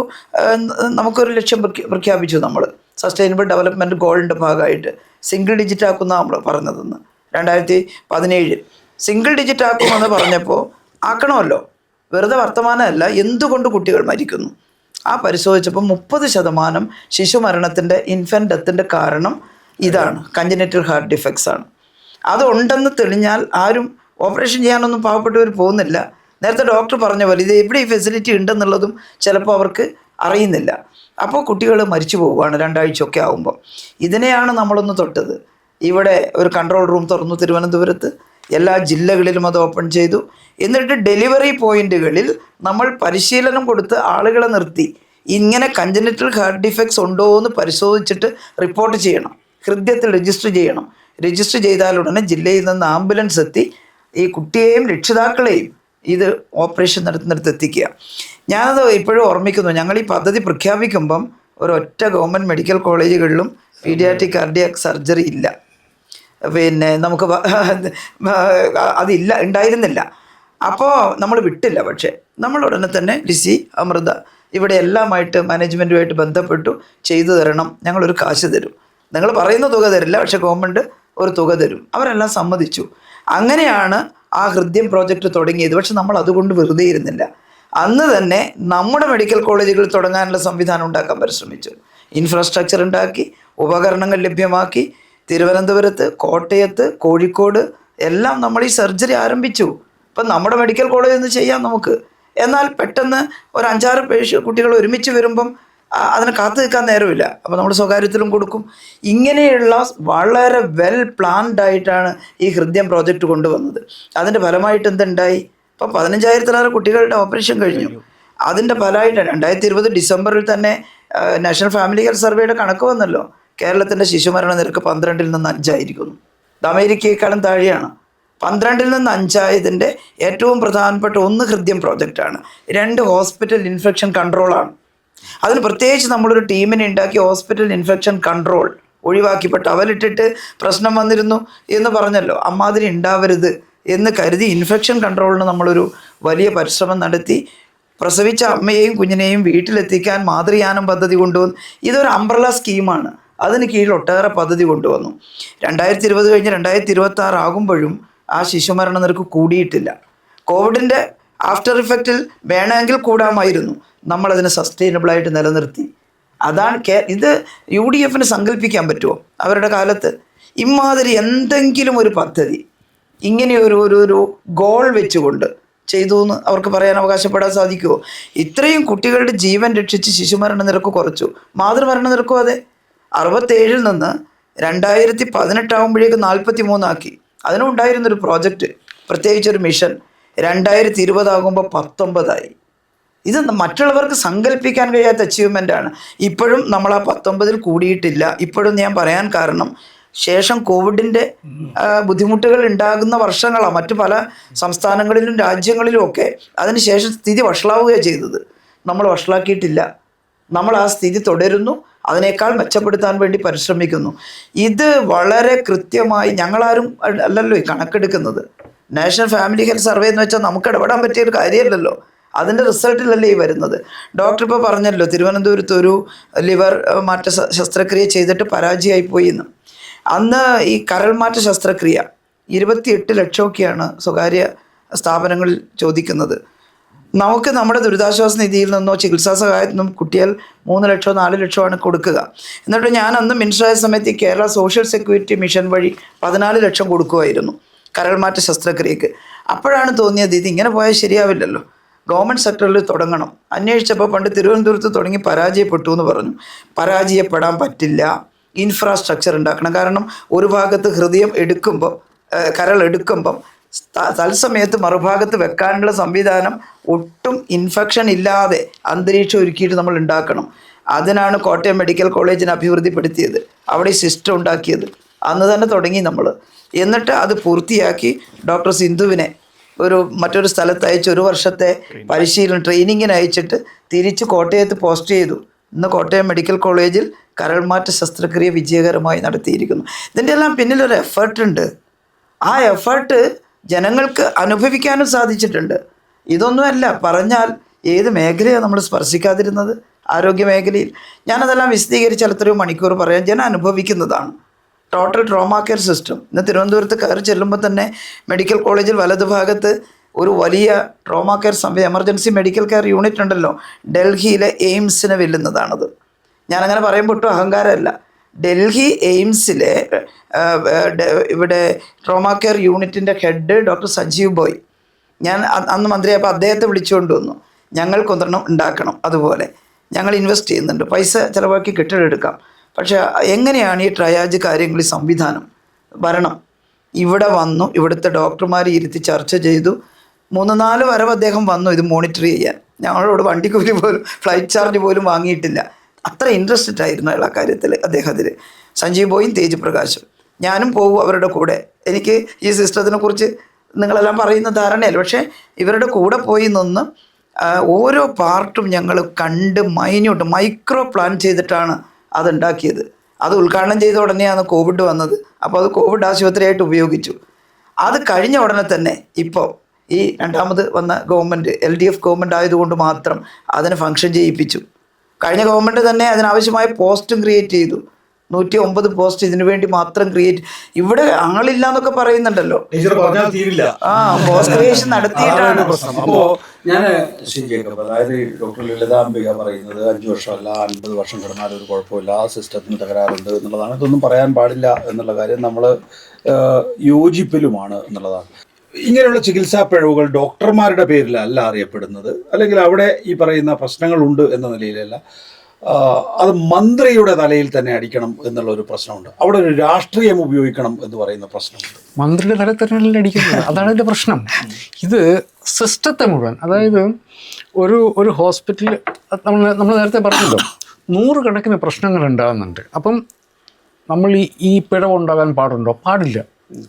Speaker 3: നമുക്കൊരു ലക്ഷ്യം പ്രഖ്യാപിച്ചു. നമ്മൾ സസ്റ്റൈനബിൾ ഡെവലപ്മെൻറ്റ് ഗോളിൻ്റെ ഭാഗമായിട്ട് സിംഗിൾ ഡിജിറ്റ് ആക്കുന്ന നമ്മൾ പറഞ്ഞതെന്ന് 2017 സിംഗിൾ ഡിജിറ്റ് ആക്കുമെന്ന് പറഞ്ഞപ്പോൾ ആക്കണമല്ലോ, വെറുതെ വർത്തമാനമല്ല. എന്തുകൊണ്ട് കുട്ടികൾ മരിക്കുന്നു ആ പരിശോധിച്ചപ്പോൾ 30% ശിശു മരണത്തിൻ്റെ ഇൻഫൻറ്റ് ഡെത്തിൻ്റെ കാരണം ഇതാണ്, കഞ്ചനിറ്റൽ ഹാർട്ട് ഡിഫക്ട്സ് ആണ്. അതുണ്ടെന്ന് തെളിഞ്ഞാൽ ആരും ഓപ്പറേഷൻ ചെയ്യാനൊന്നും പാവപ്പെട്ടവർ പോകുന്നില്ല. നേരത്തെ ഡോക്ടർ പറഞ്ഞ പോലെ ഇത് എവിടെ ഈ ഫെസിലിറ്റി ഉണ്ടെന്നുള്ളതും ചിലപ്പോൾ അവർക്ക് അറിയുന്നില്ല. അപ്പോൾ കുട്ടികൾ മരിച്ചു പോവുകയാണ് 2 ആഴ്ചയൊക്കെ ആകുമ്പോൾ. ഇതിനെയാണ് നമ്മളൊന്ന് തൊട്ടത്. ഇവിടെ ഒരു കൺട്രോൾ റൂം തുറന്നു തിരുവനന്തപുരത്ത്, എല്ലാ ജില്ലകളിലും അത് ഓപ്പൺ ചെയ്തു. എന്നിട്ട് ഡെലിവറി പോയിന്റുകളിൽ നമ്മൾ പരിശീലനം കൊടുത്ത് ആളുകളെ നിർത്തി ഇങ്ങനെ കഞ്ചനിറ്റൽ ഹാർട്ട് ഡിഫക്ട്സ് ഉണ്ടോ എന്ന് പരിശോധിച്ചിട്ട് റിപ്പോർട്ട് ചെയ്യണം, ഹൃദയത്തിൽ രജിസ്റ്റർ ചെയ്യണം. രജിസ്റ്റർ ചെയ്താലുടനെ ജില്ലയിൽ നിന്ന് ആംബുലൻസ് എത്തി ഈ കുട്ടിയെയും രക്ഷിതാക്കളെയും ഇത് ഓപ്പറേഷൻ നടത്തുന്നിടത്ത് എത്തിക്കുക. ഞാനത് ഇപ്പോഴും ഓർമ്മിക്കുന്നു. ഞങ്ങൾ ഈ പദ്ധതി പ്രഖ്യാപിക്കുമ്പം ഒരൊറ്റ ഗവൺമെൻറ് മെഡിക്കൽ കോളേജുകളിലും പീഡിയാട്രിക് കാർഡിയാക് സർജറി ഇല്ല. പിന്നെ നമുക്ക് അതില്ല, ഉണ്ടായിരുന്നില്ല. അപ്പോൾ നമ്മൾ വിട്ടില്ല. പക്ഷേ നമ്മൾ ഉടനെ തന്നെ ലിസി, അമൃത ഇവിടെ എല്ലാമായിട്ട് മാനേജ്മെൻറ്റുമായിട്ട് ബന്ധപ്പെട്ടു. ചെയ്തു തരണം, ഞങ്ങളൊരു കാശ് തരും, നിങ്ങൾ പറയുന്ന തുക തരില്ല, പക്ഷേ ഗവൺമെൻറ് ഒരു തുക തരും. അവരെല്ലാം സമ്മതിച്ചു. അങ്ങനെയാണ് ആ ഹൃദയം പ്രോജക്റ്റ് തുടങ്ങിയത്. പക്ഷെ നമ്മൾ അതുകൊണ്ട് വെറുതെ ഇരുന്നില്ല. അന്ന് തന്നെ നമ്മുടെ മെഡിക്കൽ കോളേജുകൾ തുടങ്ങാനുള്ള സംവിധാനം ഉണ്ടാക്കാൻ പരിശ്രമിച്ചു. ഇൻഫ്രാസ്ട്രക്ചർ ഉണ്ടാക്കി, ഉപകരണങ്ങൾ ലഭ്യമാക്കി. തിരുവനന്തപുരത്ത്, കോട്ടയത്ത്, കോഴിക്കോട് എല്ലാം നമ്മൾ ഈ സർജറി ആരംഭിച്ചു. ഇപ്പം നമ്മുടെ മെഡിക്കൽ കോളേജിൽ നിന്ന് ചെയ്യാം നമുക്ക്. എന്നാൽ പെട്ടെന്ന് ഒരു 5-6 കുട്ടികൾ ഒരുമിച്ച് വരുമ്പം അതിന് കാത്തു നിൽക്കാൻ നേരമില്ല. അപ്പോൾ നമ്മൾ സ്വകാര്യത്തിലും കൊടുക്കും. ഇങ്ങനെയുള്ള വളരെ വെൽ പ്ലാൻഡ് ആയിട്ടാണ് ഈ ഹൃദയം പ്രോജക്റ്റ് കൊണ്ടുവന്നത്. അതിൻ്റെ ഫലമായിട്ട് എന്തുണ്ടായി? ഇപ്പം 15,000-ലേറെ കുട്ടികളുടെ ഓപ്പറേഷൻ കഴിഞ്ഞു. അതിൻ്റെ ഫലമായിട്ട് 2020 ഡിസംബറിൽ തന്നെ നാഷണൽ ഫാമിലി ഹെൽത്ത് സർവേയുടെ കണക്ക് വന്നല്ലോ. കേരളത്തിൻ്റെ ശിശുമരണ നിരക്ക് 12-ൽ നിന്ന് 5 ആയിരിക്കുന്നു. ഇത് അമേരിക്കയെക്കാളും താഴെയാണ്. 12-ൽ നിന്ന് 5 ആയതിൻ്റെ ഏറ്റവും പ്രധാനപ്പെട്ട 1 ഹൃദയം പ്രോജക്റ്റാണ്, 2 ഹോസ്പിറ്റൽ ഇൻഫെക്ഷൻ കൺട്രോളാണ്. അതിന് പ്രത്യേകിച്ച് നമ്മളൊരു ടീമിനെ ഉണ്ടാക്കി ഹോസ്പിറ്റൽ ഇൻഫെക്ഷൻ കൺട്രോൾ ഒഴിവാക്കിപ്പെട്ട അവലിട്ടിട്ട് പ്രശ്നം വന്നിരുന്നു എന്ന് പറഞ്ഞല്ലോ. അമ്മാതിരി ഉണ്ടാവരുത് എന്ന് കരുതി ഇൻഫെക്ഷൻ കൺട്രോളിന് നമ്മളൊരു വലിയ പരിശ്രമം നടത്തി. പ്രസവിച്ച അമ്മയെയും കുഞ്ഞിനെയും വീട്ടിലെത്തിക്കാൻ മാതൃയാനം പദ്ധതി കൊണ്ടുവന്നു. ഇതൊരു അംബ്രല സ്കീമാണ്. അതിന് കീഴിൽ ഒട്ടേറെ പദ്ധതി കൊണ്ടുവന്നു. 2020 കഴിഞ്ഞ് 2026 ആകുമ്പോഴും ആ ശിശുമരണ നിരക്ക് കൂടിയിട്ടില്ല. കോവിഡിൻ്റെ ആഫ്റ്റർ ഇഫക്റ്റിൽ വേണമെങ്കിൽ കൂടാമായിരുന്നു. നമ്മളതിനെ സസ്റ്റൈനബിളായിട്ട് നിലനിർത്തി. അതാണ് ഇത് UDF സങ്കല്പിക്കാൻ പറ്റുമോ അവരുടെ കാലത്ത്? ഇമാതിരി എന്തെങ്കിലും ഒരു പദ്ധതി ഇങ്ങനെ ഒരു ഗോൾ വെച്ചുകൊണ്ട് ചെയ്തു എന്ന് അവർക്ക് പറയാൻ അവകാശപ്പെടാൻ സാധിക്കുമോ? ഇത്രയും കുട്ടികളുടെ ജീവൻ രക്ഷിച്ച് ശിശുമരണ നിരക്ക് കുറച്ചു. മാതൃമരണ നിരക്കും അതെ, 67-ൽ നിന്ന് 2018 ആകുമ്പോഴേക്ക് 43 ആക്കി. അതിനും ഉണ്ടായിരുന്നൊരു പ്രോജക്റ്റ്, പ്രത്യേകിച്ചൊരു മിഷൻ. 2020 ആകുമ്പോൾ 19 ആയി. ഇത് മറ്റുള്ളവർക്ക് സങ്കല്പിക്കാൻ കഴിയാത്ത അച്ചീവ്മെൻ്റാണ്. ഇപ്പോഴും നമ്മൾ ആ 19-ൽ കൂടിയിട്ടില്ല. ഇപ്പോഴും ഞാൻ പറയാൻ കാരണം, ശേഷം കോവിഡിൻ്റെ ബുദ്ധിമുട്ടുകൾ ഉണ്ടാകുന്ന വർഷങ്ങളാണ്. മറ്റു പല സംസ്ഥാനങ്ങളിലും രാജ്യങ്ങളിലും ഒക്കെ അതിനുശേഷം സ്ഥിതി വഷളാവുകയാണ് ചെയ്തത്. നമ്മൾ വഷളാക്കിയിട്ടില്ല. നമ്മൾ ആ സ്ഥിതി തുടരുന്നു, അതിനേക്കാൾ മെച്ചപ്പെടുത്താൻ വേണ്ടി പരിശ്രമിക്കുന്നു. ഇത് വളരെ കൃത്യമായി ഞങ്ങളാരും അല്ലല്ലോ ഈ കണക്കെടുക്കുന്നത്. നാഷണൽ ഫാമിലി ഹെൽത്ത് സർവേ എന്ന് വെച്ചാൽ നമുക്ക് ഇടപെടാൻ പറ്റിയൊരു കാര്യമല്ലല്ലോ. അതിൻ്റെ റിസൾട്ടിലല്ലേ ഈ വരുന്നത്. ഡോക്ടർ ഇപ്പോൾ പറഞ്ഞല്ലോ, തിരുവനന്തപുരത്ത് ഒരു ലിവർ മാറ്റ ശസ്ത്രക്രിയ ചെയ്തിട്ട് പരാജയമായിപ്പോയി എന്ന്. അന്ന് ഈ കരൾ മാറ്റ ശസ്ത്രക്രിയ 28 ലക്ഷമൊക്കെയാണ് സ്വകാര്യ സ്ഥാപനങ്ങളിൽ ചോദിക്കുന്നത്. നമുക്ക് നമ്മുടെ ദുരിതാശ്വാസ നിധിയിൽ നിന്നോ ചികിത്സാ സഹായത്തിൽ നിന്നും കുട്ടിയാൽ 3 ലക്ഷമോ 4 ലക്ഷമാണ് കൊടുക്കുക. എന്നിട്ട് ഞാൻ അന്ന് മിനിസ്റ്ററായ സമയത്ത് കേരള സോഷ്യൽ സെക്യൂരിറ്റി മിഷൻ വഴി 14 ലക്ഷം കൊടുക്കുമായിരുന്നു കരൾമാറ്റ ശസ്ത്രക്രിയക്ക്. അപ്പോഴാണ് തോന്നിയത് ഇതിങ്ങനെ പോയാൽ ശരിയാവില്ലല്ലോ, ഗവൺമെൻറ് സെക്ടറിൽ തുടങ്ങണം. അന്വേഷിച്ചപ്പോൾ പണ്ട് തിരുവനന്തപുരത്ത് തുടങ്ങി പരാജയപ്പെട്ടു എന്ന് പറഞ്ഞു. പരാജയപ്പെടാൻ പറ്റില്ല, ഇൻഫ്രാസ്ട്രക്ചർ ഉണ്ടാക്കണം. കാരണം ഒരു ഭാഗത്ത് ഹൃദയം എടുക്കുമ്പോൾ, കരൾ എടുക്കുമ്പം തത്സമയത്ത് മറുഭാഗത്ത് വെക്കാനുള്ള സംവിധാനം ഒട്ടും ഇൻഫെക്ഷൻ ഇല്ലാതെ അന്തരീക്ഷം ഒരുക്കിയിട്ട് നമ്മൾ ഉണ്ടാക്കണം. അതിനാണ് കോട്ടയം മെഡിക്കൽ കോളേജിനെ അഭിവൃദ്ധിപ്പെടുത്തിയത്, അവിടെ സിസ്റ്റം ഉണ്ടാക്കിയത്. അന്ന് തന്നെ തുടങ്ങി നമ്മൾ. എന്നിട്ട് അത് പൂർത്തിയാക്കി ഡോക്ടർ സിന്ധുവിനെ മറ്റൊരു സ്ഥലത്ത് അയച്ച് 1 വർഷത്തെ പരിശീലനം ട്രെയിനിങ്ങിന് അയച്ചിട്ട് തിരിച്ച് കോട്ടയത്ത് പോസ്റ്റ് ചെയ്തു. ഇന്ന് കോട്ടയം മെഡിക്കൽ കോളേജിൽ കരൾമാറ്റ ശസ്ത്രക്രിയ വിജയകരമായി നടത്തിയിരിക്കുന്നു. ഇതിൻ്റെ എല്ലാം പിന്നിലൊരു എഫേർട്ടുണ്ട്. ആ എഫേർട്ട് ജനങ്ങൾക്ക് അനുഭവിക്കാനും സാധിച്ചിട്ടുണ്ട്. ഇതൊന്നുമല്ല പറഞ്ഞാൽ ഏത് മേഖലയാണ് നമ്മൾ സ്പർശിക്കാതിരുന്നത്? ആരോഗ്യ മേഖലയിൽ ഞാനതെല്ലാം വിശദീകരിച്ച് എത്രയോ മണിക്കൂർ പറയാൻ ജനം അനുഭവിക്കുന്നതാണ്. ടോട്ടൽ ട്രോമാ കെയർ സിസ്റ്റം ഇന്ന് തിരുവനന്തപുരത്ത് കയറി ചെല്ലുമ്പോൾ തന്നെ മെഡിക്കൽ കോളേജിൽ വലതുഭാഗത്ത് ഒരു വലിയ trauma care emergency medical care unit ഉണ്ടല്ലോ, ഡൽഹിയിലെ എയിംസിന് വെല്ലുന്നതാണത്. ഞാനങ്ങനെ പറയുമ്പോൾ ഒട്ടും അഹങ്കാരമല്ല. ഡൽഹി എയിംസിലെ ഇവിടെ ട്രോമാ കെയർ യൂണിറ്റിൻ്റെ ഹെഡ് ഡോക്ടർ സഞ്ജീവ് ബോയ്, ഞാൻ അന്ന് മന്ത്രിയായപ്പോൾ അദ്ദേഹത്തെ വിളിച്ചുകൊണ്ട് വന്നു. ഞങ്ങൾക്കൊന്നെണ്ണം ഉണ്ടാക്കണം, അതുപോലെ ഞങ്ങൾ ഇൻവെസ്റ്റ് ചെയ്യുന്നുണ്ട്, പൈസ ചിലവാക്കി കെട്ടിടമെടുക്കാം. പക്ഷേ എങ്ങനെയാണ് ഈ ട്രയാജ് കാര്യങ്ങളിൽ സംവിധാനം വരണം? ഇവിടെ വന്നു, ഇവിടുത്തെ ഡോക്ടർമാരെ ഇരുത്തി ചർച്ച ചെയ്തു. 3-4 വരവ് അദ്ദേഹം വന്നു ഇത് മോണിറ്റർ ചെയ്യാൻ. ഞങ്ങളോട് വണ്ടിക്കൂലി പോലും ഫ്ലൈറ്റ് ചാർജ് പോലും വാങ്ങിയിട്ടില്ല. അത്ര ഇൻട്രസ്റ്റഡ് ആയിരുന്നു അയാൾ ആ കാര്യത്തിൽ. അദ്ദേഹത്തിൽ സഞ്ജീവ് ബോയും തേജ് പ്രകാശും. ഞാനും പോകും അവരുടെ കൂടെ. എനിക്ക് ഈ സിസ്റ്റത്തിനെ കുറിച്ച് നിങ്ങളെല്ലാം പറയുന്ന ധാരണയല്ല, പക്ഷേ ഇവരുടെ കൂടെ പോയി നിന്ന് ഓരോ പാർട്ടും ഞങ്ങൾ കണ്ട് മൈക്രോ പ്ലാൻ ചെയ്തിട്ടാണ് അതുണ്ടാക്കിയത്. അത് ഉദ്ഘാടനം ചെയ്ത ഉടനെയാണ് കോവിഡ് വന്നത്. അപ്പോൾ അത് കോവിഡ് ആശുപത്രിയായിട്ട് ഉപയോഗിച്ചു. അത് കഴിഞ്ഞ ഉടനെ തന്നെ ഇപ്പോൾ ഈ രണ്ടാമത് വന്ന ഗവൺമെൻറ് LDF ഗവൺമെൻറ് ആയതുകൊണ്ട് മാത്രം അതിന് ഫങ്ഷൻ ചെയ്യിപ്പിച്ചു. കഴിഞ്ഞ ഗവൺമെൻറ് തന്നെ അതിനാവശ്യമായ പോസ്റ്റും ക്രിയേറ്റ് ചെയ്തു. 109 പോസ്റ്റ് ഇതിനു വേണ്ടി മാത്രം ക്രിയേറ്റ്. ഇവിടെ ആളില്ല എന്നൊക്കെ പറയുന്നുണ്ടല്ലോ, പോസ്റ്റ് ക്രിയേഷൻ നടത്തിയിട്ടാണ്
Speaker 1: പ്രശ്നം. അപ്പോൾ ഞാൻ ശരിയാക്കാം. അതായത് ഡോക്ടർ ലളിതാംബിക പറയുന്നത് 5 വർഷമല്ല 50 വർഷം കിടന്നാലും ഒരു കുഴപ്പമില്ല, ആ സിസ്റ്റത്തിന് തകരാറുണ്ട് എന്നുള്ളതാണ്. ഇതൊന്നും പറയാൻ പാടില്ല എന്നുള്ള കാര്യം നമ്മൾ യോജിപ്പിലുമാണ് എന്നുള്ളതാണ്. ഇങ്ങനെയുള്ള ചികിത്സാ പിഴവുകൾ ഡോക്ടർമാരുടെ പേരിലല്ല അറിയപ്പെടുന്നത്, അല്ലെങ്കിൽ അവിടെ ഈ പറയുന്ന പ്രശ്നങ്ങളുണ്ട് എന്ന നിലയിലല്ല, അത് മന്ത്രിയുടെ തലയിൽ തന്നെ അടിക്കണം എന്നുള്ള ഒരു പ്രശ്നമുണ്ട്. അവിടെ ഒരു രാഷ്ട്രീയം ഉപയോഗിക്കണം എന്ന് പറയുന്ന പ്രശ്നമുണ്ട്.
Speaker 4: മന്ത്രിയുടെ തലയിൽ തന്നെ അടിക്കുന്നത്, അതാണ് ഇതിൻ്റെ പ്രശ്നം. ഇത് സിസ്റ്റത്തെ മുഴുവൻ, അതായത് ഒരു ഹോസ്പിറ്റലിൽ നമ്മൾ നേരത്തെ പറഞ്ഞല്ലോ 100 കണക്കിന് പ്രശ്നങ്ങൾ ഉണ്ടാകുന്നുണ്ട്. അപ്പം നമ്മൾ ഈ പിഴവുണ്ടാകാൻ പാടുണ്ടോ? പാടില്ല.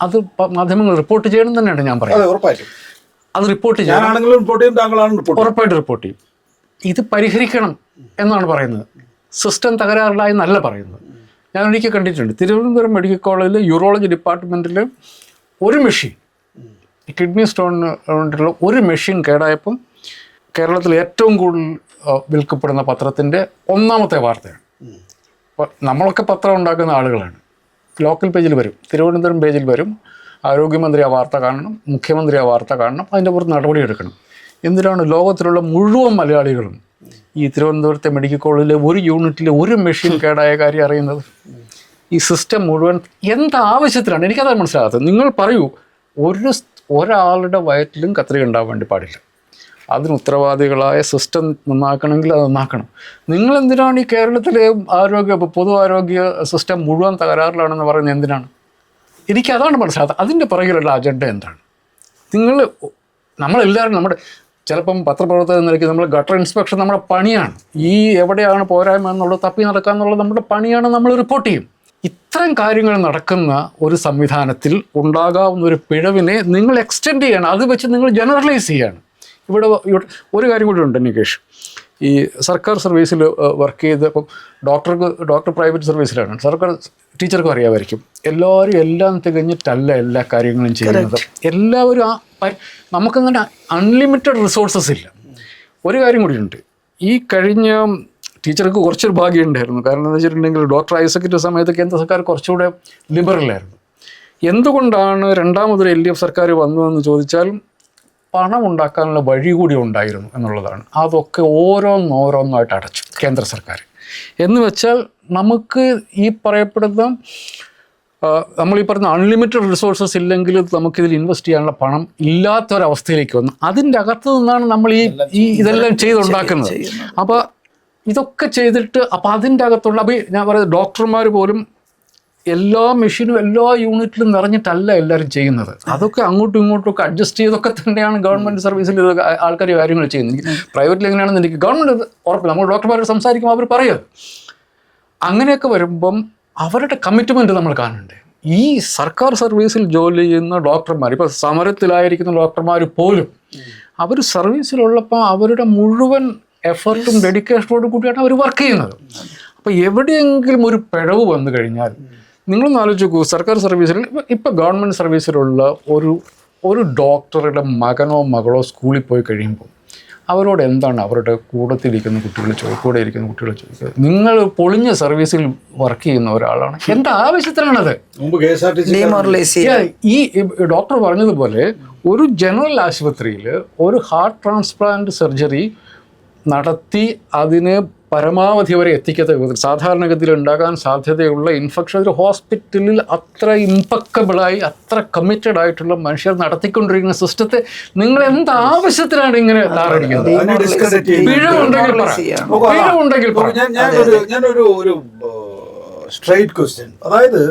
Speaker 4: അത് മാധ്യമങ്ങൾ റിപ്പോർട്ട് ചെയ്യണം തന്നെയാണ് ഞാൻ പറയുന്നത്.
Speaker 1: ഉറപ്പായിട്ടും
Speaker 4: അത് റിപ്പോർട്ട് ചെയ്യണം, ഉറപ്പായിട്ട് റിപ്പോർട്ട് ചെയ്യും. ഇത് പരിഹരിക്കണം എന്നാണ് പറയുന്നത്, സിസ്റ്റം തകരാറിലായി എന്നല്ല പറയുന്നത്. ഞാൻ ഒരിക്കൽ കണ്ടിട്ടുണ്ട്, തിരുവനന്തപുരം മെഡിക്കൽ കോളേജിൽ യൂറോളജി ഡിപ്പാർട്ട്മെൻറ്റിൽ ഒരു മെഷീൻ, കിഡ്നി സ്റ്റോണിന് വേണ്ടിയിട്ടുള്ള ഒരു മെഷീൻ കേടായപ്പം കേരളത്തിൽ ഏറ്റവും കൂടുതൽ വിൽക്കപ്പെടുന്ന പത്രത്തിൻ്റെ 1ാമത്തെ വാർത്തയാണ്. അപ്പോൾ നമ്മളൊക്കെ പത്രം ഉണ്ടാക്കുന്ന ആളുകളാണ്. ലോക്കൽ പേജിൽ വരും, തിരുവനന്തപുരം പേജിൽ വരും, ആരോഗ്യമന്ത്രി ആ വാർത്ത കാണണം, മുഖ്യമന്ത്രി ആ വാർത്ത കാണണം, അതിൻ്റെ പുറത്ത് നടപടിയെടുക്കണം. എന്തിനാണ് ലോകത്തിലുള്ള മുഴുവൻ മലയാളികളും ഈ തിരുവനന്തപുരത്തെ മെഡിക്കൽ കോളേജിലെ ഒരു യൂണിറ്റിൽ ഒരു മെഷീൻ കേടായ കാര്യം അറിയുന്നത്? ഈ സിസ്റ്റം മുഴുവൻ എന്താവശ്യത്തിലാണ്? എനിക്കതാണ് മനസ്സിലാകാത്തത്. നിങ്ങൾ പറയൂ, ഒരാളുടെ വയറ്റിലും കത്രിക ഉണ്ടാവാൻ വേണ്ടി പാടില്ല. അതിന് ഉത്തരവാദികളായ സിസ്റ്റം നന്നാക്കണമെങ്കിൽ അത് നന്നാക്കണം. നിങ്ങളെന്തിനാണ് ഈ കേരളത്തിലെ പൊതു ആരോഗ്യ സിസ്റ്റം മുഴുവൻ തകരാറിലാണെന്ന് പറയുന്നത് എന്തിനാണ്? എനിക്കതാണ് മനസ്സിലാകാത്തത്. അതിൻ്റെ പുറകിലുള്ള അജണ്ട എന്താണ്? നമ്മളെല്ലാവരും ചിലപ്പം പത്രപ്രവർത്തകർ നിലയ്ക്ക് നമ്മൾ ഗട്ടർ ഇൻസ്പെക്ഷൻ നമ്മുടെ പണിയാണ്. ഈ എവിടെയാണ് പോരായ്മ എന്നുള്ളത് തപ്പി നടക്കുക എന്നുള്ളത് നമ്മുടെ പണിയാണ്, നമ്മൾ റിപ്പോർട്ട് ചെയ്യും. ഇത്തരം കാര്യങ്ങൾ നടക്കുന്ന ഒരു സംവിധാനത്തിൽ ഉണ്ടാകാവുന്ന ഒരു പിഴവിനെ നിങ്ങൾ എക്സ്റ്റെൻഡ് ചെയ്യണം, അത് വെച്ച് നിങ്ങൾ ജനറലൈസ് ചെയ്യാണ്. ഇവിടെ ഒരു കാര്യം കൂടി ഉണ്ട് നികേഷ്. ഈ സർക്കാർ സർവീസിൽ വർക്ക് ചെയ്തപ്പം ഡോക്ടർ പ്രൈവറ്റ് സർവീസിലാണ്, സർക്കാർ ടീച്ചർക്കും അറിയാമായിരിക്കും. എല്ലാവരും എല്ലാം തികഞ്ഞിട്ടല്ല എല്ലാ കാര്യങ്ങളും ചെയ്യുന്നത്. എല്ലാവരും നമുക്കങ്ങനെ അൺലിമിറ്റഡ് റിസോഴ്സസ് ഇല്ല. ഒരു കാര്യം കൂടിയുണ്ട്, ഈ കഴിഞ്ഞ ടീച്ചർക്ക് കുറച്ചൊരു ഭാഗ്യം ഉണ്ടായിരുന്നു. കാരണം എന്താ വെച്ചിട്ടുണ്ടെങ്കിൽ ഡോക്ടർ ഐസക്കിൻ്റെ സമയത്ത് കേന്ദ്ര സർക്കാർ കുറച്ചുകൂടെ ലിബറലായിരുന്നു. എന്തുകൊണ്ടാണ് രണ്ടാമതൊരു LDF സർക്കാർ വന്നതെന്ന് ചോദിച്ചാൽ പണം ഉണ്ടാക്കാനുള്ള വഴി കൂടി ഉണ്ടായിരുന്നു എന്നുള്ളതാണ്. അതൊക്കെ ഓരോന്നോരോന്നായിട്ട് അടച്ചു കേന്ദ്ര സർക്കാർ. എന്ന് വെച്ചാൽ നമുക്ക് ഈ പറയപ്പെടുന്ന നമ്മൾ ഈ പറയുന്ന അൺലിമിറ്റഡ് റിസോഴ്സസ് ഇല്ലെങ്കിൽ നമുക്കിതിൽ ഇൻവെസ്റ്റ് ചെയ്യാനുള്ള പണം ഇല്ലാത്തൊരവസ്ഥയിലേക്ക് വന്നു. അതിൻ്റെ അകത്ത് നിന്നാണ് നമ്മൾ ഇതെല്ലാം ചെയ്തുണ്ടാക്കുന്നത്. അപ്പോൾ ഇതൊക്കെ ചെയ്തിട്ട് അപ്പോൾ അതിൻ്റെ അകത്തുള്ള ഞാൻ പറയുന്നത് ഡോക്ടർമാർ പോലും എല്ലാ മെഷീനും എല്ലാ യൂണിറ്റിലും നിറഞ്ഞിട്ടല്ല എല്ലാവരും ചെയ്യുന്നത്. അതൊക്കെ അങ്ങോട്ടും ഇങ്ങോട്ടും ഒക്കെ അഡ്ജസ്റ്റ് ചെയ്തൊക്കെ തന്നെയാണ് ഗവൺമെൻറ് സർവീസിൽ ആൾക്കാർ കാര്യങ്ങൾ ചെയ്യുന്നത്. പ്രൈവറ്റിൽ എങ്ങനെയാണെന്ന് എനിക്ക് ഗവൺമെൻറ് ഉറപ്പില്ല. നമ്മൾ ഡോക്ടർമാരോട് സംസാരിക്കുമ്പോൾ അവർ പറയുക. അങ്ങനെയൊക്കെ വരുമ്പം അവരുടെ കമ്മിറ്റ്മെൻറ്റ് നമ്മൾ കാണണ്ടേ. ഈ സർക്കാർ സർവീസിൽ ജോലി ചെയ്യുന്ന ഡോക്ടർമാർ, ഇപ്പോൾ സമരത്തിലായിരിക്കുന്ന ഡോക്ടർമാർ പോലും അവർ സർവീസിലുള്ളപ്പോൾ അവരുടെ മുഴുവൻ എഫർട്ടും ഡെഡിക്കേഷനോടും കൂടിയാണ് അവർ വർക്ക് ചെയ്യുന്നത്. അപ്പോൾ എവിടെയെങ്കിലും ഒരു പിഴവ് വന്നു കഴിഞ്ഞാൽ നിങ്ങളൊന്ന് ആലോചിച്ച് നോക്കൂ, സർക്കാർ സർവീസിൽ ഇപ്പോൾ ഗവൺമെൻറ് സർവീസിലുള്ള ഒരു ഡോക്ടറുടെ മകനോ മകളോ സ്കൂളിൽ പോയി കഴിയുമ്പോൾ അവരോട് എന്താണ് അവരുടെ കൂടെ ഇരിക്കുന്ന കുട്ടികൾ ചോദിക്കുക, നിങ്ങൾ പൊളിഞ്ഞ സർവീസിൽ വർക്ക് ചെയ്യുന്ന ഒരാളാണ്, എൻ്റെ ആവശ്യത്തിലാണത്.
Speaker 1: മുമ്പ് KSRTC
Speaker 4: ഈ ഡോക്ടർ പറഞ്ഞതുപോലെ ഒരു ജനറൽ ആശുപത്രിയിൽ ഒരു ഹാർട്ട് ട്രാൻസ്പ്ലാന്റ് സർജറി നടത്തി അതിന് പരമാവധി വരെ എത്തിക്കാത്ത വിധത്തിൽ സാധാരണഗതിയിൽ ഉണ്ടാകാൻ സാധ്യതയുള്ള ഇൻഫെക്ഷൻ ഒരു ഹോസ്പിറ്റലിൽ അത്ര ഇമ്പക്കബിളായി അത്ര കമ്മിറ്റഡ് ആയിട്ടുള്ള മനുഷ്യർ നടത്തിക്കൊണ്ടിരിക്കുന്ന സിസ്റ്റത്തെ നിങ്ങൾ എന്ത് ആവശ്യത്തിലാണ് ഇങ്ങനെ താറടിക്കുന്നത്? പിഴവുണ്ടെങ്കിൽ
Speaker 1: ഞാനൊരു സ്ട്രൈറ്റ് ക്വസ്റ്റ്യൻ, അതായത്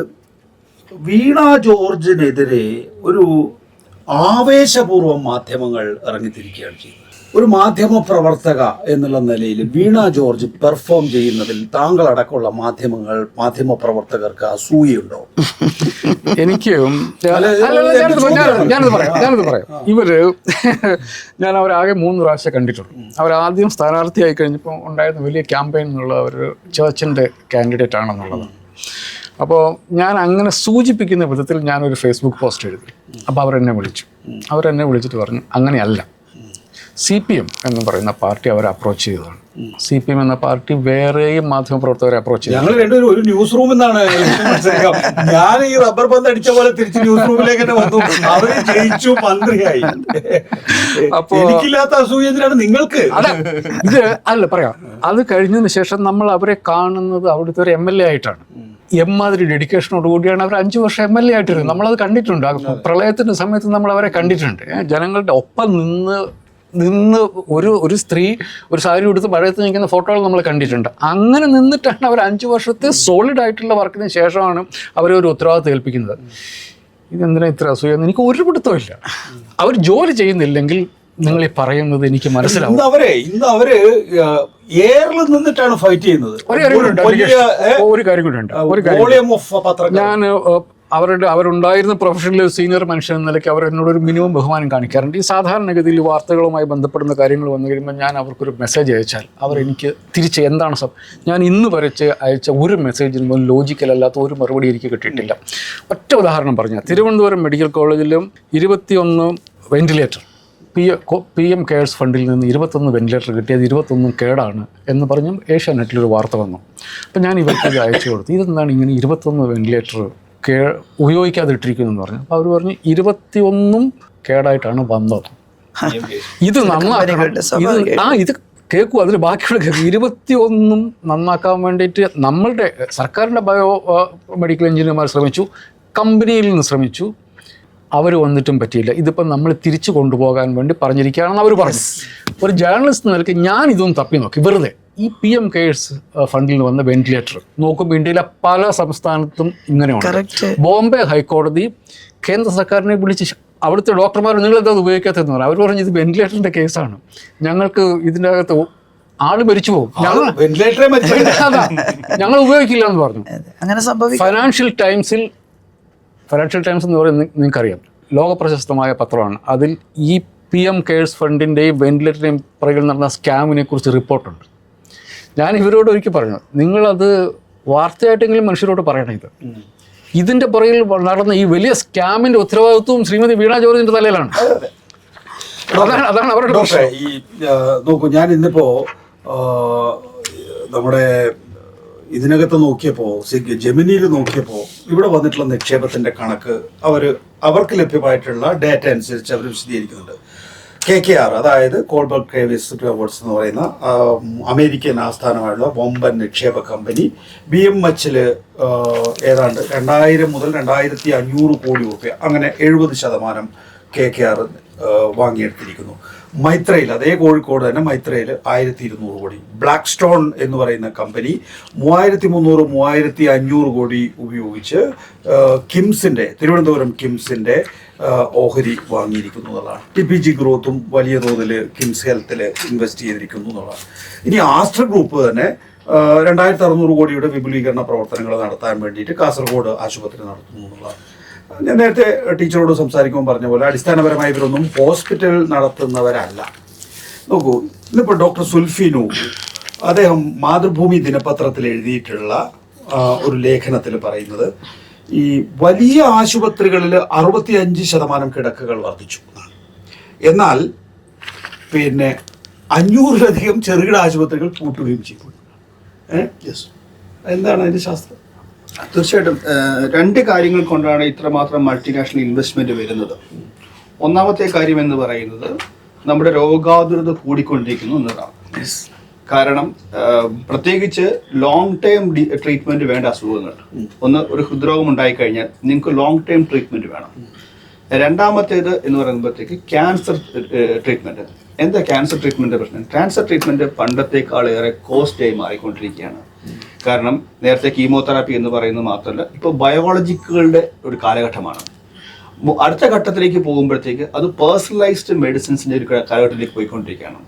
Speaker 1: വീണ ജോർജിനെതിരെ ഒരു ആവേശപൂർവ്വം മാധ്യമങ്ങൾ ഇറങ്ങിത്തിരിക്കുകയാണ് ചെയ്യുന്നത്. ഒരു മാധ്യമ പ്രവർത്തക എന്നുള്ള നിലയിൽ വീണ ജോർജ് പെർഫോം ചെയ്യുന്നതിൽ താങ്കളടക്കമുള്ള മാധ്യമ പ്രവർത്തകർക്ക് അസൂയുണ്ടോ?
Speaker 4: ഞാനത് പറയാം. ഇവര് ഞാൻ അവരാകെ 3 പ്രാവശ്യം കണ്ടിട്ടുള്ളൂ. അവരാദ്യം സ്ഥാനാർത്ഥിയായി കഴിഞ്ഞപ്പോൾ ഉണ്ടായിരുന്ന വലിയ ക്യാമ്പയിൻ എന്നുള്ള ഒരു ചർച്ചിൻ്റെ കാൻഡിഡേറ്റ് ആണെന്നുള്ളതാണ്. അപ്പോൾ ഞാൻ അങ്ങനെ സൂചിപ്പിക്കുന്ന വിധത്തിൽ ഞാനൊരു ഫേസ്ബുക്ക് പോസ്റ്റ് എഴുതി. അപ്പോൾ അവരെന്നെ വിളിച്ചിട്ട് പറഞ്ഞു അങ്ങനെയല്ല, CPM എന്ന് പറയുന്ന പാർട്ടി അവരെ അപ്രോച്ച് ചെയ്തതാണ്. CPM എന്ന പാർട്ടി വേറെയും മാധ്യമപ്രവർത്തകരെ അപ്രോച്ച് ചെയ്തു.
Speaker 1: ഞങ്ങൾ രണ്ടുപേരും ഒരു ന്യൂസ് റൂമിൽ നിന്നാണ് ഞാൻ ഈ റബ്ബർ പന്ത് അടിച്ച പോലെ തിരിച്ച് ന്യൂസ് റൂമിലേക്ക് തന്നെ വന്നു. അവര് ജയിച്ചു, മന്ത്രിയായി. അപ്പൊ എനിക്കില്ലാത്ത അസൂയ എന്തിനാണ് നിങ്ങൾക്ക്?
Speaker 4: ഇത് അല്ല പറയാം. അത് കഴിഞ്ഞതിന് ശേഷം നമ്മൾ അവരെ കാണുന്നത് അവിടുത്തെ ഒരു MLA ആയിട്ടാണ്. എമ്മാതിരി ഡെഡിക്കേഷനോട് കൂടിയാണ് അവർ 5 വർഷം MLA ആയിട്ടിരുന്നത്. നമ്മളത് കണ്ടിട്ടുണ്ട്. പ്രളയത്തിന്റെ സമയത്ത് നമ്മൾ അവരെ കണ്ടിട്ടുണ്ട്. ജനങ്ങളുടെ ഒപ്പം നിന്ന് ഒരു സ്ത്രീ ഒരു സാരി എടുത്ത് മഴയത്ത് നിൽക്കുന്ന ഫോട്ടോകൾ നമ്മൾ കണ്ടിട്ടുണ്ട്. അങ്ങനെ നിന്നിട്ടാണ് അവർ 5 വർഷത്തെ സോളിഡ് ആയിട്ടുള്ള വർക്കിന് ശേഷമാണ് അവരെ ഒരു ഉത്തരവാദിത്വം ഏൽപ്പിക്കുന്നത്. ഇതെന്തിനാ ഇത്ര അസൂയെന്ന് എനിക്ക് ഒരു പിടുത്തമില്ല. അവർ ജോലി ചെയ്യുന്നില്ലെങ്കിൽ നിങ്ങൾ ഈ പറയുന്നത് എനിക്ക് മനസ്സിലാവും.
Speaker 1: ഇന്ന് അവര് എയറിൽ നിന്നിട്ടാണ് ഫൈറ്റ് ചെയ്യുന്നത്.
Speaker 4: ഒരു കാര്യം കൂടെ ഉണ്ട്. ഞാൻ അവരുണ്ടായിരുന്ന പ്രൊഫഷണൽ സീനിയർ മനുഷ്യൻ എന്ന നിലയ്ക്ക് അവർ എന്നോടൊരു മിനിമം ബഹുമാനം കാണിക്കാറുണ്ട്. ഈ സാധാരണഗതിയിൽ വാർത്തകളുമായി ബന്ധപ്പെടുന്ന കാര്യങ്ങൾ വന്നു കഴിയുമ്പോൾ ഞാൻ അവർക്കൊരു മെസ്സേജ് അയച്ചാൽ അവരെനിക്ക് തിരിച്ച് എന്താണ് ഞാൻ ഇന്ന് അയച്ച ഒരു മെസ്സേജിന് പോലും ലോജിക്കലല്ലാത്ത ഒരു മറുപടി എനിക്ക് കിട്ടിയിട്ടില്ല. ഒറ്റ ഉദാഹരണം പറഞ്ഞാൽ തിരുവനന്തപുരം മെഡിക്കൽ കോളേജിലും 21 വെന്റിലേറ്റർ PM കെയർസ് ഫണ്ടിൽ നിന്ന് 21 വെന്റിലേറ്റർ കിട്ടിയത് 21 കേടാണ് എന്ന് പറഞ്ഞ് ഏഷ്യാനെറ്റിലൊരു വാർത്ത വന്നു. അപ്പം ഞാൻ ഇവർക്ക് അയച്ചു കൊടുത്തു. ഇതെന്താണ് ഇങ്ങനെ 21 വെന്റിലേറ്റർ ഉപയോഗിക്കാതെ ഇട്ടിരിക്കുന്നതെന്ന് പറഞ്ഞു. അപ്പോൾ അവർ പറഞ്ഞു 21 കേടായിട്ടാണ് വന്നത്. ഇത് ഇത് കേൾക്കും, അതിൽ ബാക്കിയുള്ള കേൾക്കും. 21 നന്നാക്കാൻ വേണ്ടിയിട്ട് നമ്മളുടെ സർക്കാരിൻ്റെ മെഡിക്കൽ എഞ്ചിനീയർമാർ ശ്രമിച്ചു, കമ്പനിയിൽ നിന്ന് ശ്രമിച്ചു, അവർ വന്നിട്ടും പറ്റിയില്ല. ഇതിപ്പം നമ്മൾ തിരിച്ചു കൊണ്ടുപോകാൻ വേണ്ടി പറഞ്ഞിരിക്കുകയാണെന്ന് അവർ പറഞ്ഞു. ഒരു ജേർണലിസ്റ്റ് നിലയ്ക്ക് ഞാൻ ഇതൊന്നും തപ്പി നോക്കി വെറുതെ. ഈ PM കെയർസ് ഫണ്ടിൽ നിന്ന് വന്ന വെന്റിലേറ്റർ നോക്കുമ്പോൾ ഇന്ത്യയിലെ പല സംസ്ഥാനത്തും ഇങ്ങനെയുണ്ട്. ബോംബെ ഹൈക്കോടതി കേന്ദ്ര സർക്കാരിനെ വിളിച്ച് അവിടുത്തെ ഡോക്ടർമാർ നിങ്ങളെന്താ ഉപയോഗിക്കാത്തതെന്ന് പറഞ്ഞു. അവർ പറഞ്ഞു ഇത് വെന്റിലേറ്ററിൻ്റെ കേസാണ്, ഞങ്ങൾക്ക് ഇതിൻ്റെ അകത്ത് ആള് മരിച്ചു പോകും, ഞങ്ങൾ ഉപയോഗിക്കില്ല എന്ന് പറഞ്ഞു.
Speaker 3: അങ്ങനെ സംഭവിക്കും.
Speaker 4: ഫൈനാൻഷ്യൽ ടൈംസ് എന്ന് പറയുന്നത് നിങ്ങൾക്കറിയാം, ലോകപ്രശസ്തമായ പത്രമാണ്. അതിൽ ഈ PM കെയർസ് ഫണ്ടിൻ്റെയും വെന്റിലേറ്ററിൻ്റെയും പുറകിൽ നടന്ന സ്കാമിനെ കുറിച്ച് റിപ്പോർട്ടുണ്ട്. ഞാൻ ഇവരോട് ഒരിക്കൽ പറഞ്ഞു, നിങ്ങളത് വാർത്തയായിട്ടെങ്കിലും മനുഷ്യരോട് പറയണം. ഇതിൻ്റെ പുറകിൽ നടന്ന ഈ വലിയ സ്കാമിൻ്റെ ഉത്തരവാദിത്വവും ശ്രീമതി വീണ ജോർജിൻ്റെ തലയിലാണ്. അതാണ് അവരുടെ പ്രശ്നം.
Speaker 1: ഈ നോക്കൂ, ഞാൻ ഇന്നിപ്പോൾ നമ്മുടെ ഇതിനകത്ത് നോക്കിയപ്പോൾ ജെമിനിയിൽ നോക്കിയപ്പോൾ ഇവിടെ വന്നിട്ടുള്ള നിക്ഷേപത്തിൻ്റെ കണക്ക് അവർക്ക് ലഭ്യമായിട്ടുള്ള ഡാറ്റ അനുസരിച്ച് അവർ വിശദീകരിക്കുന്നുണ്ട്. KKR, അതായത് കോൾബർഗ് ക്രേവിസ് റിപ്പോർട്ട്സ് എന്ന് പറയുന്ന അമേരിക്കൻ ആസ്ഥാനമായുള്ള വമ്പൻ നിക്ഷേപ കമ്പനി BMH ഏതാണ്ട് 2000 മുതൽ 2500 കോടി രൂപ, അങ്ങനെ 70% KKR വാങ്ങിയെടുത്തിരിക്കുന്നു. മൈത്രയിൽ, അതേ കോഴിക്കോട് തന്നെ മൈത്രയിൽ 1200 കോടി. ബ്ലാക്ക് സ്റ്റോൺ എന്ന് പറയുന്ന കമ്പനി 3300-3500 കോടി ഉപയോഗിച്ച് തിരുവനന്തപുരം കിംസിൻ്റെ ഓഹരി വാങ്ങിയിരിക്കുന്നു എന്നുള്ളതാണ്. TPG ഗ്രോത്തും വലിയ തോതിൽ കിംസ് ഹെൽത്തിൽ ഇൻവെസ്റ്റ് ചെയ്തിരിക്കുന്നു എന്നുള്ളതാണ്. ഇനി ആസ്റ്റർ ഗ്രൂപ്പ് തന്നെ 2600 കോടിയുടെ വിപുലീകരണ പ്രവർത്തനങ്ങൾ നടത്താൻ വേണ്ടിയിട്ട് കാസർഗോഡ് ആശുപത്രി നടത്തുന്നു എന്നുള്ളതാണ്. ഞാൻ നേരത്തെ ടീച്ചറോട് സംസാരിക്കുമ്പോൾ പറഞ്ഞ പോലെ അടിസ്ഥാനപരമായി ഇവരൊന്നും ഹോസ്പിറ്റൽ നടത്തുന്നവരല്ല. നോക്കൂ, ഇന്നിപ്പോൾ ഡോക്ടർ സുൽഫീനു അദ്ദേഹം മാതൃഭൂമി ദിനപത്രത്തിൽ എഴുതിയിട്ടുള്ള ഒരു ലേഖനത്തിൽ പറയുന്നത് ഈ വലിയ ആശുപത്രികളിൽ 65% കിടക്കകൾ വർദ്ധിച്ചു എന്നാണ്. എന്നാൽ 500-ലധികം ചെറുകിട ആശുപത്രികൾ പൂട്ടുകയും ചെയ്തു. യെസ്, എന്താണ് അതിൻ്റെ ശാസ്ത്രം?
Speaker 5: തീർച്ചയായിട്ടും രണ്ട് കാര്യങ്ങൾ കൊണ്ടാണ് ഇത്രമാത്രം മൾട്ടിനാഷണൽ ഇൻവെസ്റ്റ്മെന്റ് വരുന്നത്. ഒന്നാമത്തെ കാര്യം എന്ന് പറയുന്നത് നമ്മുടെ രോഗാതുരത കൂടിക്കൊണ്ടിരിക്കുന്നു എന്നതാണ്. കാരണം പ്രത്യേകിച്ച് ലോങ് ടേം ട്രീറ്റ്മെന്റ് വേണ്ട അസുഖങ്ങൾ, ഒന്ന് ഒരു ഹൃദ്രോഗം ഉണ്ടായിക്കഴിഞ്ഞാൽ നിങ്ങൾക്ക് ലോങ് ടേം ട്രീറ്റ്മെന്റ് വേണം. രണ്ടാമത്തേത് എന്ന് പറയുമ്പോഴത്തേക്ക് ക്യാൻസർ ട്രീറ്റ്മെന്റ്. എന്താ ക്യാൻസർ ട്രീറ്റ്മെന്റ് പ്രശ്നം? ക്യാൻസർ ട്രീറ്റ്മെന്റ് പണ്ടത്തേക്കാളേറെ കോസ്റ്റായി മാറിക്കൊണ്ടിരിക്കുകയാണ്. കാരണം നേരത്തെ കീമോതെറാപ്പി എന്ന് പറയുന്നത് മാത്രമല്ല, ഇപ്പോൾ ബയോളജിക്കുകളുടെ ഒരു കാലഘട്ടമാണ്. അടുത്ത ഘട്ടത്തിലേക്ക് പോകുമ്പോഴത്തേക്ക് അത് പേഴ്സണലൈസ്ഡ് മെഡിസിൻസിൻ്റെ ഒരു കാലഘട്ടത്തിലേക്ക് പോയിക്കൊണ്ടിരിക്കുകയാണ്.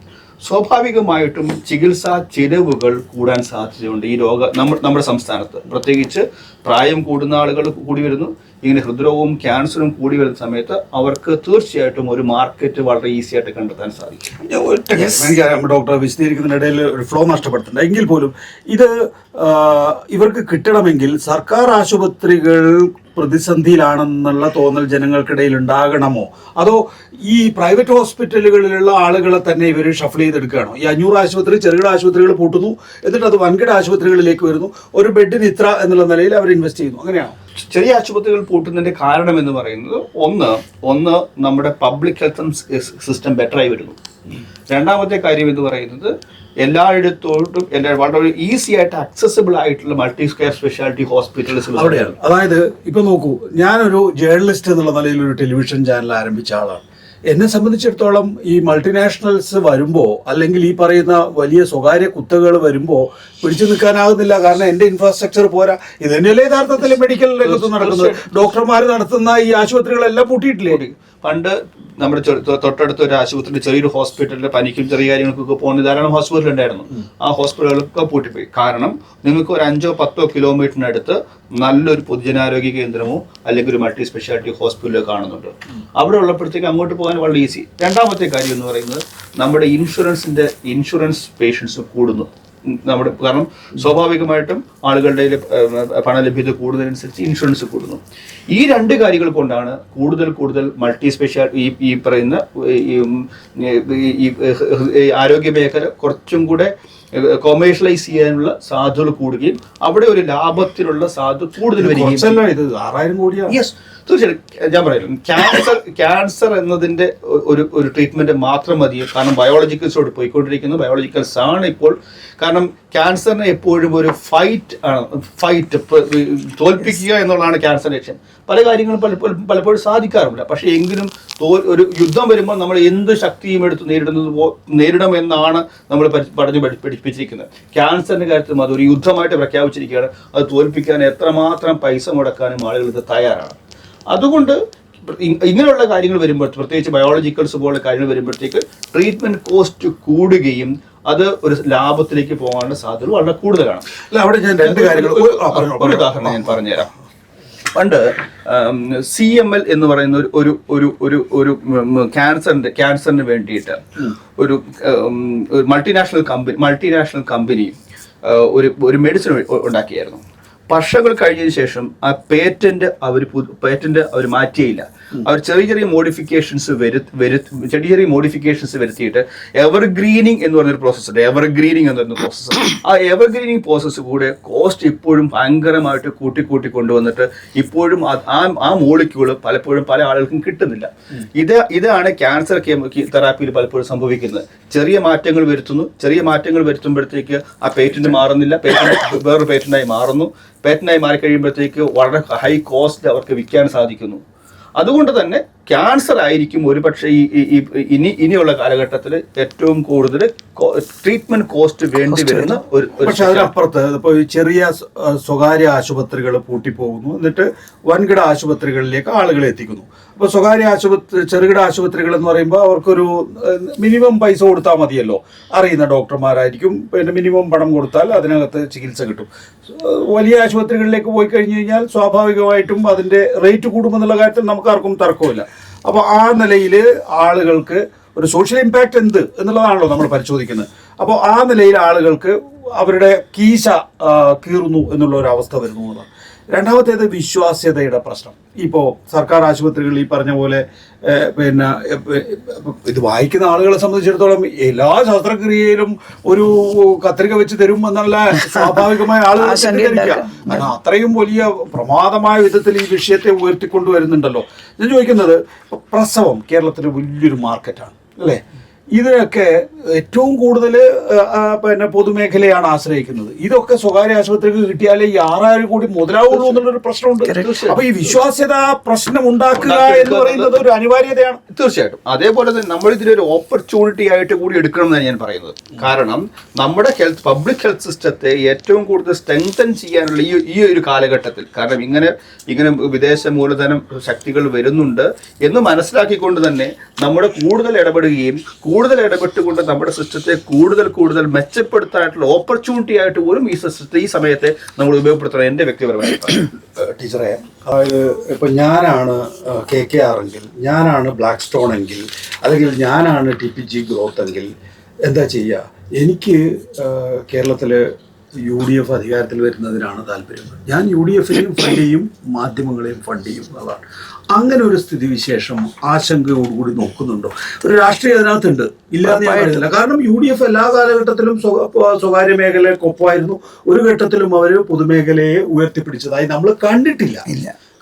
Speaker 5: സ്വാഭാവികമായിട്ടും ചികിത്സാ ചിലവുകൾ കൂടാൻ സാധ്യതയുണ്ട് ഈ നമ്മുടെ സംസ്ഥാനത്ത്. പ്രത്യേകിച്ച് പ്രായം കൂടുന്ന ആളുകൾ കൂടി വരുന്നു. ഇങ്ങനെ ഹൃദ്രോഗവും ക്യാൻസറും കൂടി വരുന്ന സമയത്ത് അവർക്ക് തീർച്ചയായിട്ടും ഒരു മാർക്കറ്റ് വളരെ ഈസി ആയിട്ട് കണ്ടെത്താൻ സാധിക്കും.
Speaker 1: എനിക്കറിയാം ഡോക്ടർ വിശദീകരിക്കുന്നതിനിടയിൽ ഒരു ഫ്ലോ നഷ്ടപ്പെടുത്തുന്നുണ്ട്. എങ്കിൽ പോലും ഇത് ഇവർക്ക് കിട്ടണമെങ്കിൽ സർക്കാർ ആശുപത്രികൾ പ്രതിസന്ധിയിലാണെന്നുള്ള തോന്നൽ ജനങ്ങൾക്കിടയിൽ ഉണ്ടാകണമോ, അതോ ഈ പ്രൈവറ്റ് ഹോസ്പിറ്റലുകളിലുള്ള ആളുകളെ തന്നെ ഇവർ ഷഫിൾ ചെയ്തെടുക്കുകയാണോ? ഈ 500 ആശുപത്രി ചെറുകിട ആശുപത്രികൾ പൂട്ടുന്നു, എന്നിട്ട് അത് വൻകിട ആശുപത്രികളിലേക്ക് വരുന്നു, ഒരു ബെഡിന് ഇത്ര എന്നുള്ള നിലയിൽ അവർ ഇൻവെസ്റ്റ് ചെയ്യുന്നു, അങ്ങനെയാണോ?
Speaker 5: ചെറിയ ആശുപത്രികൾ പൂട്ടുന്നതിന്റെ കാരണം എന്ന് പറയുന്നത് ഒന്ന് നമ്മുടെ പബ്ലിക് ഹെൽത്ത് സിസ്റ്റം ബെറ്ററായി വരുന്നു. രണ്ടാമത്തെ കാര്യം എന്ന് പറയുന്നത് എല്ലായിടത്തോട്ടും വളരെ ഈസി ആയിട്ട് അക്സസിബിൾ ആയിട്ടുള്ള മൾട്ടി സ്കെയർ സ്പെഷ്യാലിറ്റി ഹോസ്പിറ്റൽസ്
Speaker 1: അവിടെയാണ്. അതായത് ഇപ്പൊ നോക്കൂ, ഞാനൊരു ജേർണലിസ്റ്റ് എന്നുള്ള നിലയിൽ ഒരു ടെലിവിഷൻ ചാനൽ ആരംഭിച്ച ആളാണ്. എന്നെ സംബന്ധിച്ചിടത്തോളം ഈ മൾട്ടിനാഷണൽസ് വരുമ്പോൾ, അല്ലെങ്കിൽ ഈ പറയുന്ന വലിയ സ്വകാര്യ കുത്തകൾ വരുമ്പോൾ പിടിച്ചു നിൽക്കാനാകുന്നില്ല. കാരണം എൻ്റെ ഇൻഫ്രാസ്ട്രക്ചർ പോരാ. ഇത് തന്നെയല്ലേ യഥാർത്ഥത്തിൽ മെഡിക്കൽ രംഗത്ത് നടക്കുന്നത്. ഡോക്ടർമാർ നടത്തുന്ന ഈ ആശുപത്രികളെല്ലാം പൂട്ടിയിട്ടില്ലേ?
Speaker 5: പണ്ട് നമ്മുടെ തൊട്ടടുത്ത ഒരു ആശുപത്രി, ചെറിയൊരു ഹോസ്പിറ്റലിൽ പനിക്കും ചെറിയ കാര്യങ്ങൾക്കൊക്കെ പോകുന്ന ധാരാളം ഹോസ്പിറ്റൽ ഉണ്ടായിരുന്നു. ആ ഹോസ്പിറ്റലുകളൊക്കെ പൂട്ടിപ്പോയി. കാരണം നിങ്ങൾക്ക് ഒരു 5-10 കിലോമീറ്ററിനടുത്ത് നല്ലൊരു പൊതുജനാരോഗ്യ കേന്ദ്രമോ അല്ലെങ്കിൽ ഒരു മൾട്ടി സ്പെഷ്യാലിറ്റി ഹോസ്പിറ്റലോ കാണുന്നുണ്ട്. അവിടെ ഉള്ളപ്പോഴത്തേക്ക് അങ്ങോട്ട് പോകാൻ വളരെ ഈസി. രണ്ടാമത്തെ കാര്യം എന്ന് പറയുന്നത് നമ്മുടെ ഇൻഷുറൻസ് പേഷ്യൻസ് കൂടുന്നു. കാരണം സ്വാഭാവികമായിട്ടും ആളുകളുടെ പണലഭ്യത കൂടുന്നതിനനുസരിച്ച് ഇൻഷുറൻസ് കൂടുന്നു. ഈ രണ്ട് കാര്യങ്ങൾ കൊണ്ടാണ് കൂടുതൽ മൾട്ടി സ്പെഷ്യാലിറ്റി ഈ പറയുന്ന ഈ ആരോഗ്യ മേഖല കുറച്ചും കൂടെ കൊമേഴ്ഷ്യലൈസ് ചെയ്യാനുള്ള സാധ്യതകൾ കൂടുകയും അവിടെ ഒരു ലാഭത്തിലുള്ള സാധ്യത കൂടുതൽ വരികയും.
Speaker 1: 6000 കോടിയാണ്.
Speaker 5: യെസ്, തീർച്ചയായിട്ടും. ഞാൻ പറയുന്നത് ക്യാൻസർ എന്നതിൻ്റെ ഒരു ട്രീറ്റ്മെന്റ് മാത്രം മതി. കാരണം ബയോളജിക്കൽസോട് പോയിക്കൊണ്ടിരിക്കുന്നു. ബയോളജിക്കൽസ് ആണ് ഇപ്പോൾ. കാരണം ക്യാൻസറിന് എപ്പോഴും ഒരു ഫൈറ്റ് തോൽപ്പിക്കുക എന്നുള്ളതാണ് ക്യാൻസർ ലക്ഷ്യം. പല കാര്യങ്ങളും പലപ്പോഴും സാധിക്കാറുമില്ല. പക്ഷേ എങ്കിലും ഒരു യുദ്ധം വരുമ്പോൾ നമ്മൾ എന്ത് ശക്തിയും എടുത്ത് നേരിടണമെന്നാണ് നമ്മൾ പഠിപ്പിച്ചിരിക്കുന്നത്. ക്യാൻസറിന്റെ കാര്യത്തിലും അതൊരു യുദ്ധമായിട്ട് പ്രഖ്യാപിച്ചിരിക്കുകയാണ്. അത് തോൽപ്പിക്കാൻ എത്രമാത്രം പൈസ മുടക്കാനും ആളുകൾക്ക് തയ്യാറാണ്. അതുകൊണ്ട് ഇങ്ങനെയുള്ള കാര്യങ്ങൾ വരുമ്പോൾ, പ്രത്യേകിച്ച് ബയോളജിക്കൽസ് പോലുള്ള കാര്യങ്ങൾ വരുമ്പോഴത്തേക്ക് ട്രീറ്റ്മെന്റ് കോസ്റ്റ് കൂടുകയും അത് ഒരു ലാഭത്തിലേക്ക് പോകാനുള്ള സാധ്യത വളരെ കൂടുതലാണ്.
Speaker 1: അവിടെ ഞാൻ രണ്ട് കാര്യങ്ങൾ,
Speaker 5: ഒരു ഉദാഹരണം ഞാൻ പറഞ്ഞുതരാം. പണ്ട് CML എന്ന് പറയുന്ന ഒരു ക്യാൻസറിന് വേണ്ടിയിട്ട് ഒരു മൾട്ടിനാഷണൽ കമ്പനി ഒരു മെഡിസിൻ ഉണ്ടാക്കിയായിരുന്നു. വർഷങ്ങൾ കഴിഞ്ഞതിന് ശേഷം ആ പേറ്റന്റ് അവർ മാറ്റിയില്ല. അവർ ചെറിയ മോഡിഫിക്കേഷൻസ് വരുത്തിയിട്ട് എവർഗ്രീനിങ് എന്ന് പറഞ്ഞൊരു പ്രോസസ്സുണ്ട്. എവർഗ്രീനിങ് എന്ന് പറയുന്ന പ്രോസസ്സ്, ആ എവർഗ്രീനിങ് പ്രോസസ്സ് കൂടെ കോസ്റ്റ് ഇപ്പോഴും ഭയങ്കരമായിട്ട് കൂട്ടി കൊണ്ടുവന്നിട്ട് ഇപ്പോഴും ആ മോളിക്യൂള് പലപ്പോഴും പല ആളുകൾക്കും കിട്ടുന്നില്ല. ഇതാണ് ക്യാൻസർ തെറാപ്പിയിൽ പലപ്പോഴും സംഭവിക്കുന്നത്. ചെറിയ മാറ്റങ്ങൾ വരുത്തുമ്പോഴത്തേക്ക് ആ പേറ്റന്റ് മാറുന്നില്ല, പേറ്റന്റ് വേറൊരു പേറ്റന്റായി മാറുന്നു. പേറ്റന്റായി മാറിക്കഴിയുമ്പോഴത്തേക്ക് വളരെ ഹൈ കോസ്റ്റ് അവർക്ക് വിൽക്കാൻ സാധിക്കുന്നു. അതുകൊണ്ട് തന്നെ ക്യാൻസർ ആയിരിക്കും ഒരുപക്ഷെ ഇനിയുള്ള കാലഘട്ടത്തിൽ ഏറ്റവും കൂടുതൽ ട്രീറ്റ്മെന്റ് കോസ്റ്റ് വേണ്ടി വരുന്ന
Speaker 1: പക്ഷെ അതിനപ്പുറത്ത് ഇപ്പോൾ ഈ ചെറിയ സ്വകാര്യ ആശുപത്രികൾ പൂട്ടിപ്പോകുന്നു, എന്നിട്ട് വൻകിട ആശുപത്രികളിലേക്ക് ആളുകളെ എത്തിക്കുന്നു. അപ്പോൾ ചെറുകിട ആശുപത്രികൾ എന്ന് പറയുമ്പോൾ അവർക്കൊരു മിനിമം പൈസ കൊടുത്താൽ മതിയല്ലോ. അറിയുന്ന ഡോക്ടർമാരായിരിക്കും, പിന്നെ മിനിമം പണം കൊടുത്താൽ അതിനകത്ത് ചികിത്സ കിട്ടും. വലിയ ആശുപത്രികളിലേക്ക് പോയി കഴിഞ്ഞു കഴിഞ്ഞാൽ സ്വാഭാവികമായിട്ടും അതിൻ്റെ റേറ്റ് കൂടുമെന്നുള്ള കാര്യത്തിൽ നമുക്ക് ആർക്കും തർക്കമില്ല. അപ്പോൾ ആ നിലയിൽ ആളുകൾക്ക് ഒരു സോഷ്യൽ ഇമ്പാക്റ്റ് എന്ത് എന്നുള്ളതാണല്ലോ നമ്മൾ പരിശോധിക്കുന്നത്. അപ്പോൾ ആ നിലയിൽ ആളുകൾക്ക് അവരുടെ കീശ കീറുന്നു എന്നുള്ള ഒരു അവസ്ഥ വരുന്നു. രണ്ടാമത്തേത് വിശ്വാസ്യതയുടെ പ്രശ്നം. ഇപ്പോൾ സർക്കാർ ആശുപത്രികൾ ഈ പറഞ്ഞ പോലെ പിന്നെ ഇത് വായിക്കുന്ന ആളുകളെ സംബന്ധിച്ചിടത്തോളം എല്ലാ ശസ്ത്രക്രിയയിലും ഒരു കത്രിക വെച്ച് തരും എന്നുള്ള സ്വാഭാവികമായ ആളുകൾ തെറ്റിദ്ധരിക്കുക. കാരണം അത്രയും വലിയ പ്രമാദമായ വിധത്തിൽ ഈ വിഷയത്തെ ഉയർത്തിക്കൊണ്ടുവരുന്നുണ്ടല്ലോ. ഞാൻ ചോദിക്കുന്നത്, പ്രസവം കേരളത്തിൽ വലിയൊരു മാർക്കറ്റാണ് അല്ലേ? ഇതിനൊക്കെ ഏറ്റവും കൂടുതൽ പിന്നെ പൊതുമേഖലയാണ് ആശ്രയിക്കുന്നത്. ഇതൊക്കെ സ്വകാര്യ ആശുപത്രിക്ക് കിട്ടിയാലേ ഈ 6000 കോടി മുതലാവുള്ളൂ എന്നുള്ളൊരു പ്രശ്നമുണ്ട്. അപ്പൊ ഈ വിശ്വാസ്യത പ്രശ്നം ഉണ്ടാക്കുക എന്ന് പറയുന്നത് ഒരു അനിവാര്യതയാണ്.
Speaker 5: തീർച്ചയായിട്ടും. അതേപോലെ തന്നെ നമ്മൾ ഇതിലൊരു ഓപ്പർച്യൂണിറ്റി ആയിട്ട് കൂടി എടുക്കണം എന്നാണ് ഞാൻ പറയുന്നത്. കാരണം നമ്മുടെ പബ്ലിക് ഹെൽത്ത് സിസ്റ്റത്തെ ഏറ്റവും കൂടുതൽ സ്ട്രെങ്തൻ ചെയ്യാനുള്ള ഈ ഒരു കാലഘട്ടത്തിൽ, കാരണം ഇങ്ങനെ വിദേശ മൂലധനം ശക്തികൾ വരുന്നുണ്ട് എന്ന് മനസ്സിലാക്കിക്കൊണ്ട് തന്നെ നമ്മുടെ കൂടുതൽ ഇടപെട്ടുകൊണ്ട് നമ്മുടെ സിസ്റ്റത്തെ കൂടുതൽ മെച്ചപ്പെടുത്താനായിട്ടുള്ള ഓപ്പർച്യൂണിറ്റി ആയിട്ട് പോലും ഈ സിസ്റ്റത്തെ ഈ സമയത്തെ നമ്മൾ ഉപയോഗപ്പെടുത്തണം. എൻ്റെ വ്യക്തിപരമായ
Speaker 1: ടീച്ചറെ, അതായത് ഇപ്പം ഞാനാണ് KKR എങ്കിൽ, ഞാനാണ് ബ്ലാക്ക് സ്റ്റോൺ എങ്കിൽ, അല്ലെങ്കിൽ ഞാനാണ് TPG ഗ്രോത്ത് എങ്കിൽ എന്താ ചെയ്യുക? എനിക്ക് കേരളത്തിൽ UDF അധികാരത്തിൽ വരുന്നതിനാണ് താല്പര്യം. ഞാൻ UDFനെയും ഫണ്ട് ചെയ്യും, മാധ്യമങ്ങളെയും ഫണ്ട് ചെയ്യും എന്നുള്ളതാണ്. അങ്ങനെ ഒരു സ്ഥിതിവിശേഷം ആശങ്കയോടുകൂടി നോക്കുന്നുണ്ടോ? ഒരു രാഷ്ട്രീയം അതിനകത്തുണ്ട്, ഇല്ലാന്ന് ഞാൻ പറയുന്നില്ല. കാരണം UDF എല്ലാ കാലഘട്ടത്തിലും സ്വകാര്യ മേഖലയ്ക്കൊപ്പമായിരുന്നു. ഒരു ഘട്ടത്തിലും അവർ പൊതുമേഖലയെ ഉയർത്തിപ്പിടിച്ചതായി നമ്മൾ കണ്ടിട്ടില്ല.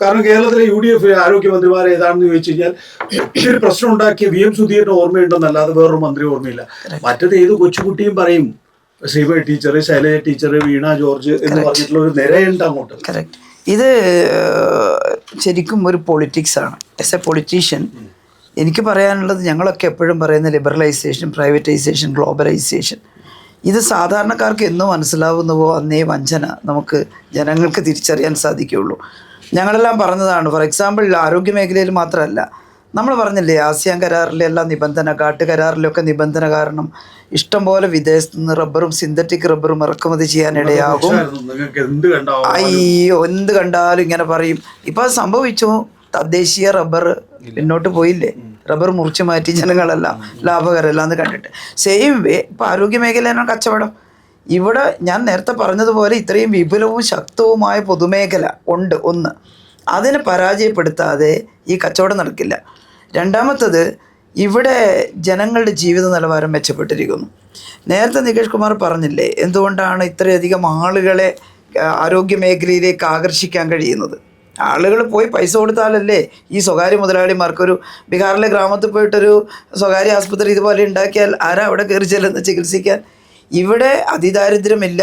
Speaker 1: കാരണം കേരളത്തിലെ UDF ആരോഗ്യമന്ത്രിമാർ ഏതാണെന്ന് ചോദിച്ചു കഴിഞ്ഞാൽ ഒത്തിരി പ്രശ്നം ഉണ്ടാക്കിയ VM സുധീരന് ഓർമ്മയുണ്ടെന്നല്ലാതെ വേറൊരു മന്ത്രി ഓർമ്മയില്ല. മറ്റത് ഏത് കൊച്ചുകുട്ടിയും പറയും ശ്രീമതി ടീച്ചർ, ശൈലജ ടീച്ചർ, വീണ ജോർജ് എന്ന് പറഞ്ഞിട്ടുള്ള ഒരു നിരയുണ്ട് അങ്ങോട്ട്.
Speaker 3: കറക്റ്റ്. ഇത് ശരിക്കും ഒരു പൊളിറ്റിക്സ് ആണ്. ആസ് എ പൊളിറ്റീഷ്യൻ എനിക്ക് പറയാനുള്ളത്, ഞങ്ങളൊക്കെ എപ്പോഴും പറയുന്ന ലിബറലൈസേഷൻ, പ്രൈവറ്റൈസേഷൻ, ഗ്ലോബലൈസേഷൻ, ഇത് സാധാരണക്കാർക്ക് എന്ന് മനസ്സിലാവുന്നുവോ അന്നേ വഞ്ചന നമുക്ക് ജനങ്ങൾക്ക് തിരിച്ചറിയാൻ സാധിക്കുകയുള്ളൂ. ഞങ്ങളെല്ലാം പറഞ്ഞതാണ്. ഫോർ എക്സാമ്പിൾ ആരോഗ്യ മേഖലയിൽ മാത്രമല്ല, നമ്മൾ പറഞ്ഞില്ലേ ആസിയാൻ കരാറിലെ എല്ലാം നിബന്ധന, കാട്ട് കരാറിലൊക്കെ നിബന്ധന കാരണം ഇഷ്ടംപോലെ വിദേശത്ത് നിന്ന് റബ്ബറും സിന്തറ്റിക് റബ്ബറും ഇറക്കുമതി ചെയ്യാനിടയാകും. അയ്യോ, എന്ത് കണ്ടാലും ഇങ്ങനെ പറയും. ഇപ്പം അത് സംഭവിച്ചു. തദ്ദേശീയ റബ്ബർ പിന്നോട്ട് പോയില്ലേ? റബ്ബർ മുറിച്ച് മാറ്റി ജനങ്ങളെല്ലാം ലാഭകരമല്ല എന്ന് കണ്ടിട്ട്. സെയിം വേ ഇപ്പം ആരോഗ്യ മേഖലയാണ് കച്ചവടം. ഇവിടെ ഞാൻ നേരത്തെ പറഞ്ഞതുപോലെ ഇത്രയും വിപുലവും ശക്തവുമായ പൊതുമേഖല ഉണ്ട്. ഒന്ന്, അതിനെ പരാജയപ്പെടുത്താതെ ഈ കച്ചവടം നടക്കില്ല. രണ്ടാമത്തത്, ഇവിടെ ജനങ്ങളുടെ ജീവിത നിലവാരം മെച്ചപ്പെട്ടിരിക്കുന്നു. നേരത്തെ നികേഷ് കുമാർ പറഞ്ഞില്ലേ എന്തുകൊണ്ടാണ് ഇത്രയധികം ആളുകളെ ആരോഗ്യ മേഖലയിലേക്ക് ആകർഷിക്കാൻ കഴിയുന്നത്? ആളുകൾ പോയി പൈസ കൊടുത്താലല്ലേ ഈ സ്വകാര്യ മുതലാളിമാർക്കൊരു ബീഹാറിലെ ഗ്രാമത്തിൽ പോയിട്ടൊരു സ്വകാര്യ ആസ്പത്രി ഇതുപോലെ ഉണ്ടാക്കിയാൽ ആരാ അവിടെ കയറി ചെല്ലുന്ന ചികിത്സിക്കാൻ? ഇവിടെ അതിദാരിദ്ര്യമില്ല.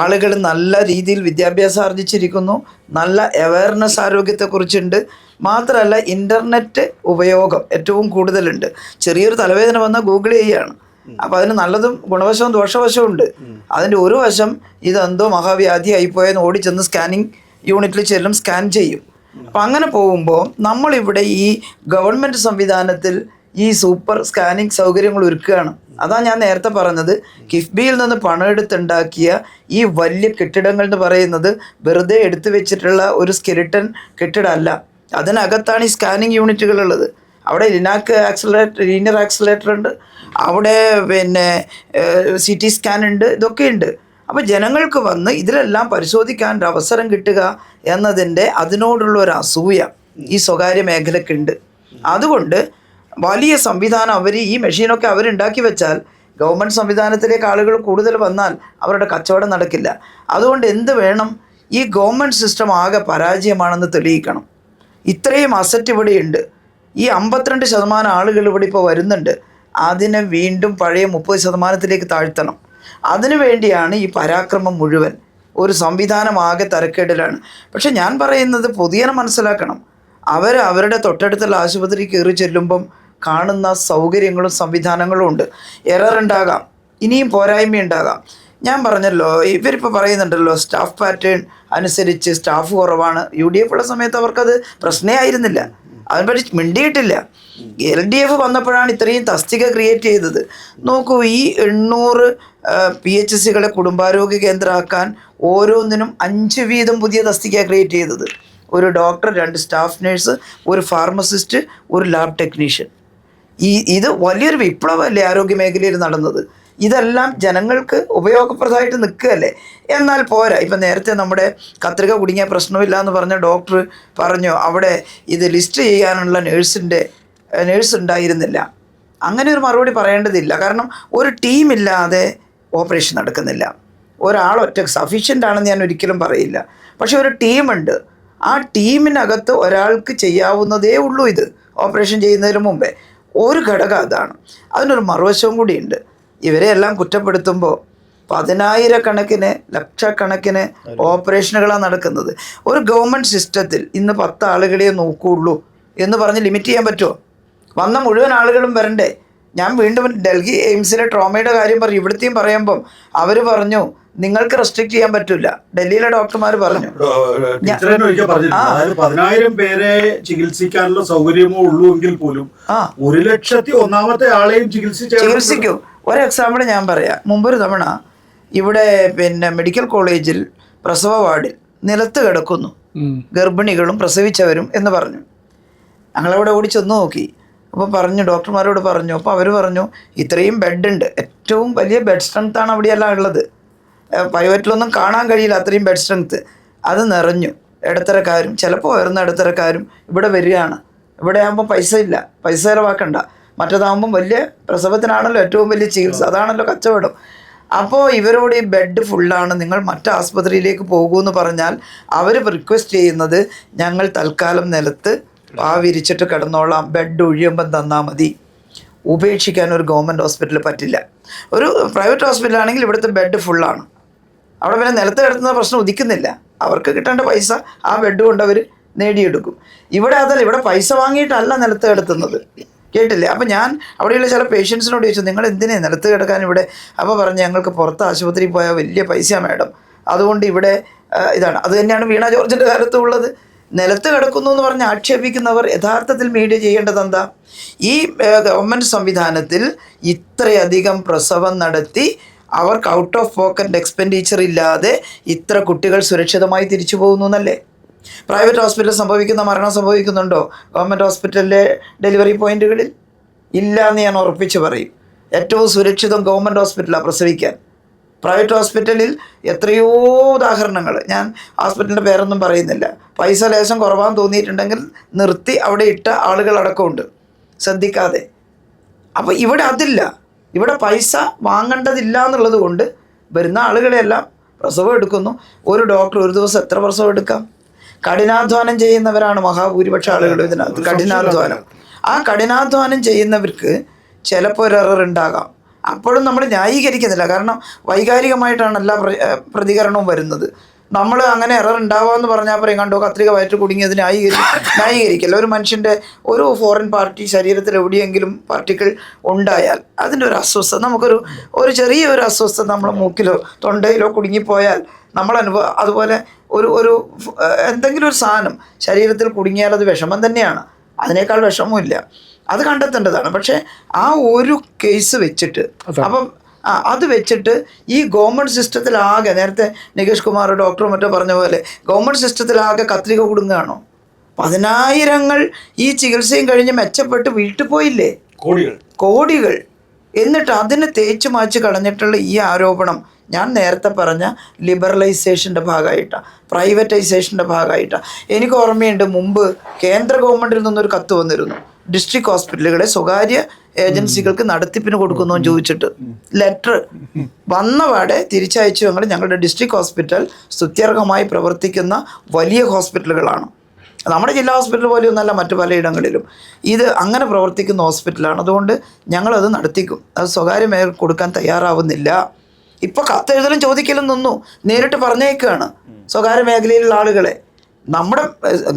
Speaker 3: ആളുകൾ നല്ല രീതിയിൽ വിദ്യാഭ്യാസം ആർജിച്ചിരിക്കുന്നു, നല്ല അവയർനെസ് ആരോഗ്യത്തെക്കുറിച്ചുണ്ട്. മാത്രമല്ല ഇൻ്റർനെറ്റ് ഉപയോഗം ഏറ്റവും കൂടുതലുണ്ട്. ചെറിയൊരു തലവേദന വന്നാൽ ഗൂഗിൾ ചെയ്യുകയാണ്. അപ്പോൾ അതിന് നല്ലതും ഗുണവശവും ദോഷവശവും ഉണ്ട്. അതിൻ്റെ ഒരു വശം ഇതെന്തോ മഹാവ്യാധി ആയിപ്പോയെന്ന് ഓടിച്ചെന്ന് സ്കാനിങ് യൂണിറ്റിൽ ചെല്ലും, സ്കാൻ ചെയ്യും. അപ്പം അങ്ങനെ പോകുമ്പോൾ നമ്മളിവിടെ ഈ ഗവൺമെൻറ് സംവിധാനത്തിൽ ഈ സൂപ്പർ സ്കാനിങ് സൗകര്യങ്ങൾ ഒരുക്കുകയാണ്. അതാണ് ഞാൻ നേരത്തെ പറഞ്ഞത്, കിഫ്ബിയിൽ നിന്ന് പണം എടുത്തുണ്ടാക്കിയ ഈ വലിയ കെട്ടിടങ്ങൾ എന്ന് പറയുന്നത് വെറുതെ എടുത്തു വെച്ചിട്ടുള്ള ഒരു സ്കെലിട്ടൺ കെട്ടിടമല്ല. അതിനകത്താണ് ഈ സ്കാനിങ് യൂണിറ്റുകളുള്ളത്. അവിടെ ലീനിയർ ആക്സിലേറ്റർ ഉണ്ട്, അവിടെ പിന്നെ CT സ്കാൻ ഉണ്ട്, ഇതൊക്കെ ഉണ്ട്. അപ്പോൾ ജനങ്ങൾക്ക് വന്ന് ഇതിലെല്ലാം പരിശോധിക്കാൻ ഒരു അവസരം കിട്ടുക എന്നതിൻ്റെ അതിനോടുള്ള ഒരു അസൂയ ഈ സ്വകാര്യ മേഖലയ്ക്കുണ്ട്. അതുകൊണ്ട് വലിയ സംവിധാനം ഈ മെഷീനൊക്കെ അവരുണ്ടാക്കി വെച്ചാൽ ഗവൺമെൻറ് സംവിധാനത്തിലേക്ക് ആളുകൾ കൂടുതൽ വന്നാൽ അവരുടെ കച്ചവടം നടക്കില്ല. അതുകൊണ്ട് എന്ത് വേണം? ഈ ഗവൺമെൻറ് സിസ്റ്റം ആകെ പരാജയമാണെന്ന് തെളിയിക്കണം. ഇത്രയും അസറ്റ് ഇവിടെയുണ്ട്. ഈ 52% ആളുകൾ ഇവിടെ ഇപ്പോൾ വരുന്നുണ്ട്. അതിനെ വീണ്ടും പഴയ 30% താഴ്ത്തണം. അതിനു വേണ്ടിയാണ് ഈ പരാക്രമം മുഴുവൻ. ഒരു സംവിധാനം ആകെ തരക്കേടിലാണ്. പക്ഷെ ഞാൻ പറയുന്നത് പൊതുജനം മനസ്സിലാക്കണം. അവരുടെ തൊട്ടടുത്തുള്ള ആശുപത്രി കയറി ചെല്ലുമ്പം കാണുന്ന സൗകര്യങ്ങളും സംവിധാനങ്ങളും ഉണ്ട്. എറർ ഉണ്ടാകാം, ഇനിയും പോരായ്മയുണ്ടാകാം. ഞാൻ പറഞ്ഞല്ലോ, ഇവരിപ്പോൾ പറയുന്നുണ്ടല്ലോ സ്റ്റാഫ് പാറ്റേൺ അനുസരിച്ച് സ്റ്റാഫ് കുറവാണ്. UDF ഉള്ള സമയത്ത് അവർക്കത് പ്രശ്നമേ ആയിരുന്നില്ല, അതിനെപ്പറ്റി മിണ്ടിയിട്ടില്ല. LDF വന്നപ്പോഴാണ് ഇത്രയും തസ്തിക ക്രിയേറ്റ് ചെയ്തത്. നോക്കൂ, ഈ 800 PHCകളെ കുടുംബാരോഗ്യ കേന്ദ്രമാക്കാൻ ഓരോന്നിനും 5 വീതം പുതിയ തസ്തിക ക്രിയേറ്റ് ചെയ്തത്. ഒരു ഡോക്ടർ, 2 സ്റ്റാഫ് നേഴ്സ്, ഒരു ഫാർമസിസ്റ്റ്, ഒരു ലാബ് ടെക്നീഷ്യൻ. ഇത് വലിയൊരു വിപ്ലവമല്ലേ ആരോഗ്യ മേഖലയിൽ നടന്നത്? ഇതെല്ലാം ജനങ്ങൾക്ക് ഉപയോഗപ്രദമായിട്ട് നിൽക്കുകയല്ലേ. എന്നാൽ പോരാ, ഇപ്പം നേരത്തെ നമ്മുടെ കത്രിക കുടുങ്ങിയ പ്രശ്നമില്ല എന്ന് പറഞ്ഞ ഡോക്ടർ പറഞ്ഞു അവിടെ ഇത് ലിസ്റ്റ് ചെയ്യാനുള്ള നേഴ്സ് ഉണ്ടായിരുന്നില്ല. അങ്ങനെ ഒരു മറുപടി പറയേണ്ടതില്ല. കാരണം ഒരു ടീമില്ലാതെ ഓപ്പറേഷൻ നടക്കുന്നില്ല. ഒരാളൊറ്റ സഫീഷ്യൻ്റ് ആണെന്ന് ഞാൻ ഒരിക്കലും പറയില്ല. പക്ഷെ ഒരു ടീമുണ്ട്. ആ ടീമിനകത്ത് ഒരാൾക്ക് ചെയ്യാവുന്നതേ ഉള്ളൂ ഇത് ഓപ്പറേഷൻ ചെയ്യുന്നതിന് മുമ്പേ. ഒരു ഘടകം അതാണ്. അതിനൊരു മറുവശവും കൂടിയുണ്ട്. ഇവരെ എല്ലാം കുറ്റപ്പെടുത്തുമ്പോൾ 10,000-കണക്കിന് ലക്ഷക്കണക്കിന് ഓപ്പറേഷനുകളാണ് നടക്കുന്നത്. ഒരു ഗവൺമെൻറ് സിസ്റ്റത്തിൽ ഇന്ന് 10 ആളുകളെ നോക്കുകയുള്ളൂ എന്ന് പറഞ്ഞ് ലിമിറ്റ് ചെയ്യാൻ പറ്റുമോ? വന്ന മുഴുവൻ ആളുകളും വരണ്ടേ? ഞാൻ വീണ്ടും ഡൽഹി എയിംസിലെ ട്രോമയുടെ കാര്യം പറഞ്ഞു. ഇവിടുത്തെയും പറയുമ്പം അവർ പറഞ്ഞു നിങ്ങൾക്ക് റെസ്ട്രിക്റ്റ് ചെയ്യാൻ പറ്റില്ല. ഡൽഹിയിലെ ഡോക്ടർമാർ പറഞ്ഞു.
Speaker 1: ടീച്ചറിനെ ഒരിക്കൽ പറഞ്ഞിട്ടുണ്ട്, അതായത് 10,000 പേരെ ചികിത്സിക്കാനുള്ള സൗകര്യമോ ഉള്ളൂ എങ്കിൽ പോലും 1,01,000-ാമത്തെ ആളെയും ചികിത്സിക്കും.
Speaker 3: ഒരു എക്സാമ്പിൾ ഞാൻ പറയാം. മുമ്പൊരു തവണ ഇവിടെ മെഡിക്കൽ കോളേജിൽ പ്രസവ വാർഡിൽ നിലത്ത് കിടക്കുന്നു ഗർഭിണികളും പ്രസവിച്ചവരും എന്ന് പറഞ്ഞു. ഞങ്ങളവിടെ ഓടി ചെന്ന് നോക്കി. അപ്പോൾ പറഞ്ഞു, ഡോക്ടർമാരോട് പറഞ്ഞു. അപ്പോൾ അവർ പറഞ്ഞു ഇത്രയും ബെഡുണ്ട്, ഏറ്റവും വലിയ ബെഡ് സ്ട്രെങ്ത്താണ് അവിടെയെല്ലാം ഉള്ളത്, പ്രൈവറ്റിലൊന്നും കാണാൻ കഴിയില്ല അത്രയും ബെഡ് സ്ട്രെങ്ത്ത്. അത് നിറഞ്ഞു. ഇടത്തരക്കാരും ചിലപ്പോൾ ഉയർന്ന ഇടത്തരക്കാരും ഇവിടെ വരികയാണ്. ഇവിടെ ആകുമ്പോൾ പൈസ ഇല്ല, പൈസ ചിലവാക്കണ്ട. മറ്റേതാകുമ്പം വലിയ പ്രസവത്തിനാണല്ലോ ഏറ്റവും വലിയ ചികിത്സ, അതാണല്ലോ കച്ചവടം. അപ്പോൾ ഇവരോട് ഈ ബെഡ് ഫുള്ളാണ്, നിങ്ങൾ മറ്റ് ആസ്പത്രിയിലേക്ക് പോകുമെന്ന് പറഞ്ഞാൽ അവർ റിക്വസ്റ്റ് ചെയ്യുന്നത് ഞങ്ങൾ തൽക്കാലം നിലത്ത് വിരിച്ചിട്ട് കിടന്നോളാം, ബെഡ് ഒഴിയുമ്പം തന്നാൽ മതി. ഉപേക്ഷിക്കാൻ ഒരു ഗവൺമെൻറ് ഹോസ്പിറ്റലിൽ പറ്റില്ല. ഒരു പ്രൈവറ്റ് ഹോസ്പിറ്റലാണെങ്കിൽ ഇവിടുത്തെ ബെഡ് ഫുള്ളാണ്. അവിടെ പിന്നെ നിലത്ത് കിടത്തുന്ന പ്രശ്നം ഉദിക്കുന്നില്ല. അവർക്ക് കിട്ടേണ്ട പൈസ ആ ബെഡ് കൊണ്ട് അവർ നേടിയെടുക്കും. ഇവിടെ അതല്ല, ഇവിടെ പൈസ വാങ്ങിയിട്ടല്ല നിലത്ത് കിടത്തുന്നത്. കേട്ടില്ലേ? അപ്പോൾ ഞാൻ അവിടെയുള്ള ചില പേഷ്യൻസിനോട് ചോദിച്ചു, നിങ്ങൾ എന്തിനാ നിലത്ത് കിടക്കാൻ ഇവിടെ? അപ്പോൾ പറഞ്ഞു ഞങ്ങൾക്ക് പുറത്ത് ആശുപത്രിയിൽ പോയാൽ വലിയ പൈസയാണ് മാഡം, അതുകൊണ്ട് ഇവിടെ ഇതാണ്. അത് തന്നെയാണ് വീണ ജോർജിൻ്റെ കാലത്തും ഉള്ളത്. നിലത്ത് കിടക്കുന്നു എന്ന് പറഞ്ഞ് ആക്ഷേപിക്കുന്നവർ യഥാർത്ഥത്തിൽ മീഡിയ ചെയ്യേണ്ടത് എന്താ? ഈ ഗവൺമെൻറ് സംവിധാനത്തിൽ ഇത്രയധികം പ്രസവം നടത്തി അവർക്ക് ഔട്ട് ഓഫ് പോക്കറ്റ് എക്സ്പെൻഡിച്ചർ ഇല്ലാതെ ഇത്ര കുട്ടികൾ സുരക്ഷിതമായി തിരിച്ചു പോകുന്നു എന്നല്ലേ? പ്രൈവറ്റ് ഹോസ്പിറ്റലിൽ സംഭവിക്കുന്ന മരണം സംഭവിക്കുന്നുണ്ടോ ഗവൺമെൻറ് ഹോസ്പിറ്റലിലെ ഡെലിവറി പോയിൻറ്റുകളിൽ? ഇല്ല എന്ന് ഞാൻ ഉറപ്പിച്ച് പറയും. ഏറ്റവും സുരക്ഷിതം ഗവൺമെൻറ് ഹോസ്പിറ്റലാണ് പ്രസവിക്കാൻ. പ്രൈവറ്റ് ഹോസ്പിറ്റലിൽ എത്രയോ ഉദാഹരണങ്ങൾ, ഞാൻ ഹോസ്പിറ്റലിൻ്റെ പേരൊന്നും പറയുന്നില്ല, പൈസ ലേശം കുറവാന്ന് തോന്നിയിട്ടുണ്ടെങ്കിൽ നിർത്തി അവിടെ ഇട്ട ആളുകളടക്കമുണ്ട് ശ്രദ്ധിക്കാതെ. അപ്പോൾ ഇവിടെ അതില്ല. ഇവിടെ പൈസ വാങ്ങേണ്ടതില്ല എന്നുള്ളത് കൊണ്ട് വരുന്ന ആളുകളെല്ലാം പ്രസവം എടുക്കുന്നു. ഒരു ഡോക്ടർ ഒരു ദിവസം എത്ര പ്രസവം എടുക്കാം? കഠിനാധ്വാനം ചെയ്യുന്നവരാണ് മഹാഭൂരിപക്ഷ ആളുകൾ ഇതിനകത്ത്. ആ കഠിനാധ്വാനം ചെയ്യുന്നവർക്ക് ചിലപ്പോൾ ഒരു എറർ ഉണ്ടാകാം. അപ്പോഴും നമ്മൾ ന്യായീകരിക്കുന്നില്ല. കാരണം വൈകാരികമായിട്ടാണ് എല്ലാ പ്രതികരണവും വരുന്നത്. നമ്മൾ അങ്ങനെ എറർ ഉണ്ടാവാമെന്ന് പറഞ്ഞാൽ പറയും കണ്ടോ കത്രിക വയറ്റ് കുടുങ്ങിയത് ന്യായീകരിക്കില്ല. ഒരു മനുഷ്യൻ്റെ ഒരു ഫോറിൻ പാർട്ടി ശരീരത്തിൽ എവിടെയെങ്കിലും പാർട്ടിക്കിൾ ഉണ്ടായാൽ അതിൻ്റെ ഒരു അസ്വസ്ഥത, നമുക്കൊരു ചെറിയൊരു അസ്വസ്ഥത നമ്മുടെ മൂക്കിലോ തൊണ്ടയിലോ കുടുങ്ങിപ്പോയാൽ നമ്മൾ അതുപോലെ ഒരു എന്തെങ്കിലും ഒരു സാധനം ശരീരത്തിൽ കുടുങ്ങിയാൽ അത് വിഷമം തന്നെയാണ്. അതിനേക്കാൾ വിഷമമില്ല. അത് കണ്ടെത്തേണ്ടതാണ്. പക്ഷേ ആ ഒരു കേസ് വെച്ചിട്ട് അത് വെച്ചിട്ട് ഈ ഗവൺമെൻറ് സിസ്റ്റത്തിലാകെ, നേരത്തെ നികേഷ് കുമാർ ഡോക്ടറും മറ്റോ പറഞ്ഞ പോലെ ഗവൺമെൻറ് സിസ്റ്റത്തിലാകെ കത്രിക കുടുങ്ങുകയാണോ? 10,000-ങ്ങൾ ഈ ചികിത്സയും കഴിഞ്ഞ് മെച്ചപ്പെട്ട് വീട്ടിൽ പോയില്ലേ? കോടികൾ. എന്നിട്ട് അതിനെ തേച്ച് മാച്ച് കളഞ്ഞിട്ടുള്ള ഈ ആരോപണം ഞാൻ നേരത്തെ പറഞ്ഞ ലിബറലൈസേഷൻ്റെ ഭാഗമായിട്ടാണ്, പ്രൈവറ്റൈസേഷൻ്റെ ഭാഗമായിട്ടാണ്. എനിക്ക് ഓർമ്മയുണ്ട്, മുമ്പ് കേന്ദ്ര ഗവൺമെൻറ്റിൽ നിന്നൊരു കത്ത് വന്നിരുന്നു, ഡിസ്ട്രിക്ട് ഹോസ്പിറ്റലുകളെ സ്വകാര്യ ഏജൻസികൾക്ക് നടത്തിപ്പിന് കൊടുക്കുന്നു എന്ന് ചോദിച്ചിട്ട്. ലെറ്റർ വന്നപാടെ തിരിച്ചയച്ചു, ഞങ്ങളുടെ ഡിസ്ട്രിക്ട് ഹോസ്പിറ്റൽ സ്തുത്യർഹമായി പ്രവർത്തിക്കുന്ന വലിയ ഹോസ്പിറ്റലുകളാണ്, നമ്മുടെ ജില്ലാ ഹോസ്പിറ്റൽ പോലെയൊന്നല്ല മറ്റു പലയിടങ്ങളിലും, ഇത് അങ്ങനെ പ്രവർത്തിക്കുന്ന ഹോസ്പിറ്റലാണ്, അതുകൊണ്ട് ഞങ്ങളത് നടത്തിക്കും, അത് സ്വകാര്യ മേഖല കൊടുക്കാൻ തയ്യാറാവുന്നില്ല. ഇപ്പോൾ കത്തെഴുതലും ചോദിക്കലും നിന്നു, നേരിട്ട് പറഞ്ഞേക്കുകയാണ് സ്വകാര്യ മേഖലയിലുള്ള ആളുകളെ. നമ്മുടെ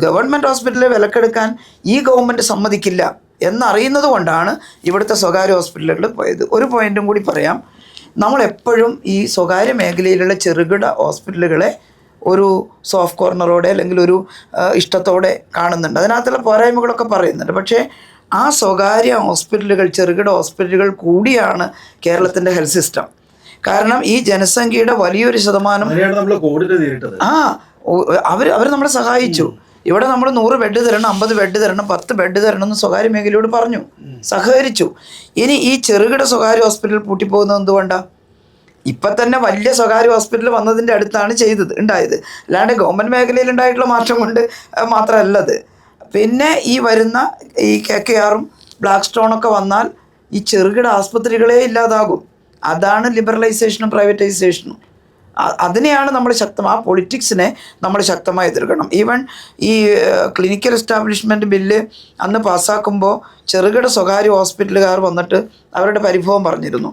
Speaker 3: ഗവൺമെൻറ് ഹോസ്പിറ്റലിൽ വിലക്കെടുക്കാൻ ഈ ഗവൺമെൻറ് സമ്മതിക്കില്ല എന്നറിയുന്നത് കൊണ്ടാണ് ഇവിടുത്തെ സ്വകാര്യ ഹോസ്പിറ്റലുകൾ പോയത്. ഒരു പോയിൻറ്റും കൂടി പറയാം, നമ്മളെപ്പോഴും ഈ സ്വകാര്യ മേഖലയിലുള്ള ചെറുകിട ഹോസ്പിറ്റലുകളെ ഒരു സോഫ്റ്റ് കോർണറോടെ അല്ലെങ്കിൽ ഒരു ഇഷ്ടത്തോടെ കാണുന്നുണ്ട്, അതിനകത്തുള്ള പോരായ്മകളൊക്കെ പറയുന്നുണ്ട്. പക്ഷേ ആ സ്വകാര്യ ഹോസ്പിറ്റലുകൾ, ചെറുകിട ഹോസ്പിറ്റലുകൾ കൂടിയാണ് കേരളത്തിൻ്റെ ഹെൽത്ത് സിസ്റ്റം. കാരണം ഈ ജനസംഖ്യയുടെ വലിയൊരു ശതമാനം അവർ നമ്മളെ സഹായിച്ചു. ഇവിടെ നമ്മൾ 100 ബെഡ് തരണം, 50 ബെഡ് തരണം, 10 ബെഡ് തരണം എന്ന് സ്വകാര്യ മേഖലയോട് പറഞ്ഞു, സഹകരിച്ചു. ഇനി ഈ ചെറുകിട സ്വകാര്യ ഹോസ്പിറ്റൽ പൂട്ടിപ്പോകുന്നത് എന്തുകൊണ്ടാണ്? ഇപ്പം തന്നെ വലിയ സ്വകാര്യ ഹോസ്പിറ്റൽ വന്നതിൻ്റെ അടുത്താണ് ഉണ്ടായത്. അല്ലാണ്ട് ഗവൺമെൻറ് മേഖലയിൽ ഉണ്ടായിട്ടുള്ള മാറ്റം കൊണ്ട് മാത്രമല്ലത്. പിന്നെ ഈ വരുന്ന ഈ KKR-ഉം ബ്ലാക്ക് സ്റ്റോണൊക്കെ വന്നാൽ ഈ ചെറുകിട ആസ്പത്രികളെ ഇല്ലാതാകും. അതാണ് ലിബറലൈസേഷനും പ്രൈവറ്റൈസേഷനും. അതിനെയാണ് നമ്മൾ ആ പൊളിറ്റിക്സിനെ നമ്മൾ ശക്തമായി എതിർക്കണം. ഈവൻ ഈ ക്ലിനിക്കൽ എസ്റ്റാബ്ലിഷ്മെൻറ്റ് ബില്ല് അന്ന് പാസ്സാക്കുമ്പോൾ ചെറുകിട സ്വകാര്യ ഹോസ്പിറ്റലുകാർ വന്നിട്ട് അവരുടെ പരിഭവം പറഞ്ഞിരുന്നു,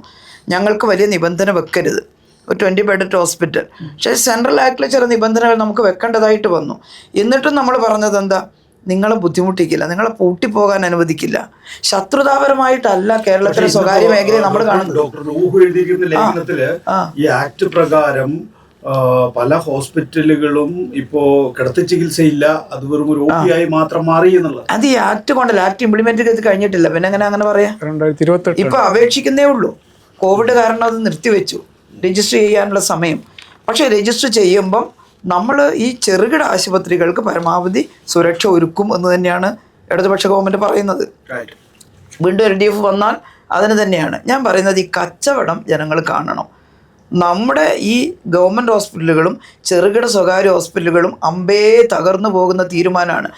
Speaker 3: ഞങ്ങൾക്ക് വലിയ നിബന്ധന വെക്കരുത്, ഒരു 20 ബെഡ് ഹോസ്പിറ്റൽ. പക്ഷേ സെൻട്രൽ ആക്ടിലെ ചില നിബന്ധനകൾ നമുക്ക് വെക്കേണ്ടതായിട്ട് വന്നു. എന്നിട്ടും നമ്മൾ പറഞ്ഞത് എന്താ? നിങ്ങളെ ബുദ്ധിമുട്ടിക്കില്ല, നിങ്ങളെ പൂട്ടിപ്പോകാൻ അനുവദിക്കില്ല. ശത്രുതാപരമായിട്ടല്ല കേരളത്തിലെ സ്വകാര്യ മേഖലയെ നമ്മൾ കാണുന്നത്.
Speaker 1: ഡോക്ടർ റൂഹ് എഴുതിയിരിക്കുന്ന ലേഖനത്തില് ഈ ആക്ട് പ്രകാരം പല ഹോസ്പിറ്റലുകളും ഇപ്പോ കിടത്തി ചികിത്സയില്ല, അത് വെറും ഒരു OP ആയി മാത്രം മാറി എന്നുള്ളത്.
Speaker 3: അത് ഈ ആക്ട് കൊണ്ടല്ല, ആക്ട് ഇംപ്ലിമെന്റ് ചെയ്ത് കഴിഞ്ഞിട്ടില്ല. പിന്നെ അങ്ങനെ പറയാം?
Speaker 4: 2028
Speaker 3: ഇപ്പൊ അപേക്ഷിക്കുന്നേ ഉള്ളൂ. കോവിഡ് കാരണം അത് നിർത്തിവെച്ചു രജിസ്റ്റർ ചെയ്യാനുള്ള സമയം. പക്ഷേ രജിസ്റ്റർ ചെയ്യുമ്പം നമ്മൾ ഈ ചെറുകിട ആശുപത്രികൾക്ക് പരമാവധി സുരക്ഷ ഒരുക്കും എന്ന് തന്നെയാണ് ഇടതുപക്ഷ ഗവൺമെൻറ് പറയുന്നത്. വീണ്ടും LDF വന്നാൽ അതിന് തന്നെയാണ് ഞാൻ പറയുന്നത്. ഈ കച്ചവടം ജനങ്ങൾ കാണണം. നമ്മുടെ ഈ ഗവൺമെൻറ് ഹോസ്പിറ്റലുകളും ചെറുകിട സ്വകാര്യ ഹോസ്പിറ്റലുകളും അമ്പേ തകർന്നു പോകുന്ന തീരുമാനമാണ്.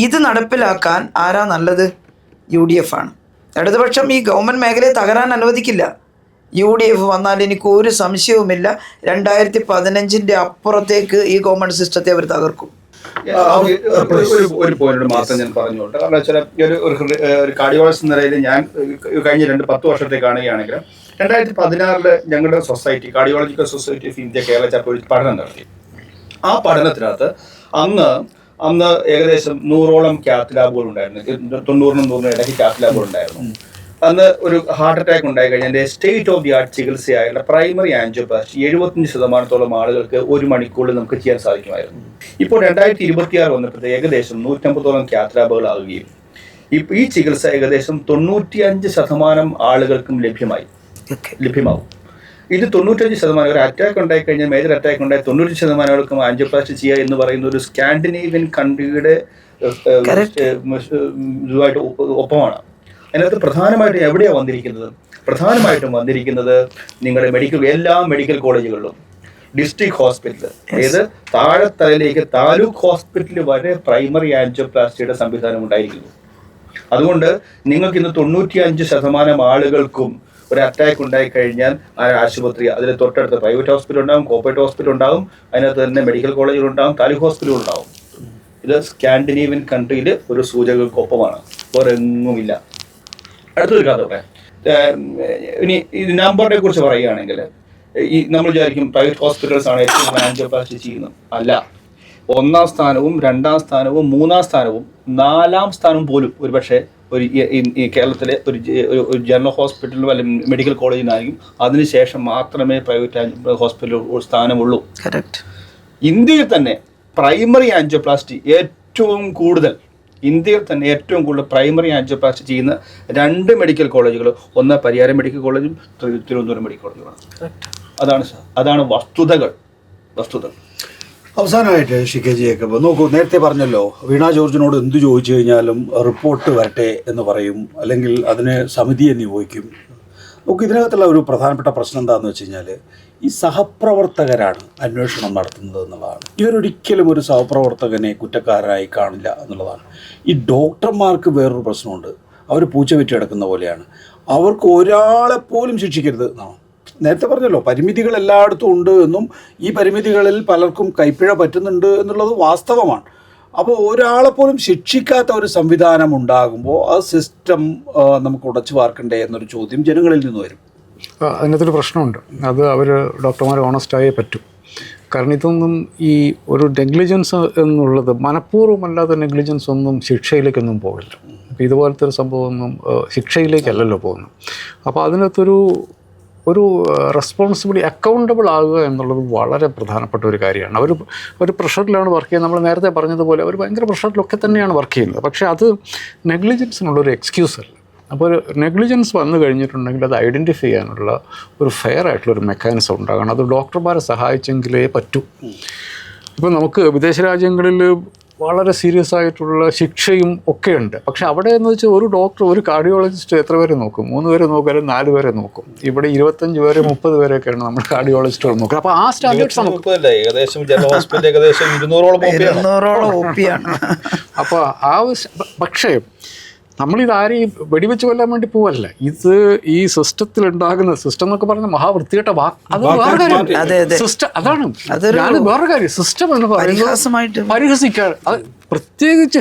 Speaker 3: ഇത് നടപ്പിലാക്കാൻ ആരാ നല്ലത്? UDF ആണ്. ഇടതുപക്ഷം ഈ ഗവൺമെൻറ് മേഖലയെ തകരാൻ അനുവദിക്കില്ല. UDF വന്നാൽ എനിക്ക് ഒരു സംശയവുമില്ല 2015 അപ്പുറത്തേക്ക് ഈ ഗവൺമെൻറ് സിസ്റ്റത്തെ അവർ തകർക്കും.
Speaker 5: ഒരു പോയിന്റ് മാത്രം ഞാൻ പറഞ്ഞോട്ടെ. കാരണം വെച്ചാൽ ഒരു കാർഡിയോളജിസ്റ്റ് എന്ന നിലയിൽ ഞാൻ കഴിഞ്ഞ 10 വർഷത്തെ കാണുകയാണെങ്കിൽ 2016 ഞങ്ങളുടെ society cardiological society of India Kerala chapter ഒരു പഠനം നടത്തി. ആ പഠനത്തിനകത്ത് അന്ന് ഏകദേശം 100ഓളം ക്യാത്ത് ലാബുകൾ ഉണ്ടായിരുന്നു. 90-100 ഇടയ്ക്ക് ക്യാത്ത് ലാബുകൾ ഉണ്ടായിരുന്നു. അന്ന് ഒരു ഹാർട്ട് അറ്റാക്ക് ഉണ്ടായി കഴിഞ്ഞാൽ സ്റ്റേറ്റ് ഓഫ് ദി ആർട്ട് ചികിത്സയായുള്ള പ്രൈമറി ആൻജിയോപ്ലാസ്റ്റി 75% ആളുകൾക്ക് 1 മണിക്കൂറിൽ നമുക്ക് ചെയ്യാൻ സാധിക്കുമായിരുന്നു. ഇപ്പോൾ 2026 വന്നപ്പോഴത്തെ ഏകദേശം 150ഓളം ക്യാത്ത് ലാബുകളാവുകയും ഈ ചികിത്സ ഏകദേശം 95% ആളുകൾക്കും ലഭ്യമാവും. ഇത് 95% ഒരു അറ്റാക്ക് ഉണ്ടായി കഴിഞ്ഞാൽ, മേജർ അറ്റാക്ക് ഉണ്ടായി 90% ആളുകൾക്കും ആൻജിയോപ്ലാസ്റ്റി ചെയ്യുക എന്ന് പറയുന്ന ഒരു സ്കാൻഡിനേവിയൻ കൺട്രിയുടെ ഇതുമായിട്ട് ഒപ്പമാണ്. അതിനകത്ത് പ്രധാനമായിട്ടും എവിടെയാണ് വന്നിരിക്കുന്നത്? പ്രധാനമായിട്ടും വന്നിരിക്കുന്നത് നിങ്ങളുടെ എല്ലാ മെഡിക്കൽ കോളേജുകളിലും ഡിസ്ട്രിക്ട് ഹോസ്പിറ്റൽ, ഏത് താഴെത്തലയിലേക്ക് താലൂക്ക് ഹോസ്പിറ്റൽ വരെ പ്രൈമറി ആൻജിയോപ്ലാസ്റ്റിയുടെ സംവിധാനം ഉണ്ടായിരിക്കുന്നു. അതുകൊണ്ട് നിങ്ങൾക്ക് ഇന്ന് 95% ആളുകൾക്കും ഒരു അറ്റാക്ക് ഉണ്ടായി കഴിഞ്ഞാൽ ആ ആശുപത്രി, അതിൽ തൊട്ടടുത്ത് പ്രൈവറ്റ് ഹോസ്പിറ്റൽ ഉണ്ടാകും, കോർപ്പറേറ്റ് ഹോസ്പിറ്റൽ ഉണ്ടാകും, അതിനകത്ത് തന്നെ മെഡിക്കൽ കോളേജുകൾ ഉണ്ടാകും, താലൂക്ക് ഹോസ്പിറ്റലുകൾ ഉണ്ടാകും. ഇത് സ്കാൻഡിനേവിയൻ കൺട്രിയിൽ ഒരു സൂചകങ്ങൾക്കൊപ്പമാണ്, വേറെങ്ങുമില്ല. അടുത്തൊരു കഥ പറയാം. ഇനി ഈ നമ്പറിനെ കുറിച്ച് പറയുകയാണെങ്കിൽ ഈ നമ്മൾ വിചാരിക്കും പ്രൈവറ്റ് ഹോസ്പിറ്റൽസ് ആണ് ഏറ്റവും ആൻജിയോപ്ലാസ്റ്റി ചെയ്യുന്നത്. അല്ല, 1ാം സ്ഥാനവും 2ാം സ്ഥാനവും 3ാം സ്ഥാനവും 4ാം സ്ഥാനവും പോലും ഒരുപക്ഷെ ഈ കേരളത്തിലെ ഒരു ജനറൽ ഹോസ്പിറ്റലിലും അല്ലെങ്കിൽ മെഡിക്കൽ കോളേജിനായിരിക്കും. അതിനുശേഷം മാത്രമേ പ്രൈവറ്റ് ഹോസ്പിറ്റൽ സ്ഥാനമുള്ളൂ. ഇന്ത്യയിൽ തന്നെ പ്രൈമറി ആൻജിയോപ്ലാസ്റ്റി ഇന്ത്യയിൽ തന്നെ ഏറ്റവും കൂടുതൽ പ്രൈമറി ആൻജിയോപ്ലാസ്റ്റി ചെയ്യുന്ന 2 മെഡിക്കൽ കോളേജുകൾ, ഒന്ന് പരിയാരം മെഡിക്കൽ കോളേജും തിരുവനന്തപുരം മെഡിക്കൽ കോളേജുമാണ്. അതാണ് വസ്തുതകൾ.
Speaker 1: അവസാനമായിട്ട് KK ജേക്കബ് നോക്കൂ, നേരത്തെ പറഞ്ഞല്ലോ വീണ ജോർജിനോട് എന്ത് ചോദിച്ചു കഴിഞ്ഞാലും റിപ്പോർട്ട് വരട്ടെ എന്ന് പറയും, അല്ലെങ്കിൽ അതിന് സമിതിയെ നിയോഗിക്കും. നമുക്ക് ഇതിനകത്തുള്ള ഒരു പ്രധാനപ്പെട്ട പ്രശ്നം എന്താണെന്ന് വെച്ച് കഴിഞ്ഞാൽ ഈ സഹപ്രവർത്തകരാണ് അന്വേഷണം നടത്തുന്നത് എന്നുള്ളതാണ്. ഇവരൊരിക്കലും ഒരു സഹപ്രവർത്തകനെ കുറ്റക്കാരായി കാണില്ല എന്നുള്ളതാണ്. ഈ ഡോക്ടർമാർക്ക് വേറൊരു പ്രശ്നമുണ്ട്, അവർ പൂച്ച വെറ്റി കിടക്കുന്ന പോലെയാണ്. അവർക്ക് ഒരാളെപ്പോലും ശിക്ഷിക്കരുത് എന്നാണ്. നേരത്തെ പറഞ്ഞല്ലോ പരിമിതികൾ എല്ലായിടത്തും ഉണ്ട് എന്നും ഈ പരിമിതികളിൽ പലർക്കും കൈപ്പിഴ പറ്റുന്നുണ്ട് എന്നുള്ളത് വാസ്തവമാണ്. അപ്പോൾ ഒരാളെപ്പോലും ശിക്ഷിക്കാത്ത ഒരു സംവിധാനം ഉണ്ടാകുമ്പോൾ ആ സിസ്റ്റം നമുക്ക് ഉടച്ചു വാർക്കണ്ടേ എന്നൊരു ചോദ്യം ജനങ്ങളിൽ നിന്ന് വരും.
Speaker 4: അതിനകത്തൊരു പ്രശ്നമുണ്ട്. അത് അവർ ഡോക്ടർമാർ ഓണസ്റ്റായേ പറ്റും. കാരണം ഇതൊന്നും ഈ ഒരു നെഗ്ലിജൻസ് എന്നുള്ളത് മനഃപൂർവ്വമല്ലാത്ത നെഗ്ലിജൻസ് ഒന്നും ശിക്ഷയിലേക്കൊന്നും പോകില്ല. അപ്പോൾ ഇതുപോലത്തെ ഒരു സംഭവമൊന്നും ശിക്ഷയിലേക്കല്ലല്ലോ പോകുന്നത്. അപ്പോൾ അതിനകത്തൊരു റെസ്പോൺസിബിലിറ്റി അക്കൗണ്ടബിൾ ആകുക എന്നുള്ളത് വളരെ പ്രധാനപ്പെട്ട ഒരു കാര്യമാണ്. ഒരു പ്രഷറിലാണ് വർക്ക് ചെയ്യുന്നത്. നമ്മൾ നേരത്തെ പറഞ്ഞതുപോലെ അവർ ഭയങ്കര പ്രഷറിലൊക്കെ തന്നെയാണ് വർക്ക് ചെയ്യുന്നത്. പക്ഷേ അത് നെഗ്ലിജൻസിനുള്ളൊരു എക്സ്ക്യൂസ് അല്ല. അപ്പോൾ ഒരു നെഗ്ലിജൻസ് വന്നു കഴിഞ്ഞിട്ടുണ്ടെങ്കിൽ അത് ഐഡൻറ്റിഫൈ ചെയ്യാനുള്ള ഒരു ഫെയർ ആയിട്ടുള്ളൊരു മെക്കാനിസം ഉണ്ടാകണം. അത് ഡോക്ടർമാരെ സഹായിച്ചെങ്കിലേ പറ്റൂ. ഇപ്പോൾ നമുക്ക് വിദേശ രാജ്യങ്ങളിൽ വളരെ സീരിയസ് ആയിട്ടുള്ള ശിക്ഷയും ഒക്കെ ഉണ്ട്. പക്ഷെ അവിടെ എന്ന് വെച്ചാൽ ഒരു ഡോക്ടർ, ഒരു കാർഡിയോളജിസ്റ്റ് എത്ര പേരെ നോക്കും? 3 പേരെ നോക്കും, അല്ലെങ്കിൽ 4 പേരെ നോക്കും. ഇവിടെ 25 പേരെ 30 പേരെയൊക്കെയാണ് നമ്മൾ കാർഡിയോളജിസ്റ്റുകൾ നോക്കുക. അപ്പോൾ ആ സ്റ്റാൻഡേർഡ്സ് നമുക്ക്
Speaker 5: ഏകദേശം ജനറൽ ഹോസ്പിറ്റൽ ഏകദേശം 200ഓളം
Speaker 3: ഒപ്പിയാണ്.
Speaker 4: അപ്പോൾ പക്ഷേ നമ്മളിത് ആരെയും വെടിവെച്ച് കൊല്ലാൻ വേണ്ടി പോവല്ല. ഇത് ഈ സിസ്റ്റത്തിൽ ഉണ്ടാകുന്ന, സിസ്റ്റം എന്നൊക്കെ പറഞ്ഞ മഹാവൃത്തികെട്ട അത് വേറെ കാര്യം. സിസ്റ്റം അതാണ് ഞാൻ വേറെ കാര്യം. സിസ്റ്റം എന്ന് പറയുന്നത് പരിഹസിക്കാൻ, അത് പ്രത്യേകിച്ച്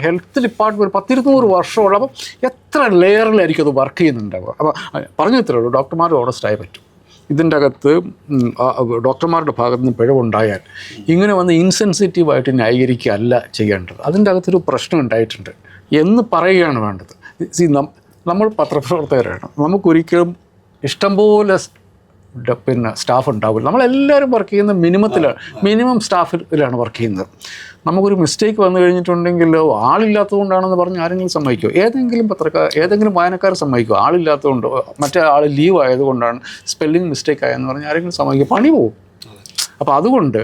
Speaker 4: ഹെൽത്ത് ഡിപ്പാർട്ട്മെന്റ് 10-200 വർഷമുള്ള, അപ്പം എത്ര ലെയറിലായിരിക്കും അത് വർക്ക് ചെയ്യുന്നുണ്ടാവുക. അപ്പോൾ പറഞ്ഞു ഇത്രേ ഉള്ളൂ, ഡോക്ടർമാർ ഓണസ്റ്റായി പറ്റും. ഇതിൻ്റെ അകത്ത് ഡോക്ടർമാരുടെ ഭാഗത്ത് നിന്ന് പിഴവുണ്ടായാൽ ഇങ്ങനെ വന്ന് ഇൻസെൻസിറ്റീവായിട്ട് ന്യായീകരിക്കുകയല്ല ചെയ്യേണ്ടത്. അതിൻ്റെ അകത്തൊരു പ്രശ്നം ഉണ്ടായിട്ടുണ്ട് എന്ന് പറയുകയാണ് വേണ്ടത്. നമ്മൾ പത്രപ്രവർത്തകരാണ്, നമുക്കൊരിക്കലും ഇഷ്ടംപോലെ സ്റ്റാഫ് ഉണ്ടാവില്ല. നമ്മളെല്ലാവരും വർക്ക് ചെയ്യുന്ന മിനിമം സ്റ്റാഫിലാണ് വർക്ക് ചെയ്യുന്നത്. നമുക്കൊരു മിസ്റ്റേക്ക് വന്നു കഴിഞ്ഞിട്ടുണ്ടെങ്കിൽ ആളില്ലാത്തതുകൊണ്ടാണെന്ന് പറഞ്ഞ് ആരെങ്കിലും സമ്മതിക്കുമോ? ഏതെങ്കിലും വായനക്കാർ സമ്മതിക്കുമോ? ആളില്ലാത്തതുകൊണ്ട്, മറ്റേ ആൾ ലീവ് ആയതുകൊണ്ടാണ് സ്പെല്ലിംഗ് മിസ്റ്റേക്ക് ആയെന്ന് പറഞ്ഞ് ആരെങ്കിലും സമ്മതിക്കുമോ? പണി പോവും. അപ്പോൾ അതുകൊണ്ട്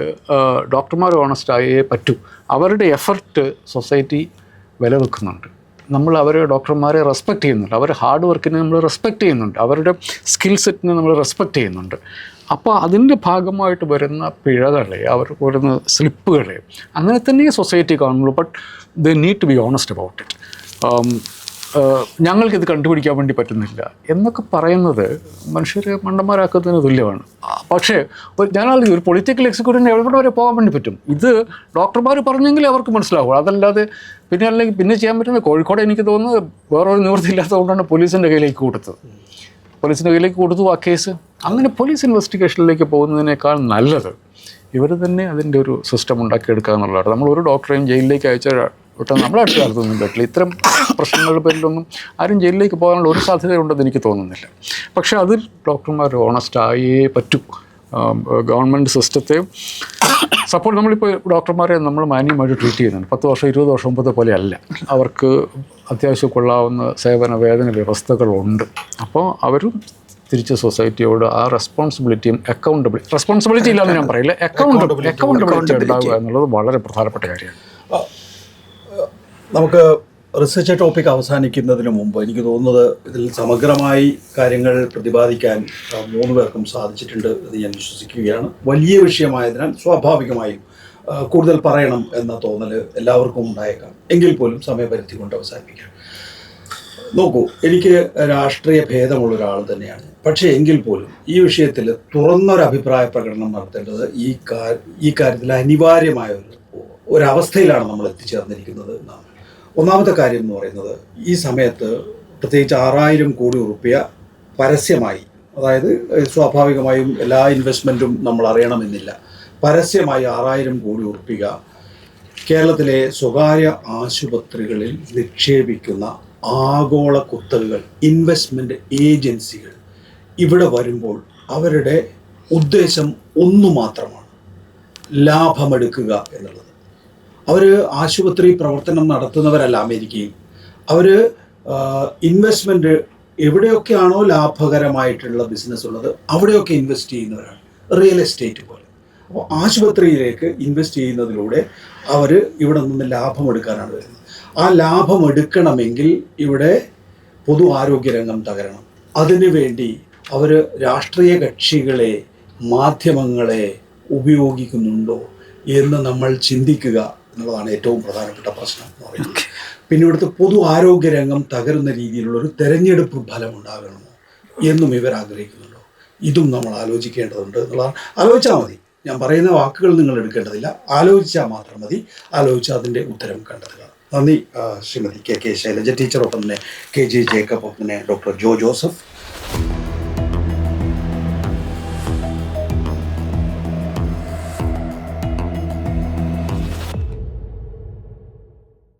Speaker 4: ഡോക്ടർമാർ ഓണസ്റ്റായേ പറ്റൂ. അവരുടെ എഫർട്ട് സൊസൈറ്റി വില വെക്കുന്നുണ്ട്. നമ്മൾ ഡോക്ടർമാരെ റെസ്പെക്റ്റ് ചെയ്യുന്നുണ്ട്. അവരുടെ ഹാർഡ് വർക്കിനെ നമ്മൾ റെസ്പെക്റ്റ് ചെയ്യുന്നുണ്ട്. അവരുടെ സ്കിൽ സെറ്റിനെ നമ്മൾ റെസ്പെക്റ്റ് ചെയ്യുന്നുണ്ട്. അപ്പോൾ അതിൻ്റെ ഭാഗമായിട്ട് വരുന്ന പിഴകളെ, അവർക്ക് വരുന്ന സ്ലിപ്പുകളെ അങ്ങനെ തന്നെ സൊസൈറ്റി കാണുള്ളൂ. But they need to be honest about it. ഞങ്ങൾക്കിത് കണ്ടുപിടിക്കാൻ വേണ്ടി പറ്റുന്നില്ല എന്നൊക്കെ പറയുന്നത് മനുഷ്യരെ മണ്ടന്മാരാക്കുന്നതിന് തുല്യമാണ്. പക്ഷേ ഞാനാണെങ്കിൽ ഒരു പൊളിറ്റിക്കൽ എക്സിക്യൂട്ടീവിന് എവിടെ വരെ പോകാൻ വേണ്ടി പറ്റും? ഇത് ഡോക്ടർമാർ പറഞ്ഞെങ്കിലേ അവർക്ക് മനസ്സിലാവുള്ളൂ. അതല്ലാതെ പിന്നെ ചെയ്യാൻ പറ്റുന്നത്, കോഴിക്കോട് എനിക്ക് തോന്നുന്നത് വേറൊരു നിവൃത്തിയില്ലാത്തതുകൊണ്ടാണ് പോലീസിൻ്റെ കയ്യിലേക്ക് കൊടുത്തു ആ കേസ്. അങ്ങനെ പോലീസ് ഇൻവെസ്റ്റിഗേഷനിലേക്ക് പോകുന്നതിനേക്കാൾ നല്ലത് ഇവർ തന്നെ അതിൻ്റെ ഒരു സിസ്റ്റം ഉണ്ടാക്കിയെടുക്കുക എന്നുള്ളതാണ്. നമ്മളൊരു ഡോക്ടറെയും ജയിലിലേക്ക് അയച്ചാൽ നമ്മുടെ അടുത്ത കാലത്തൊന്നും പറ്റില്ല. ഇത്തരം പ്രശ്നങ്ങളുടെ പേരിലൊന്നും ആരും ജയിലിലേക്ക് പോകാനുള്ള ഒരു സാധ്യതയുണ്ടെന്ന് എനിക്ക് തോന്നുന്നില്ല. പക്ഷേ അതിൽ ഡോക്ടർമാർ ഓണസ്റ്റ് ആയേ പറ്റൂ. ഗവൺമെൻറ് സിസ്റ്റത്തെ സപ്പോർട്ട്, നമ്മളിപ്പോൾ ഡോക്ടർമാരെ നമ്മൾ മാന്യമായിട്ട് ട്രീറ്റ് ചെയ്യുന്നുണ്ട്. 10 വർഷം 20 വർഷം മുമ്പത്തെ പോലെ അല്ല. അവർക്ക് അത്യാവശ്യം കൊള്ളാവുന്ന സേവന വേതന വ്യവസ്ഥകളുണ്ട്. അപ്പോൾ അവരും തിരിച്ച് സൊസൈറ്റിയോട് ആ റെസ്പോൺസിബിലിറ്റിയും റെസ്പോൺസിബിലിറ്റി ഇല്ലാന്ന് ഞാൻ പറയില്ല, അക്കൗണ്ടബിലിറ്റി ഉണ്ടാവുക എന്നുള്ളത് വളരെ പ്രധാനപ്പെട്ട കാര്യമാണ്.
Speaker 1: നമുക്ക് റിസർച്ച് ടോപ്പിക് അവസാനിക്കുന്നതിന് മുമ്പ് എനിക്ക് തോന്നുന്നത് ഇതിൽ സമഗ്രമായി കാര്യങ്ങൾ പ്രതിപാദിക്കാൻ 3 പേർക്കും സാധിച്ചിട്ടുണ്ട് എന്ന് ഞാൻ വിശ്വസിക്കുകയാണ്. വലിയ വിഷയമായതിനാൽ സ്വാഭാവികമായും കൂടുതൽ പറയണം എന്ന തോന്നൽ എല്ലാവർക്കും ഉണ്ടായേക്കാം. എങ്കിൽ പോലും സമയപരിധി കൊണ്ട് അവസാനിപ്പിക്കാം. നോക്കൂ, എനിക്ക് രാഷ്ട്രീയ ഭേദമുള്ള ഒരാൾ തന്നെയാണ്. പക്ഷേ എങ്കിൽ പോലും ഈ വിഷയത്തിൽ തുറന്നൊരു അഭിപ്രായ പ്രകടനം നടത്തേണ്ടത് ഈ കാര്യത്തിൽ അനിവാര്യമായ ഒരവസ്ഥയിലാണ് നമ്മൾ എത്തിച്ചേർന്നിരിക്കുന്നത് എന്നാണ്. ഒന്നാമത്തെ കാര്യം എന്ന് പറയുന്നത്, ഈ സമയത്ത് പ്രത്യേകിച്ച് 6000 കോടി റുപ്യ പരസ്യമായി, അതായത് സ്വാഭാവികമായും എല്ലാ ഇൻവെസ്റ്റ്മെൻറ്റും നമ്മൾ അറിയണമെന്നില്ല, പരസ്യമായി 6000 കോടി റുപ്യ കേരളത്തിലെ സ്വകാര്യ ആശുപത്രികളിൽ നിക്ഷേപിക്കുന്ന ആഗോള കുത്തകകൾ, ഇൻവെസ്റ്റ്മെൻറ്റ് ഏജൻസികൾ ഇവിടെ വരുമ്പോൾ അവരുടെ ഉദ്ദേശം ഒന്നു മാത്രമാണ്: ലാഭമെടുക്കുക എന്നുള്ളത്. അവർ ആശുപത്രി പ്രവർത്തനം നടത്തുന്നവരല്ല അമേരിക്കയിൽ. അവർ ഇൻവെസ്റ്റ്മെൻറ്റ് എവിടെയൊക്കെയാണോ ലാഭകരമായിട്ടുള്ള ബിസിനസ് ഉള്ളത് അവിടെയൊക്കെ ഇൻവെസ്റ്റ് ചെയ്യുന്നവരാണ്, റിയൽ എസ്റ്റേറ്റ് പോലെ. അപ്പോൾ ആശുപത്രിയിലേക്ക് ഇൻവെസ്റ്റ് ചെയ്യുന്നതിലൂടെ അവർ ഇവിടെ നിന്ന് ലാഭമെടുക്കാനാണ് വരുന്നത്. ആ ലാഭമെടുക്കണമെങ്കിൽ ഇവിടെ പൊതു ആരോഗ്യരംഗം തകരണം. അതിനുവേണ്ടി അവർ രാഷ്ട്രീയ കക്ഷികളെ, മാധ്യമങ്ങളെ ഉപയോഗിക്കുന്നുണ്ടോ എന്ന് നമ്മൾ ചിന്തിക്കുക എന്നുള്ളതാണ് ഏറ്റവും പ്രധാനപ്പെട്ട പ്രശ്നം എന്ന് പറയുന്നത്. പിന്നെ ഇവിടുത്തെ പൊതു ആരോഗ്യരംഗം തകരുന്ന രീതിയിലുള്ളൊരു തെരഞ്ഞെടുപ്പ് ഫലം ഉണ്ടാകണമോ എന്നും ഇവർ ആഗ്രഹിക്കുന്നുണ്ടോ? ഇതും നമ്മൾ ആലോചിക്കേണ്ടതുണ്ട് എന്നുള്ളതാണ്. ആലോചിച്ചാൽ മതി, ഞാൻ പറയുന്ന വാക്കുകൾ നിങ്ങൾ എടുക്കേണ്ടതില്ല, ആലോചിച്ചാൽ മാത്രം മതി. ആലോചിച്ചാൽ അതിൻ്റെ ഉത്തരം കണ്ടെത്തുക. നന്ദി ശ്രീമതി കെ ശൈലജ ടീച്ചർ, ഒപ്പം തന്നെ KG ജേക്കബ്, ഒപ്പം തന്നെ ഡോക്ടർ ജോ ജോസഫ്.